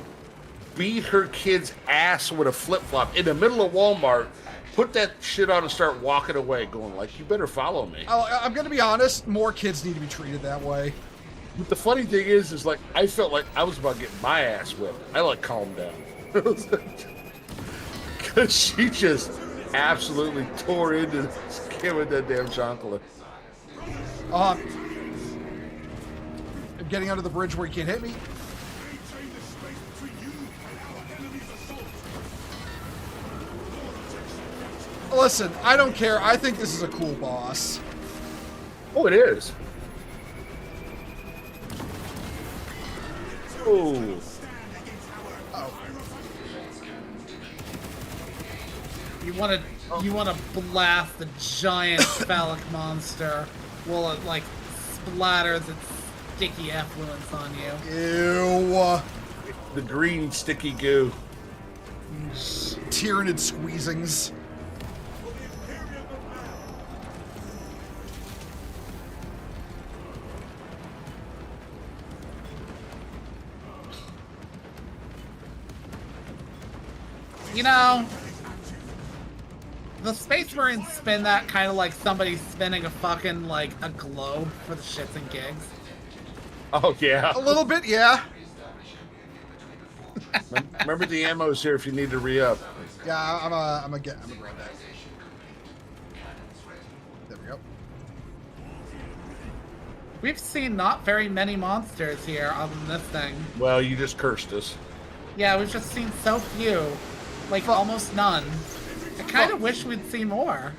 beat her kid's ass with a flip flop in the middle of Walmart, put that shit on and start walking away, going like, "You better follow me." I'm gonna be honest. More kids need to be treated that way. But the funny thing is like, I felt like I was about to get my ass whipped. I like calmed down. Because she just absolutely tore into this kid with that damn chocolate. I'm getting under the bridge where you can't hit me. Listen, I don't care. I think this is a cool boss. Oh, it is. Oh. You want to blast the giant phallic monster while it like splatters its sticky effluence on you. Ew. The green sticky goo. Tyrannid squeezings. You know, the Space Marines spin that kind of like somebody spinning a fucking, like, a globe for the shits and gigs. Oh, yeah. A little bit, yeah. Remember the ammo's here if you need to re-up. Yeah, I'm gonna grab that. There we go. We've seen not very many monsters here other than this thing. Well, you just cursed us. Yeah, we've just seen so few. Like, almost none. I kind of wish we'd see more.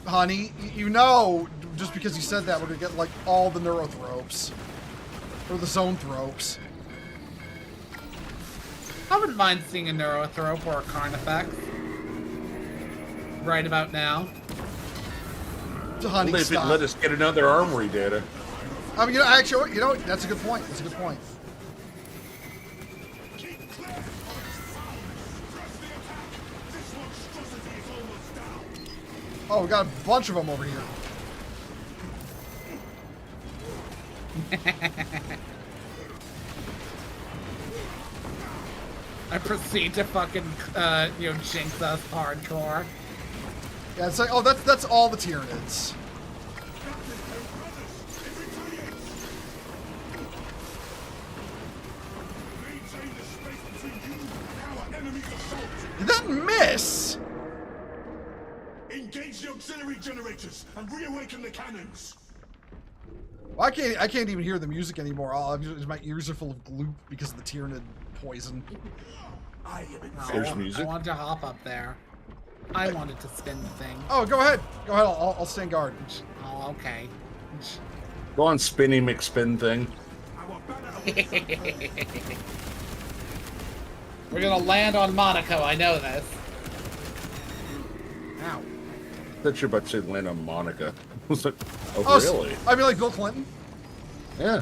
Honey, you know, just because you said that, we're gonna get, like, all the neurothropes. Or the zoanthropes. I wouldn't mind seeing a neurothrope or a carnifex. Right about now. Honey, Well, if it let us get another armory data. I mean, actually, that's a good point. That's a good point. Oh, we got a bunch of them over here. I proceed to fucking, jinx us hardcore. Yeah, it's like, oh, that's all the Tyranids. Did that miss? Engage the auxiliary generators and reawaken the cannons. Well, I can't even hear the music anymore. My ears are full of gloop because of the Tyranid poison. There's music. I wanted to hop up there. I wanted to spin the thing. Oh, go ahead. Go ahead. I'll stand guard. Oh, okay. Go on, Spinny McSpin thing. We're gonna land on Monaco, I know this. Ow. I thought you were about to say land on Monica. I was like, Oh, really? I mean, like Bill Clinton. Yeah.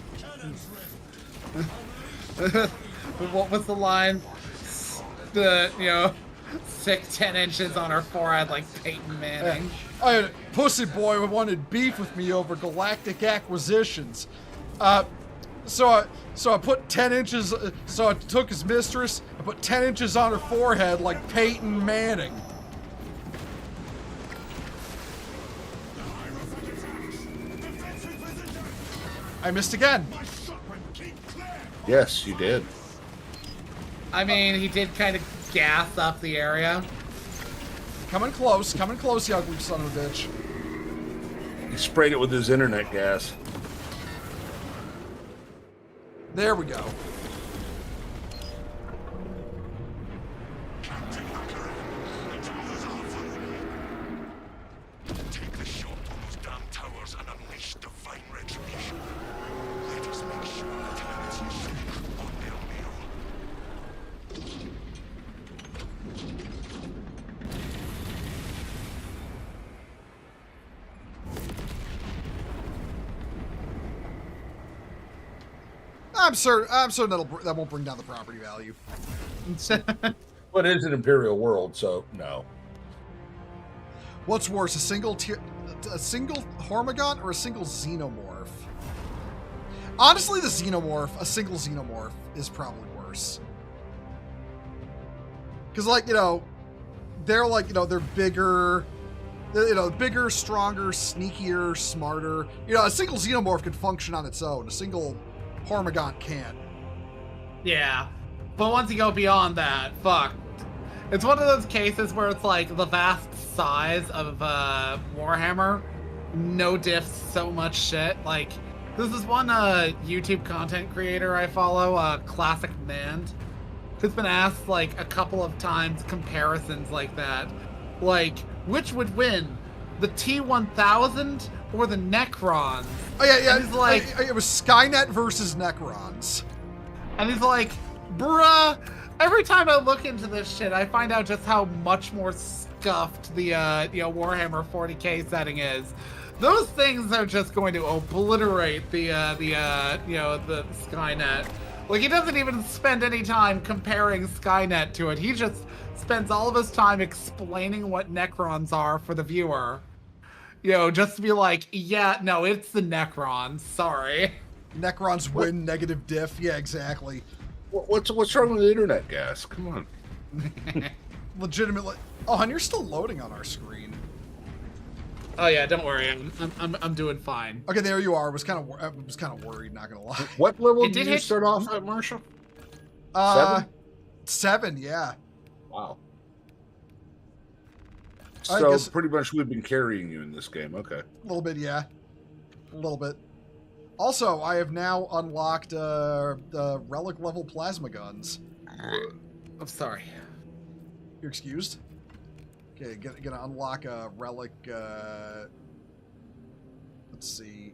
What was the line? The, 10 inches on her forehead like Peyton Manning. Pussy boy wanted beef with me over galactic acquisitions. So I put 10 inches. So I took his mistress. I put 10 inches on her forehead like Peyton Manning. I missed again. Yes, you did. I mean, he did kind of gas up the area. Coming close, you ugly son of a bitch. He sprayed it with his internet gas. There we go. Take the shot on those damn towers and unleash divine retribution. Let us make sure eternity is on their meal. I'm certain that won't bring down the property value. But it is an Imperial world, so no. What's worse, a single Hormigont or a single Xenomorph? Honestly, a single Xenomorph is probably worse. Because, like, they're like, they're bigger, bigger, stronger, sneakier, smarter. A single Xenomorph can function on its own. A single Hormigont can't. Yeah. But once you go beyond that, fuck. It's one of those cases where it's like the vast size of Warhammer, no diffs so much shit. Like, this is one YouTube content creator I follow, Classic Mand, who's been asked like a couple of times comparisons like that. Like, which would win, the T-1000 or the Necrons? Oh yeah. And he's like, it was Skynet versus Necrons. And he's like, bruh, every time I look into this shit, I find out just how much more scuffed the Warhammer 40k setting is. Those things are just going to obliterate the Skynet. Like, he doesn't even spend any time comparing Skynet to it. He just spends all of his time explaining what Necrons are for the viewer. Just to be like, yeah, no, it's the Necrons. Sorry. Necrons win, negative diff. Yeah, exactly. What's wrong with the internet gas? Come on. Legitimately. Oh, and you're still loading on our screen. Oh yeah, don't worry. I'm doing fine. Okay, there you are. I was kind of worried. Not gonna lie. What level did you start off at, Marshall? 7. Yeah. Wow. I So guess, pretty much we've been carrying you in this game. Okay. a little bit, yeah. A little bit. Also, I have now unlocked the relic level plasma guns. I'm sorry. You're excused. Okay, gonna unlock a relic. Let's see.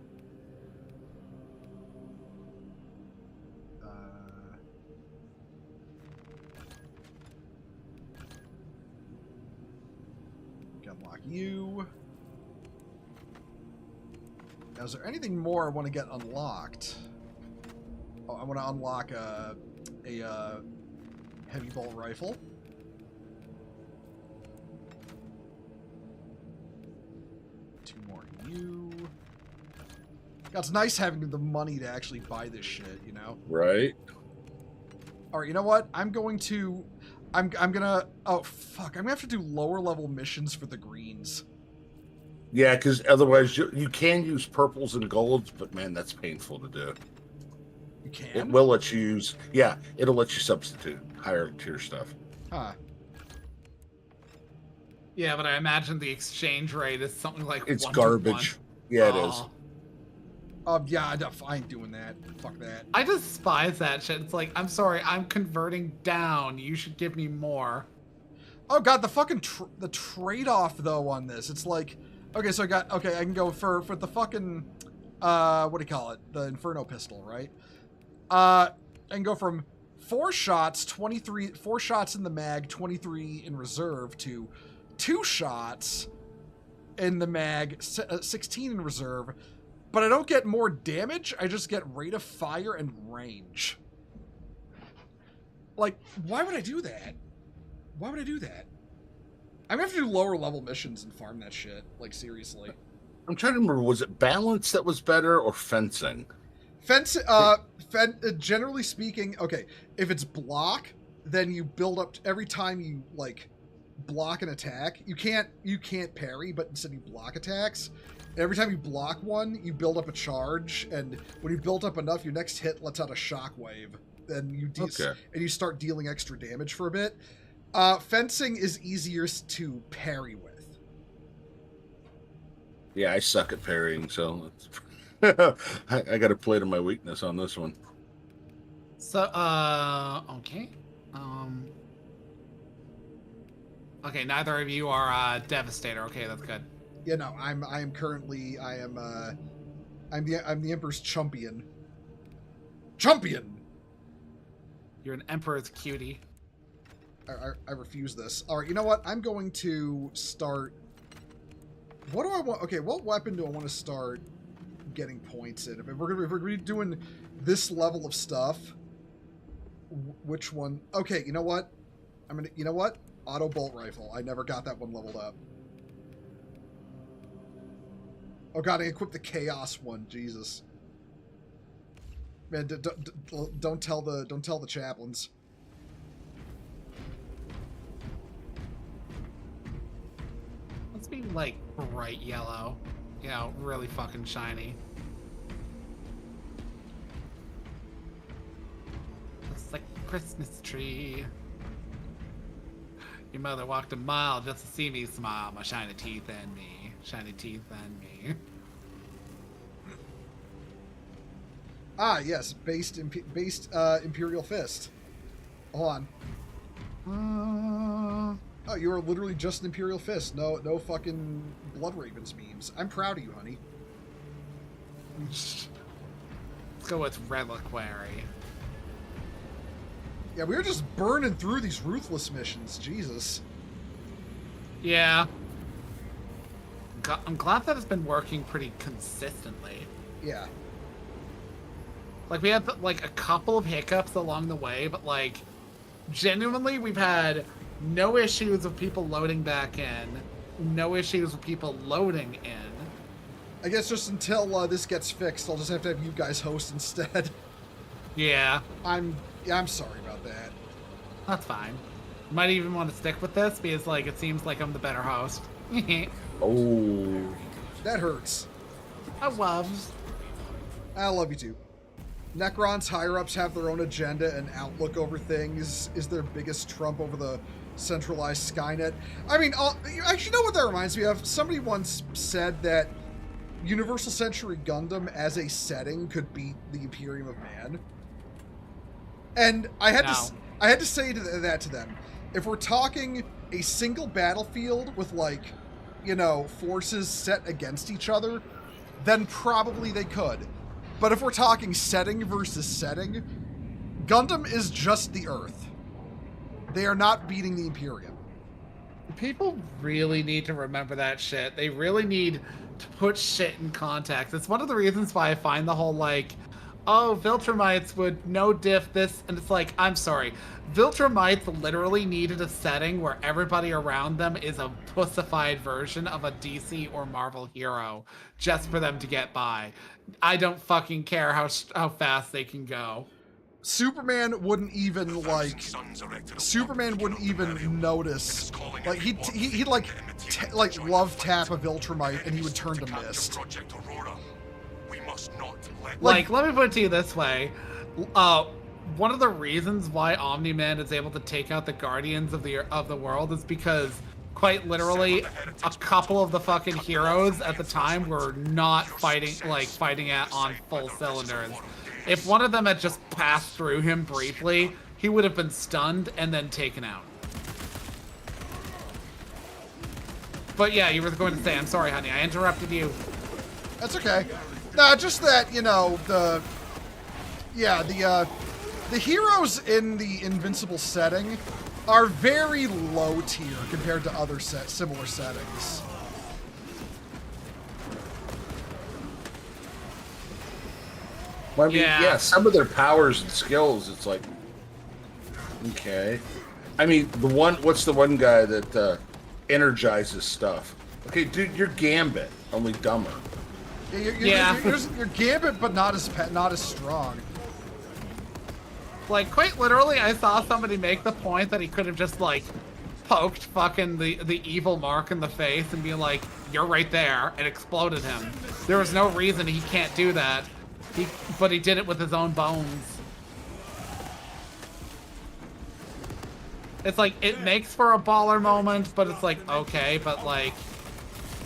Unlock you. Now, is there anything more I want to get unlocked? Oh, I want to unlock a heavy bolt rifle. Two more you. God, it's nice having the money to actually buy this shit, Right. All right, you know what? I'm gonna. Oh fuck! I'm gonna have to do lower level missions for the greens. Yeah, because otherwise you can use purples and golds, but man, that's painful to do. You can. It will let you use. Yeah, it'll let you substitute higher tier stuff. Huh. Yeah, but I imagine the exchange rate is something like It's 1 to garbage. 1. Yeah, it is. Yeah, I ain't doing that. Fuck that. I despise that shit. It's like, I'm sorry, I'm converting down. You should give me more. Oh god, the fucking the trade-off though on this. It's like, okay, so I can go for the fucking what do you call it? The Inferno pistol, right? I can go from 4 shots, 4 shots in the mag, 23 in reserve to 2 shots in the mag, 16 in reserve. But I don't get more damage, I just get rate of fire and range. Like, why would I do that? Why would I do that? I'm gonna have to do lower level missions and farm that shit. Like, seriously. I'm trying to remember, was it balance that was better or fencing? Fence, generally speaking, okay, if it's block, then you build up every time you like block an attack. You can't parry, but instead you block attacks. And every time you block one, you build up a charge, and when you've built up enough, your next hit lets out a shockwave. Then you and you start dealing extra damage for a bit. Fencing is easier to parry with. Yeah, I suck at parrying, so I got to play to my weakness on this one. So, okay. Okay, neither of you are Devastator. Okay, that's good. Yeah, no, I'm the Emperor's champion. Champion. You're an Emperor's cutie. I refuse this. All right, you know what? I'm going to start. What do I want? Okay, what weapon do I want to start getting points in? If we're gonna be doing this level of stuff, which one? Okay, you know what? You know what? Auto bolt rifle. I never got that one leveled up. Oh god, I equipped the chaos one. Jesus. Man, don't tell the chaplains. Let's be like bright yellow. You know, really fucking shiny. Looks like a Christmas tree. Your mother walked a mile just to see me smile. My shiny teeth and me. Shiny teeth and me. Ah, yes, based Imperial Fist. Hold on. Oh, you are literally just an Imperial Fist. No fucking Blood Ravens memes. I'm proud of you, honey. Let's go with Reliquary. Yeah, we were just burning through these Ruthless missions. Jesus. Yeah. I'm glad that it's been working pretty consistently. Yeah. Like, we had, like, a couple of hiccups along the way, but, like, genuinely, we've had no issues with people loading back in, no issues with people loading in. I guess just until this gets fixed, I'll just have to have you guys host instead. Yeah. I'm sorry about that. That's fine. Might even want to stick with this, because, like, it seems like I'm the better host. Oh. That hurts. I love. I love you too. Necron's higher-ups have their own agenda, and outlook over things is their biggest trump over the centralized Skynet. I mean, actually, you know what that reminds me of? Somebody once said that Universal Century Gundam as a setting could beat the Imperium of Man. And I had to say that to them. If we're talking a single battlefield with, like, you know, forces set against each other, then probably they could. But if we're talking setting versus setting, Gundam is just the Earth. They are not beating the Imperium. People really need to remember that shit. They really need to put shit in context. It's one of the reasons why I find the whole, like, oh, Viltrumites would no diff this, and it's like, I'm sorry. Viltrumites literally needed a setting where everybody around them is a pussified version of a DC or Marvel hero just for them to get by. I don't fucking care how fast they can go. Superman wouldn't even notice. Like he'd like love tap a Viltrumite and he would turn to mist. Like, let me put it to you this way. One of the reasons why Omni-Man is able to take out the Guardians of the world is because, quite literally, a couple of the fucking heroes at the time were not fighting on full cylinders. If one of them had just passed through him briefly, he would have been stunned and then taken out. But yeah, you were going to say, I'm sorry, honey, I interrupted you. That's okay. No, just that, you know, the heroes in the Invincible setting are very low tier compared to other similar settings. Well, I mean, yeah, some of their powers and skills, it's like, okay. I mean, what's the one guy that energizes stuff? Okay, dude, you're Gambit, only dumber. You're Gambit, but not as strong. Like, quite literally, I saw somebody make the point that he could have just, like, poked fucking the evil Mark in the face and be like, you're right there, and exploded him. There was no reason he can't do that. But he did it with his own bones. It's like, it makes for a baller moment, but it's like, okay, but like,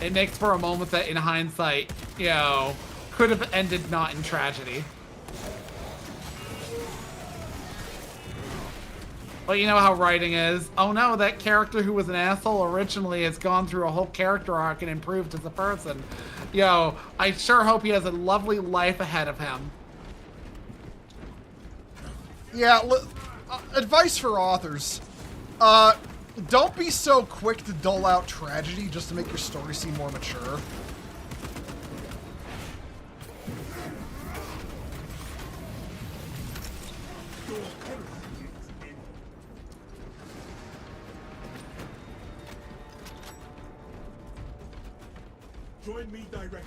it makes for a moment that in hindsight, you know, could have ended not in tragedy. But you know how writing is. Oh no, that character who was an asshole originally has gone through a whole character arc and improved as a person. Yo, I sure hope he has a lovely life ahead of him. Yeah, advice for authors. Don't be so quick to dole out tragedy just to make your story seem more mature. Join me directly.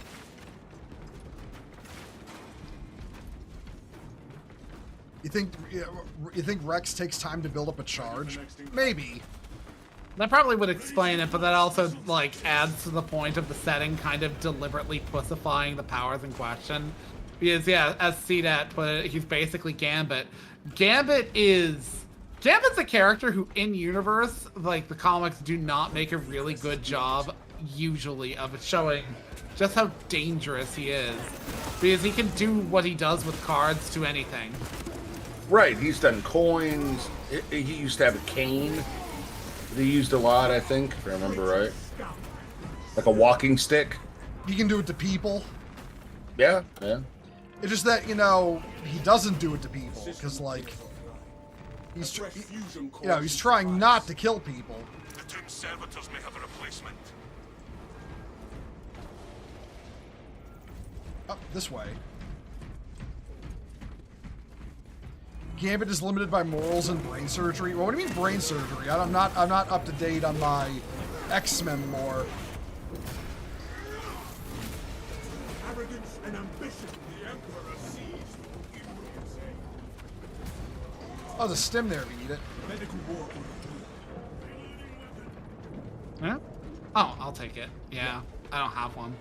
You think Rex takes time to build up a charge? Maybe. That probably would explain it, but that also, like, adds to the point of the setting kind of deliberately pussifying the powers in question. Because, yeah, as CDAT put it, he's basically Gambit. Gambit's a character who, in universe, like, the comics do not make a really good job, usually, of showing just how dangerous he is. Because he can do what he does with cards to anything. Right, he's done coins. He used to have a cane that he used a lot, I think, if I remember right. Like a walking stick. He can do it to people. Yeah, yeah. It's just that, you know, he doesn't do it to people, because, like, he's trying not to kill people. The Tomb Servitors may have a replacement. Up this way. Gambit is limited by morals and brain surgery. Well, what do you mean brain surgery? I'm not up to date on my X-Men lore. Arrogance and ambition. The Emperor sees. Oh, there's a stim there if you need it. Medical war. Huh? Oh, I'll take it. Yeah, I don't have one.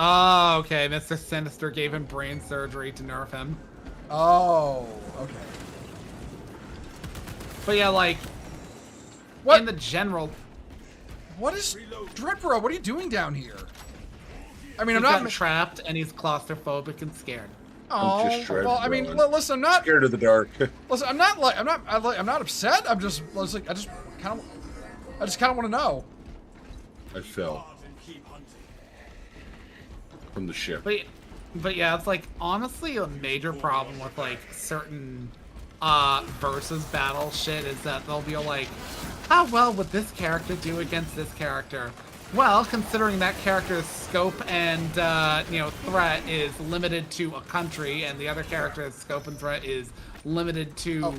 Oh, okay. Mr. Sinister gave him brain surgery to nerf him. Oh, okay. But yeah, like, what? In the general... What is... Dreadbro, what are you doing down here? I mean, He's I'm not... trapped, and he's claustrophobic and scared. Oh, well, I mean, listen, I'm not... Scared of the dark. Listen, I'm not upset. I'm just, like, I just kind of want to know. I fell from the ship. But yeah, it's like honestly a major problem with like certain versus battle shit is that they'll be like, how well would this character do against this character? Well, considering that character's scope and threat is limited to a country, and the other character's scope and threat is limited to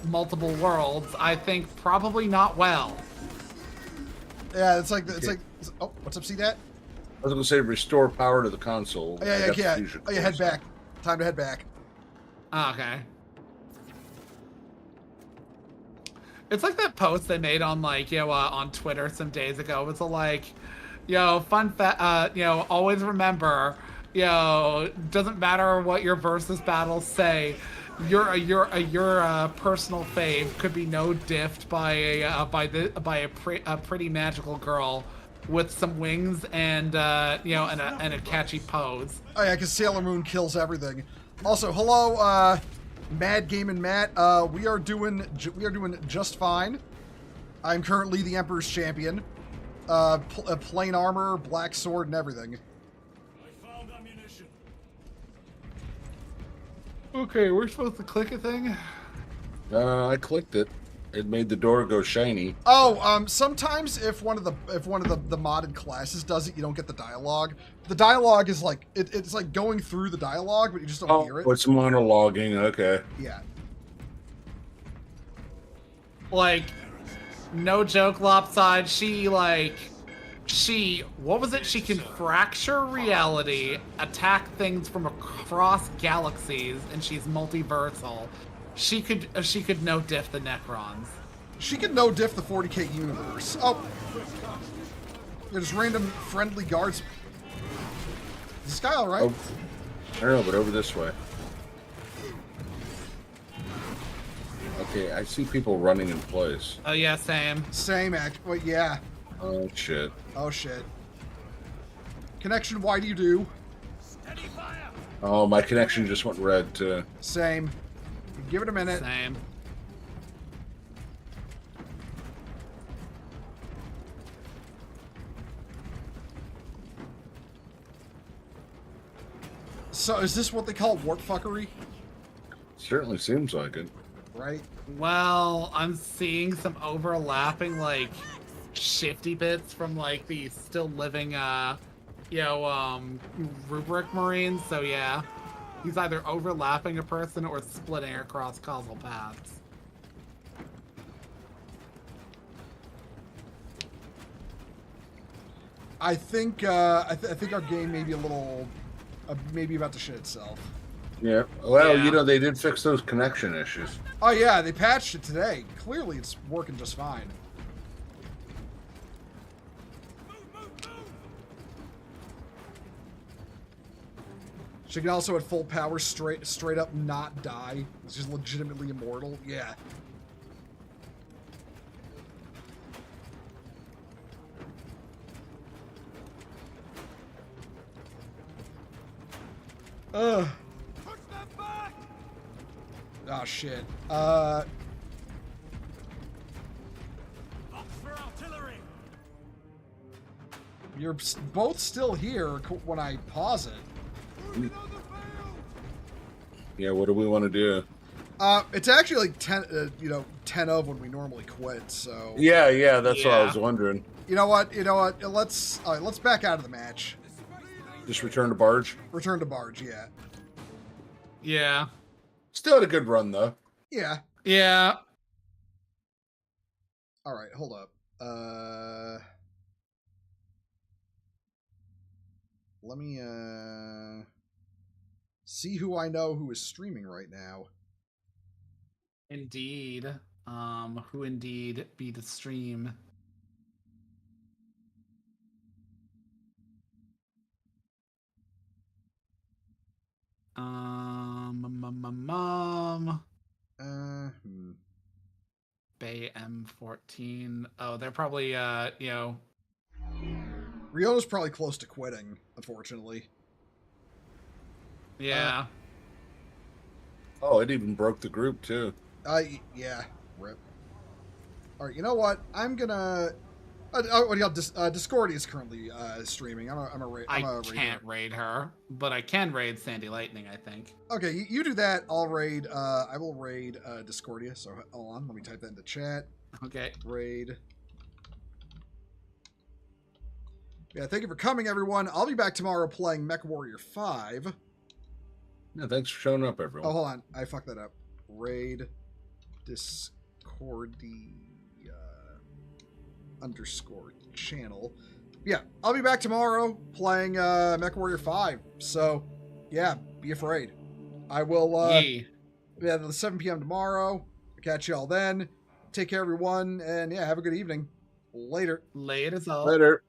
multiple worlds, I think probably not well. Yeah, it's like oh, what's up, see that? I was going to say restore power to the console. Oh, yeah. Oh, yeah, head back. Time to head back. Okay. It's like that post they made on like, on Twitter some days ago. It's like, fun fact, always remember, doesn't matter what your versus battles say, your personal fave could be no diffed by a pretty magical girl with some wings and and a catchy pose. Oh yeah, because Sailor Moon kills everything. Also, hello, Mad Game and Matt. We are doing just fine. I'm currently the Emperor's champion. Plain armor, black sword, and everything. I found ammunition. Okay, we're supposed to click a thing. I clicked it. It made the door go shiny. Oh, sometimes if one of the modded classes does it, you don't get the dialogue. The dialogue is like it's like going through the dialogue, but you just don't hear it. Oh, it's monologuing. Okay. Yeah. Like, no joke, Lopside. What was it? She can fracture reality, attack things from across galaxies, and she's multiversal. She could no diff the Necrons. She could no diff the 40k universe. Oh, there's random friendly guards. Is this guy all right? Oh, I don't know, but over this way. Okay, I see people running in place. Oh yeah, same. Same act. Well, yeah. Oh shit. Oh shit. Connection. Why do you do? Oh, my connection just went red too. Same. Give it a minute. Same. So is this what they call warp fuckery? Certainly seems like it. Right? Well, I'm seeing some overlapping, like, shifty bits from, like, the still living, Rubric Marines, so yeah. He's either overlapping a person or splitting across causal paths. I think I think our game may be a little maybe about to shit itself. Yeah. Well, Yeah. you know, they did fix those connection issues. Oh yeah, they patched it today. Clearly, it's working just fine. She can also, at full power, straight up not die. She's legitimately immortal. Yeah. Ugh. Oh shit. You're both still here when I pause it. Yeah, what do we want to do? It's actually like 10 of when we normally quit. So Yeah, that's what I Yeah. was wondering. you know what? Let's back out of the match. Just return to barge. Return to barge. Yeah. Yeah. Still had a good run though. Yeah. Yeah. All right. Hold up. Let me see who I know who is streaming right now. Indeed. Who indeed be the stream? Bay M14. Oh, they're probably Riota's probably close to quitting, unfortunately. yeah. Oh, it even broke the group too. Yeah. Rip. All right. You know what? I'm gonna. Discordia is currently streaming. I can't raid her, but I can raid Sandy Lightning, I think. Okay, you do that. I'll raid. I will raid Discordia. So hold on. Let me type that into chat. Okay. Raid. Yeah, thank you for coming, everyone. I'll be back tomorrow playing MechWarrior 5. Yeah, thanks for showing up, everyone. Oh, hold on. I fucked that up. Raid Discordia _ channel. Yeah, I'll be back tomorrow playing MechWarrior 5. So, yeah, be afraid. I will, yeah, the 7 p.m. tomorrow. Catch y'all then. Take care, everyone, and yeah, have a good evening. Later. Later. Later.